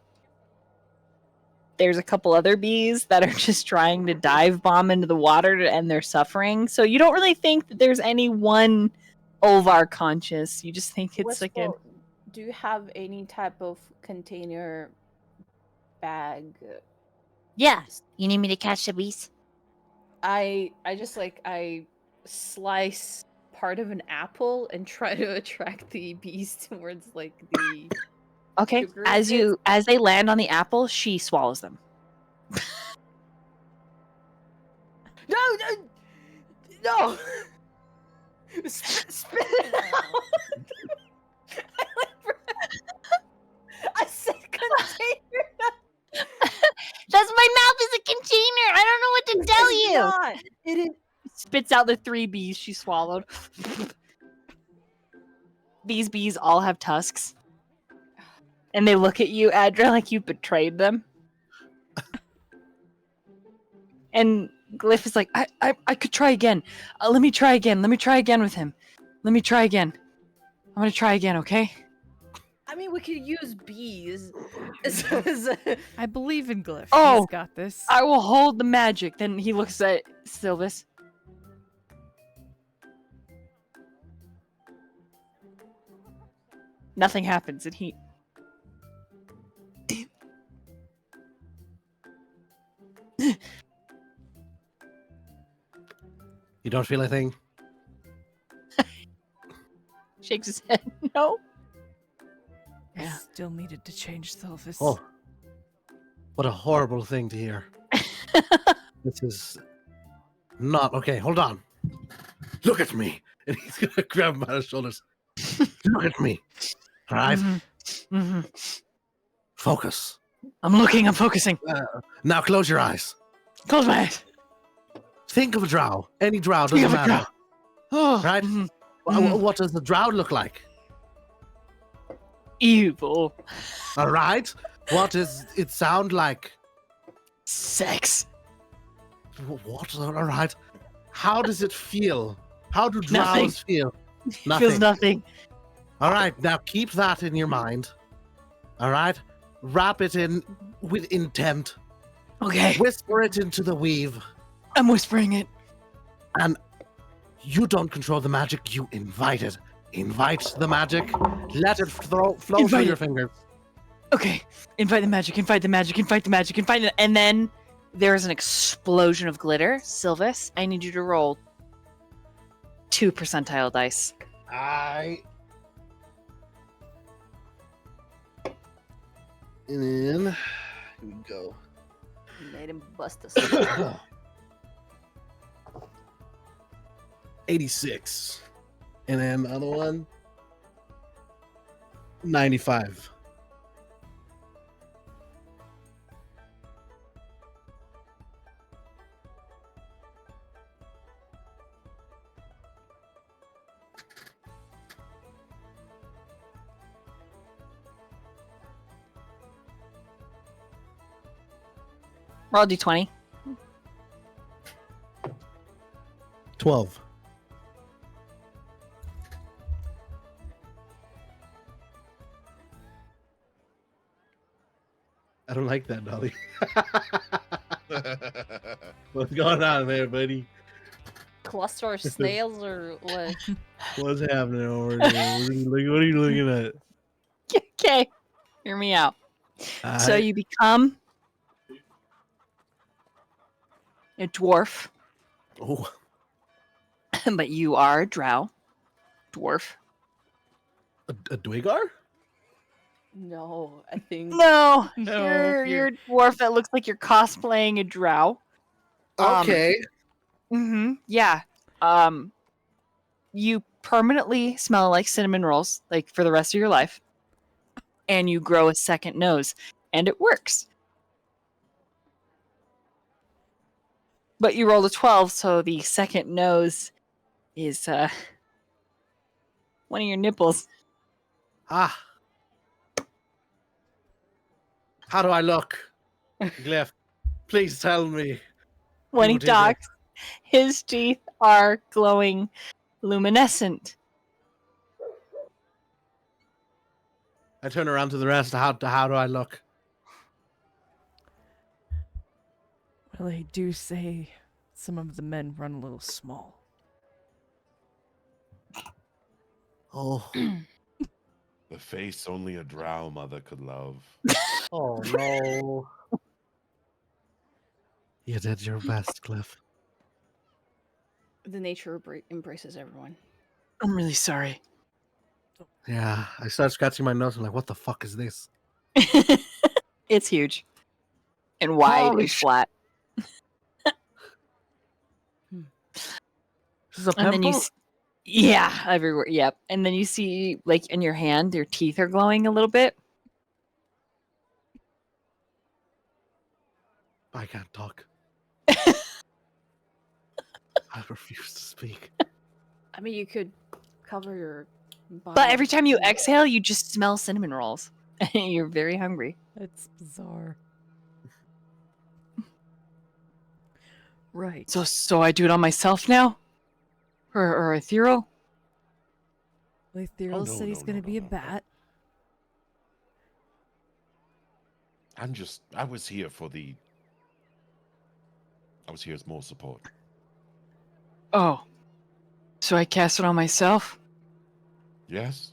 There's a couple other bees that are just trying to dive bomb into the water to end their suffering. So you don't really think that there's any one Ulvar conscious. You just think it's like a. Do you have any type of container bag? Yes. You need me to catch the bees? I just like I slice part of an apple and try to attract the bees towards like the Okay. sugar As bits. as they land on the apple, she swallows them. No. Spit it out. I said container. That's my mouth is a container. I don't know what to tell It's you. not. It is. Spits out the 3 bees she swallowed. These bees all have tusks. And they look at you, Adra, like you betrayed them. And Glyph is like, I could try again. Let me try again. Let me try again with him. Let me try again. I'm gonna try again, okay? I mean, we could use bees. I believe in Glyph. Oh, He's got this. I will hold the magic. Then he looks at Sylvis. Nothing happens, and he. You don't feel a thing? Shakes his head. No. I Yeah. still needed to change Sylvis. Oh, what a horrible thing to hear. This is not okay. Hold on. Look at me. And he's gonna grab him by the shoulders. Look at me. All right? Mm-hmm. Focus. I'm looking. I'm focusing. Now close your eyes. Close my eyes. Think of a drow. Any drow, Think doesn't of a matter. Oh, Right? mhm. What does the drow look like? Evil. All right? What does it sound like? Sex. What? All right. How does it feel? How do drows Nothing. feel? Feels nothing. All right, now keep that in your mind. All right? Wrap it in with intent. Okay. Whisper it into the weave. I'm whispering it. And you don't control the magic, you invite it. Invite the magic. Let it flow through Invite your it. fingers. Okay. Invite the magic. Invite the magic. Invite the magic. Invite it. And then there's an explosion of glitter. Sylvis, I need you to roll 2 percentile dice. And then here we go. Made him bust us. 86. And then the other one 95. Roll d20. 12. I don't like that, Dolly. What's going on there, buddy? Cluster of snails or what? What's happening over there? What are you looking at? Okay. Hear me out. So I- you become a dwarf. Oh, but you are a drow, dwarf. A Dwygar? No, I think. No, No, you're a dwarf that looks like you're cosplaying a drow. Okay. Yeah. You permanently smell like cinnamon rolls, like for the rest of your life, and you grow a second nose, and it works. But you rolled a 12, so the second nose is one of your nipples. Ah. How do I look? Glyph, please tell me. When You he did it. talks, his teeth are glowing luminescent. I turn around to the rest. How do I look? Well, they do say some of the men run a little small. Oh. The face only a drow mother could love. Oh no. You did your best, Glyph. The nature embraces everyone. I'm really sorry. Yeah, I started scratching my nose. I'm like, what the fuck is this? It's huge and wide Holy and flat. This is a And then pimple? yeah, everywhere. Yep. And then you see, like, in your hand, your teeth are glowing a little bit. I can't talk. I refuse to speak. I mean, you could cover your body. But every time you exhale, you just smell cinnamon rolls. And you're very hungry. That's bizarre. Right. So I do it on myself now? Or ethereal? Well, Ethereal no, said he's no, going no, to be no, a no. bat. I was here for the. I was here as more support. Oh. So I cast it on myself? Yes.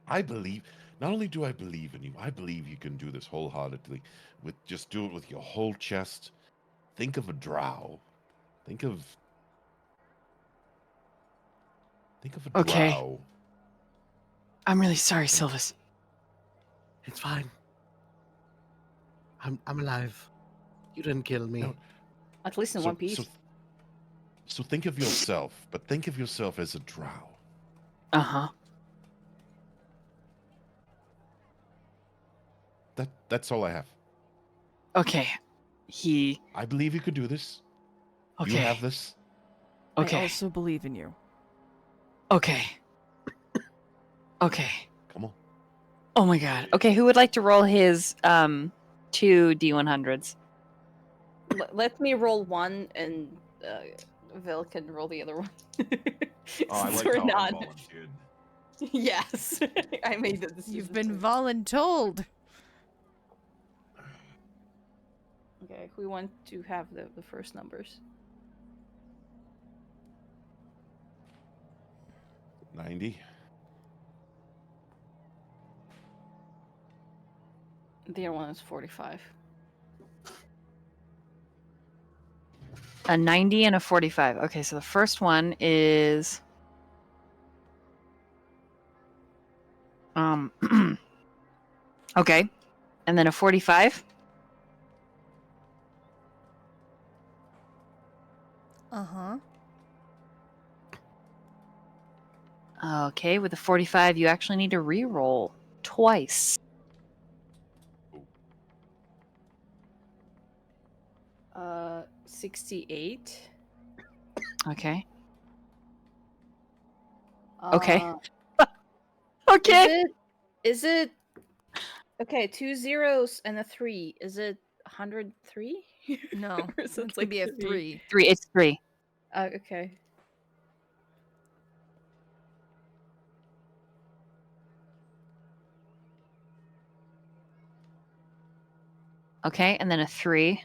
I believe. Not only do I believe in you, I believe you can do this wholeheartedly. Just do it with your whole chest. Think of a drow. Think of a Okay. drow. I'm really sorry, Sylvis. It's fine. I'm alive. You didn't kill me. No. At least in one piece. So think of yourself, but think of yourself as a drow. Uh-huh. That's all I have. Okay. I believe you could do this. Okay. You have this. Okay. I also believe in you. Okay. Okay. Come on. Oh my god. Okay, who would like to roll his 2 D100s? Let me roll one, and Vil can roll the other one. Oh, I Since like we're how not. I volunteered. Yes, I made the decision. You've been to- voluntold. Okay, we want to have the first numbers. 90. The other one is 45. A 90 and a 45. Okay, so the first one is okay. And then a 45. Uh-huh. Okay, with the 45, you actually need to re-roll twice. 68. Okay. Okay. Uh, Okay. Is it okay? 2 zeros and a 3. Is it 103? No, Or it's is it going to be a 3? 3. It's 3. Okay. Okay, and then a 3.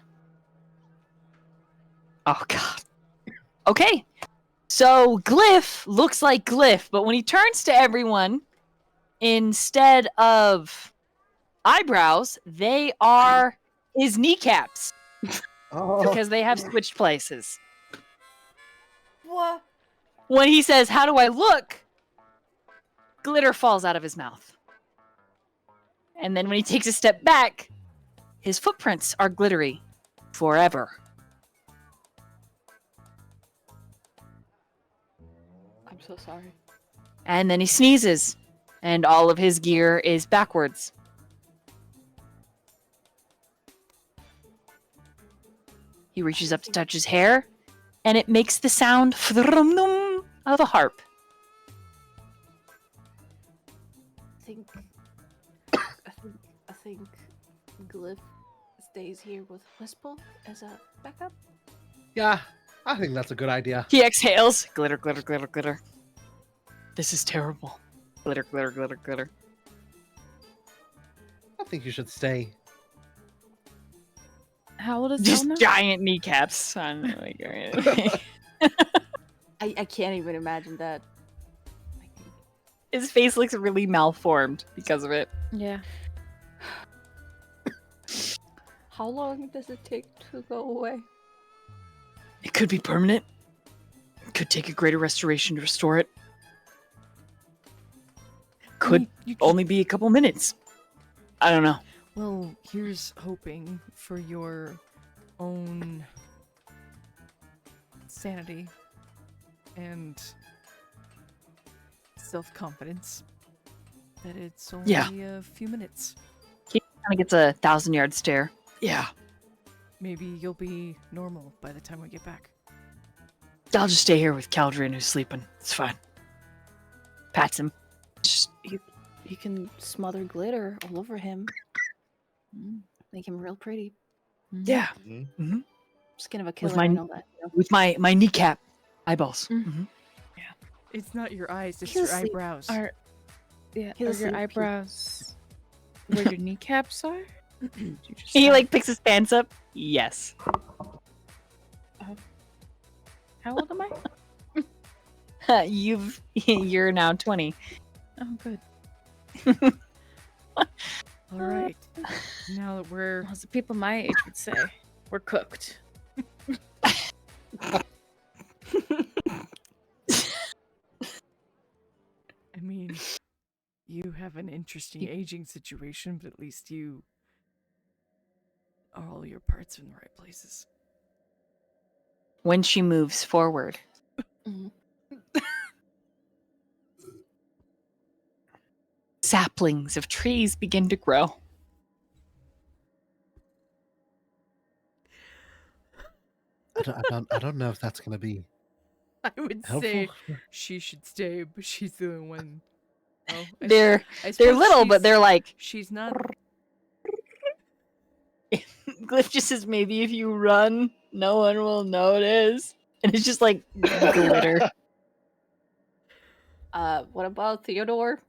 Oh god. Okay. So Glyph looks like Glyph, but when he turns to everyone, instead of eyebrows, they are his kneecaps Oh. because they have switched places. What? When he says, "How do I look?" glitter falls out of his mouth. And then when he takes a step back, his footprints are glittery forever. I'm so sorry. And then he sneezes, and all of his gear is backwards. He reaches up to touch his hair, and it makes the sound of a harp. I think Glyph stays here with Whisple as a backup. Yeah, I think that's a good idea. He exhales. Glitter, glitter, glitter, glitter. This is terrible. Glitter, glitter, glitter, glitter. I think you should stay. How old is Just Zelna? giant kneecaps. On, like, I can't even imagine that. his face looks really malformed because of it. Yeah. How long does it take to go away? It could be permanent. It could take a greater restoration to restore it. Could You only be a couple minutes. I don't know. Well, here's hoping for your own sanity and self-confidence that it's only Yeah. a few minutes. He kind of gets a 1,000-yard stare. Yeah. Maybe you'll be normal by the time we get back. I'll just stay here with Caldrian who's sleeping. It's fine. Pats him. Just you can smother glitter all over him. Make him real pretty. Yeah. Skin of a killer. my- I know that. You know? With my kneecap eyeballs. It's not your eyes, it's He'll your sleep. eyebrows. Are He'll your sleep. eyebrows where your kneecaps are? You just He have- like picks his pants up. Yes. How old am I? You're now 20. Oh, good. All right. Now that we're As the people my age would say, we're cooked. I mean, you have an interesting aging situation, but at least you are all your parts in the right places. When she moves forward, saplings of trees begin to grow. I don't know if that's gonna be I would helpful. say she should stay, but she's the only one. Oh, They're I they're suppose little, but she's- they're like She's not. Glyph just says maybe if you run, no one will notice. And it's just like glitter. What about Theodore?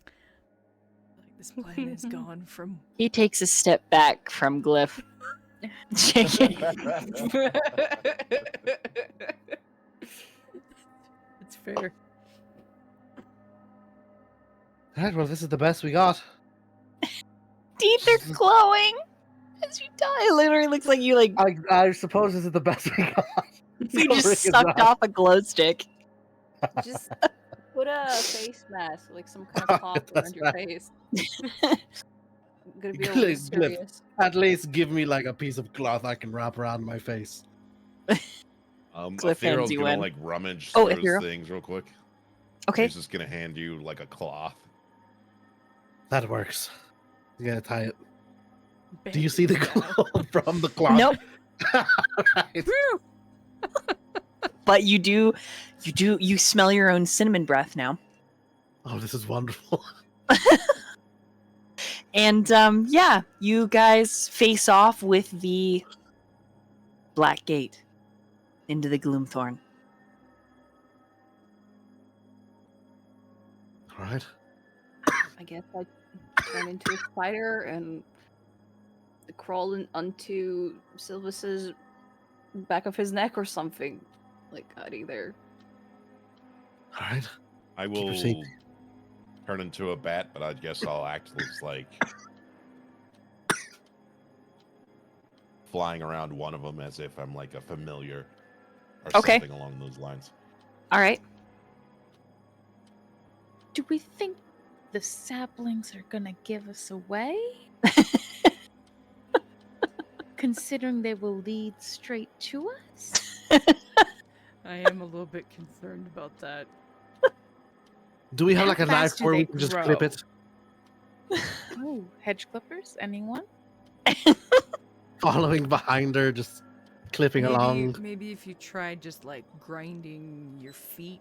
Like, this plan is gone from. He takes a step back from Glyph. Shaking. It's fair. Alright, well, this is the best we got. Teeth are glowing as you die. It literally looks like you like I suppose this is the best we got. you just sucked off a glow stick. Just put a face mask, like some kind of cloth That's around your right. face. Gonna be a Glyph, little Glyph. serious. At least give me like a piece of cloth I can wrap around my face. Cliff hands Ethereal's you gonna in. like rummage Oh, through Ethereal. his things real quick. Okay. He's just gonna hand you like a cloth. That works. You gotta tie it. Do Bang you see the it down. glow from the cloth? Nope. Right. But you smell your own cinnamon breath now. Oh, this is wonderful. And yeah, you guys face off with the Black Gate into the Gloomthorn. All right. I guess I turn into a spider and crawl onto Silvis's back of his neck or something. Like hiding there. All right. I Keep your will seat. turn into a bat, but I guess I'll act as like flying around one of them as if I'm like a familiar or Okay. something along those lines. All right. Do we think the saplings are gonna give us away? Considering they will lead straight to us? I am a little bit concerned about that. Do we have How like a knife fast do where we they can just clip grow? it? Oh, hedge clippers? Anyone? Following behind her, just clipping along. Maybe if you try just like grinding your feet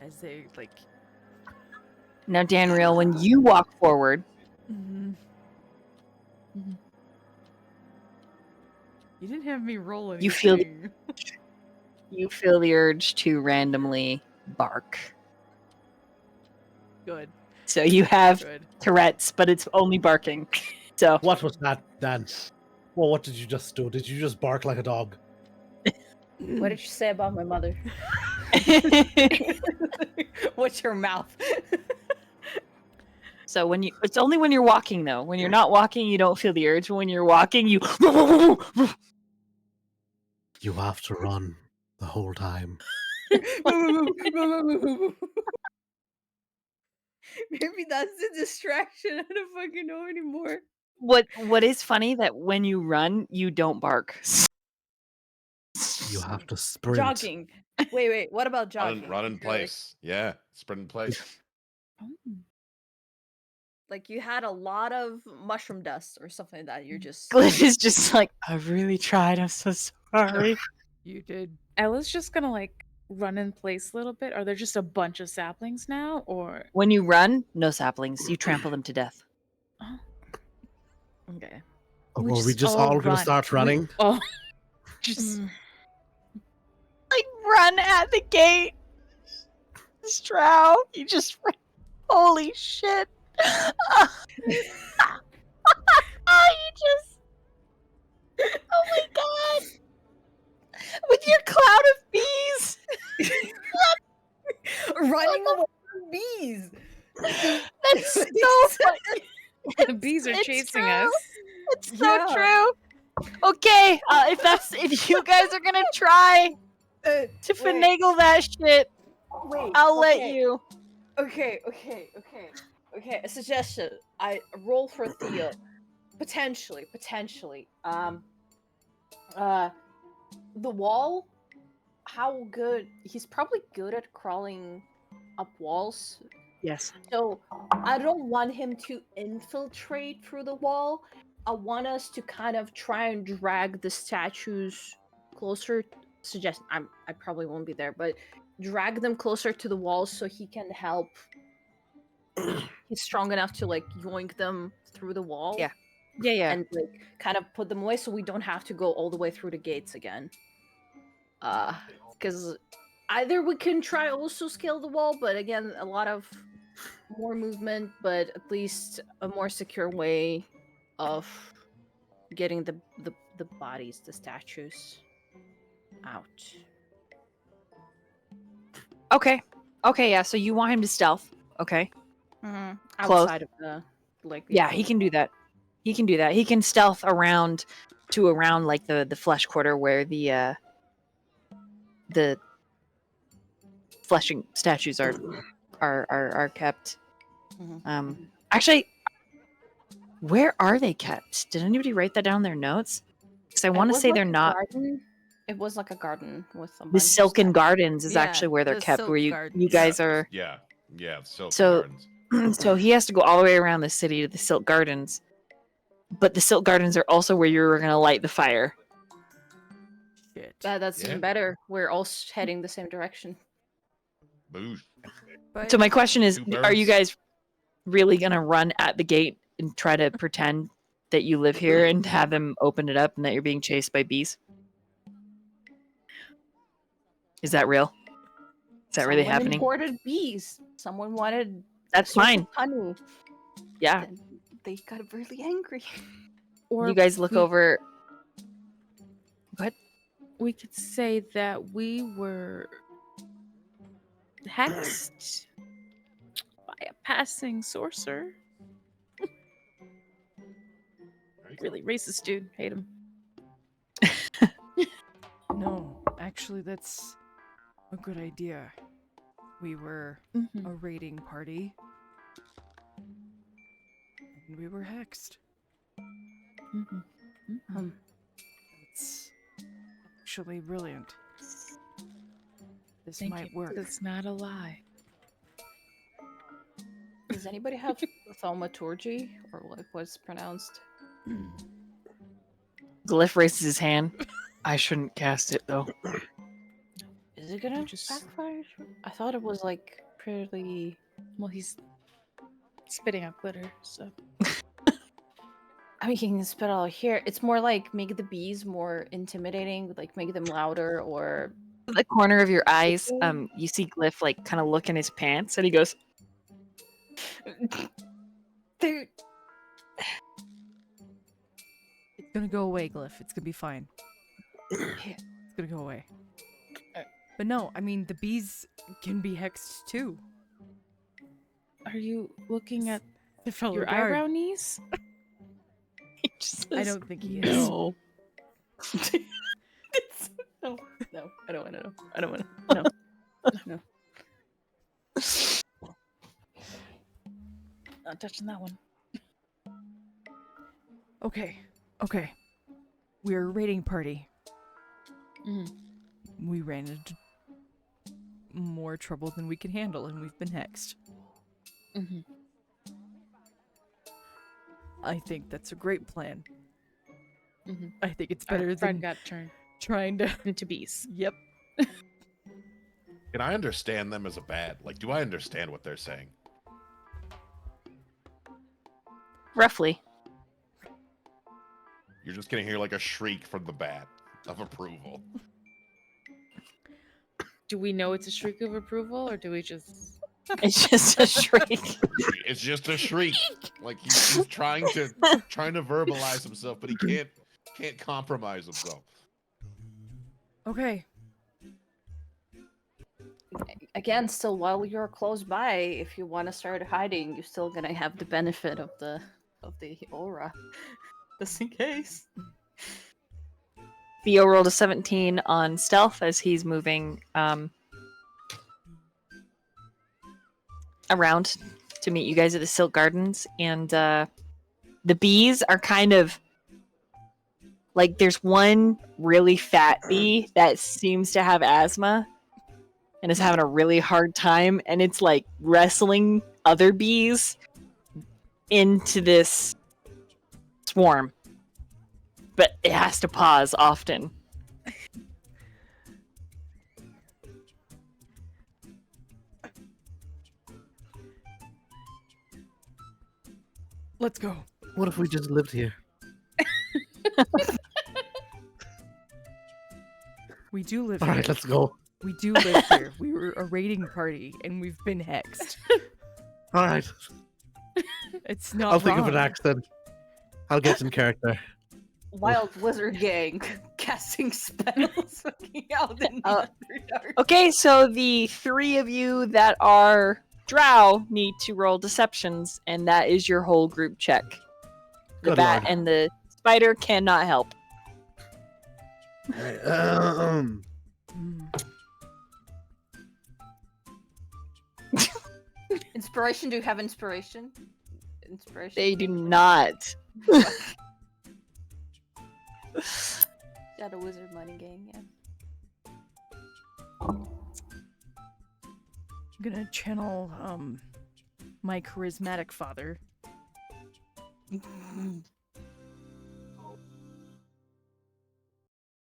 as they like. Now, Danriel, when you walk forward, You didn't have me roll anything. you feel the urge to randomly bark. Good. So you have Good. Tourette's, but it's only barking. So What was that, Dan? Well, what did you just do? Did you just bark like a dog? What did you say about my mother? What's your mouth? So it's only when you're walking though. When you're not walking, you don't feel the urge. When you're walking, you You have to run the whole time. Maybe that's the distraction. I don't fucking know anymore. What is funny that when you run, you don't bark. You have to sprint. Jogging. Wait. What about jogging? Run in If you're like- place. Yeah, sprint in place. Like you had a lot of mushroom dust or something like that. You're just Glyph is just like, I really tried. I'm so sorry. You did. Ella's just gonna like run in place a little bit. Are there just a bunch of saplings now, or When you run, no saplings. You trample them to death. okay? Or were we just all gonna start running? Oh, just Like run at the gate. Stroud, you just holy shit. Oh, you just oh my god. With your cloud of bees. running away from bees. That's so funny. the bees are It's chasing true. us. It's so true. Okay, if you guys are gonna try to finagle that shit, I'll let you. Okay. A suggestion. I roll for Theo. Potentially. The wall. How good? He's probably good at crawling up walls. Yes. So I don't want him to infiltrate through the wall. I want us to kind of try and drag the statues closer. I probably won't be there, but drag them closer to the walls so he can help. He's strong enough to like yoink them through the wall. Yeah. And like kind of put them away so we don't have to go all the way through the gates again. Because either we can try also scale the wall, but again, a lot of more movement, but at least a more secure way of getting the bodies, the statues out. Okay, yeah. So you want him to stealth? Okay. Mm-hmm. Close. Outside of the Yeah, he can do that. He can stealth around like the flesh quarter where the fleshing statues are kept. Mm-hmm. Actually, where are they kept? Did anybody write that down in their notes? Because I want to say they're not. Garden. It was like a garden with a bunch The of Silken statues. Gardens is Yeah, actually where they're the kept. Silk Where you Gardens. guys are. Yeah. Silk So- Gardens. So he has to go all the way around the city to the Silk Gardens. But the Silk Gardens are also where you're gonna light the fire. Shit. That's Yeah. even better. We're all heading the same direction. Boosh. But So my question is, Two are you birds. guys really gonna run at the gate and try to pretend that you live here and have them open it up and that you're being chased by bees? Is that real? Is that really Someone happening? imported bees. Someone wanted That's source of fine. honey. Yeah. And they got really angry. Or You guys look we- over. We could say that we were hexed by a passing sorcerer. Really racist dude. Hate him. no, actually, that's a good idea. We were Mhm. a raiding party. And we were hexed. Mhm. Mhm. It's actually brilliant. This Thank might you. work. It's not a lie. Does anybody have thaumaturgy, or like what's pronounced? Glyph raises his hand. I shouldn't cast it though. Is it gonna Just- backfire? I thought it was like pretty. Well, he's spitting out glitter, so. I mean, you can spit all here. It's more like make the bees more intimidating, like make them louder, or The corner of your eyes, you see Glyph like kind of look in his pants, and he goes, Dude. It's gonna go away, Glyph. It's gonna be fine. Yeah. It's gonna go away. But no, I mean, the bees can be hexed too. Are you looking at The fellow your guard. eyebrow knees? he just I says, don't think he is. No. No, no, I don't want to know. I don't want to. No. Not touching that one. Okay. We're a raiding party. Mhm. We ran into more trouble than we can handle, and we've been hexed. Mhm. I think that's a great plan. Mhm. I think it's Our better friend than got turned trying to. into bees. Yep. Can I understand them as a bat? Like, do I understand what they're saying? roughly. You're just gonna hear like a shriek from the bat of approval. Do we know it's a shriek of approval, or do we just? It's just a shriek. It's just a shriek. Like he's trying to verbalize himself, but he can't compromise himself. Okay. Again, still while you're close by, if you want to start hiding, you're still gonna have the benefit of the aura, just in case. Theo rolled a 17 on stealth as he's moving around to meet you guys at the Silk Gardens, and the bees are kind of like, there's one really fat bee that seems to have asthma and is having a really hard time, and it's like wrestling other bees into this swarm, but it has to pause often. Let's go. What if we just lived here? We do live All here. right, let's go. We do live here. We were a raiding party, and we've been hexed. All right, It's not I'll think of an wrong. accent. I'll get in character. Wild wizard gang casting spells out in the Underdark. Okay, so the three of you that are drow need to roll deceptions, and that is your whole group check. The Good bat lord. and the spider cannot help. All right, Mm. Inspiration? Do you have inspiration? Inspiration. They do not. Shadow Wizard Money Gang, yeah. I'm gonna channel my charismatic father.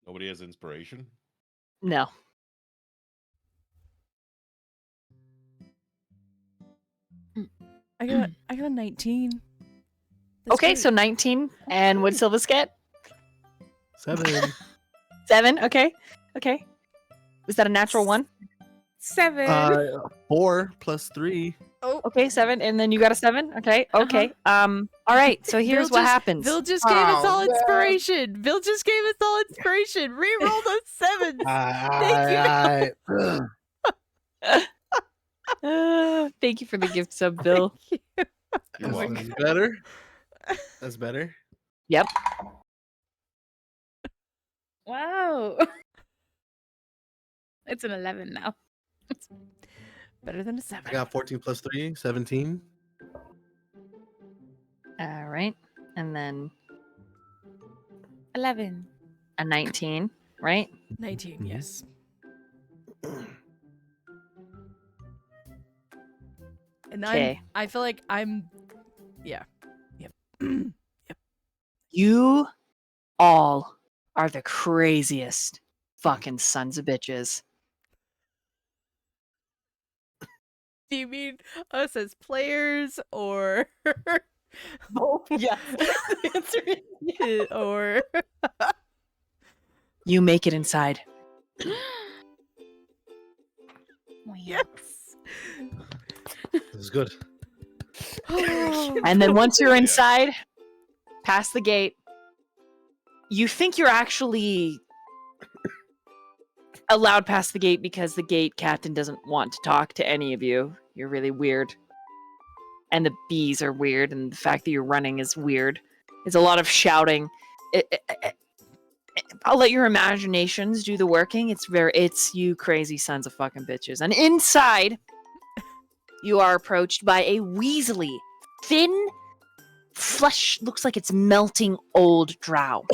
Nobody has inspiration. No. I got a 19. That's Okay, great. so 19. And what did Silvus get? 7. 7. Okay. Okay. Was that a natural 1? 7. 4 plus 3. Okay, 7. And then you got a 7? Okay. Okay. All right. So here's what happens. Bill just gave us Oh, all man. inspiration. Bill just gave us all inspiration. Reroll those sevens. Thank you. Thank you for the gift sub, Bill. You're welcome. That's better. That's better. Yep. Wow. It's an 11 now. Better than a 7. I got 14 plus 3, 17. All right. And then 11. a 19, right? 19, Mhm. yes. And Okay. I feel like I'm, yeah. Yep. You all are the craziest fucking sons of bitches. Do you mean us as players or Oh, yes. The answer is yes. or You make it inside. yes. This is good. And then once you're Yeah. inside, past the gate, you think you're actually allowed past the gate because the gate captain doesn't want to talk to any of you. You're really weird. And the bees are weird, and the fact that you're running is weird. It's a lot of shouting. I'll let your imaginations do the working. It's you crazy sons of fucking bitches. And inside, you are approached by a weaselly, thin, flesh looks like it's melting old drow.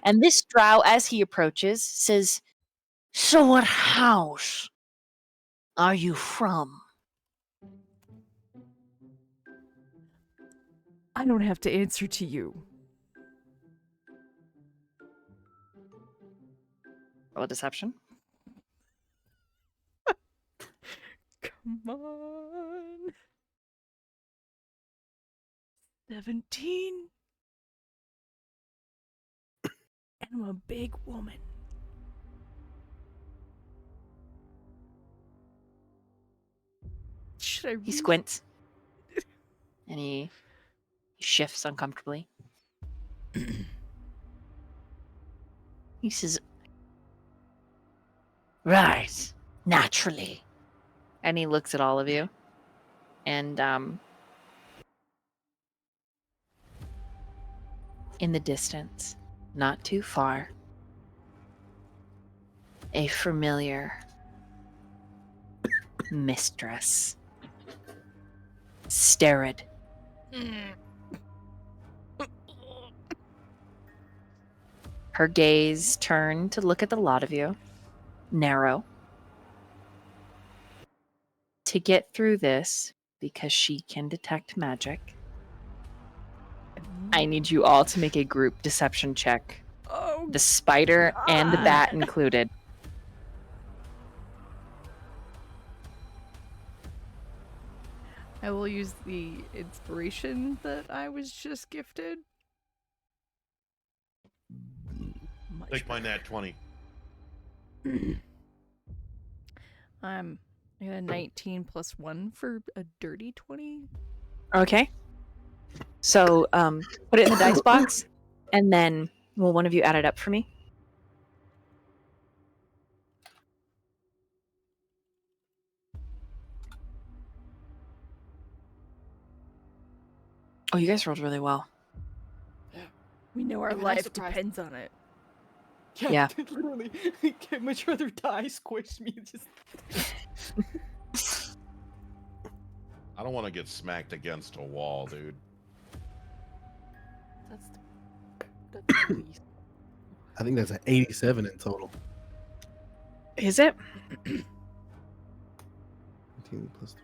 And this drow, as he approaches, says, "So what house are you from?" I don't have to answer to you. Roll a deception. Come on. 17. And I'm a big woman. Should I He read? squints. And he shifts uncomfortably. He says, "Right, naturally." And he looks at all of you. And in the distance, not too far, a familiar mistress, Sterid. Her gaze turned to look at the lot of you, narrow. To get through this, because she can detect magic, I need you all to make a group deception check. Oh, The spider and the bat God. included. I will use the inspiration that I was just gifted. Much Take my better. nat 20. I got a 19 plus 1 for a dirty 20. Okay. So put it in the dice box, and then will one of you add it up for me? Oh, you guys rolled really well. We know our Even I'm life surprised. depends on it. Yeah. Literally. Much rather die squished me. Just I don't want to get smacked against a wall, dude. that's the least. I think that's an 87 in total. Is it? 18 plus 24.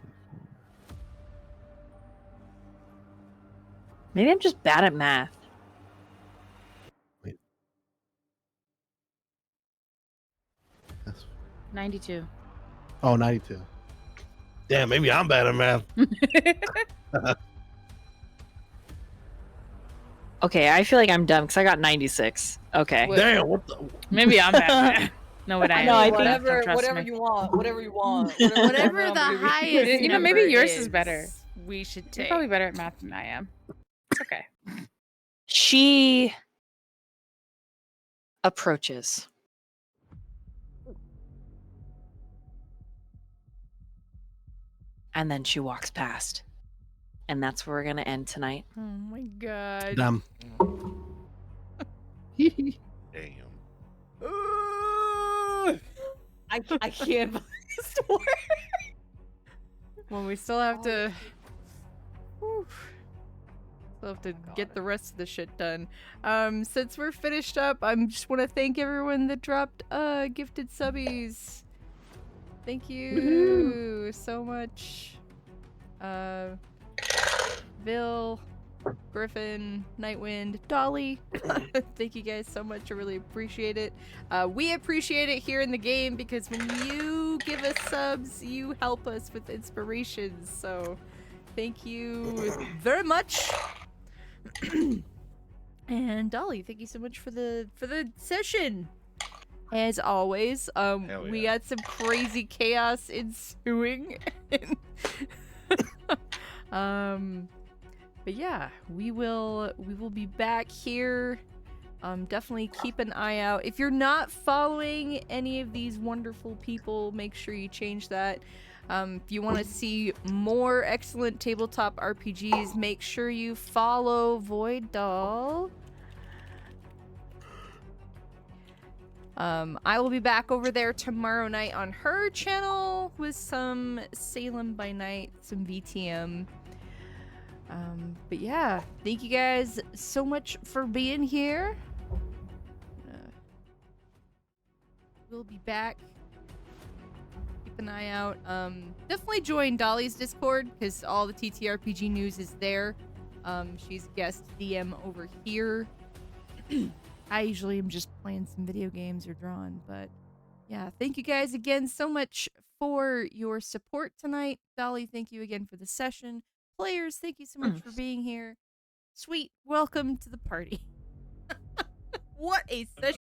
Maybe I'm just bad at math. That's 92. oh 92. Damn, maybe I'm bad at math. Okay, I feel like I'm dumb because I got 96. Okay. Wait. Damn, what the? Maybe I'm bad. No, what I No, I think- whatever, Trust whatever me. you want, whatever you want, Whatever the number you- highest You know, maybe number yours is better. we should You're take. probably better at math than I am. It's okay. She approaches. And then she walks past. And that's where we're going to end tonight. Oh my god. Damn. Damn. I can't believe this worked. Well, we still have to. Whew. Still have to get the rest of the shit done. Since we're finished up, I just want to thank everyone that dropped gifted subbies. Thank you so much. Bill, Griffin, Nightwind, Dolly. Thank you guys so much. I really appreciate it. We appreciate it here in the game because when you give us subs, you help us with inspirations. So thank you very much. And Dolly, thank you so much for the session. As always, we got some crazy chaos ensuing. But yeah, we will be back here. Definitely keep an eye out. If you're not following any of these wonderful people, make sure you change that. If you want to see more excellent tabletop RPGs, make sure you follow VoidDoll. I will be back over there tomorrow night on her channel with some Salem by Night, some VTM. But yeah, thank you guys so much for being here. We'll be back. Keep an eye out. Definitely join Dolly's Discord because all the TTRPG news is there. She's guest DM over here. I usually am just playing some video games or drawing, but yeah, thank you guys again so much for your support tonight. Dolly, thank you again for the session. Players, thank you so much for being here. Sweet, welcome to the party. What a session.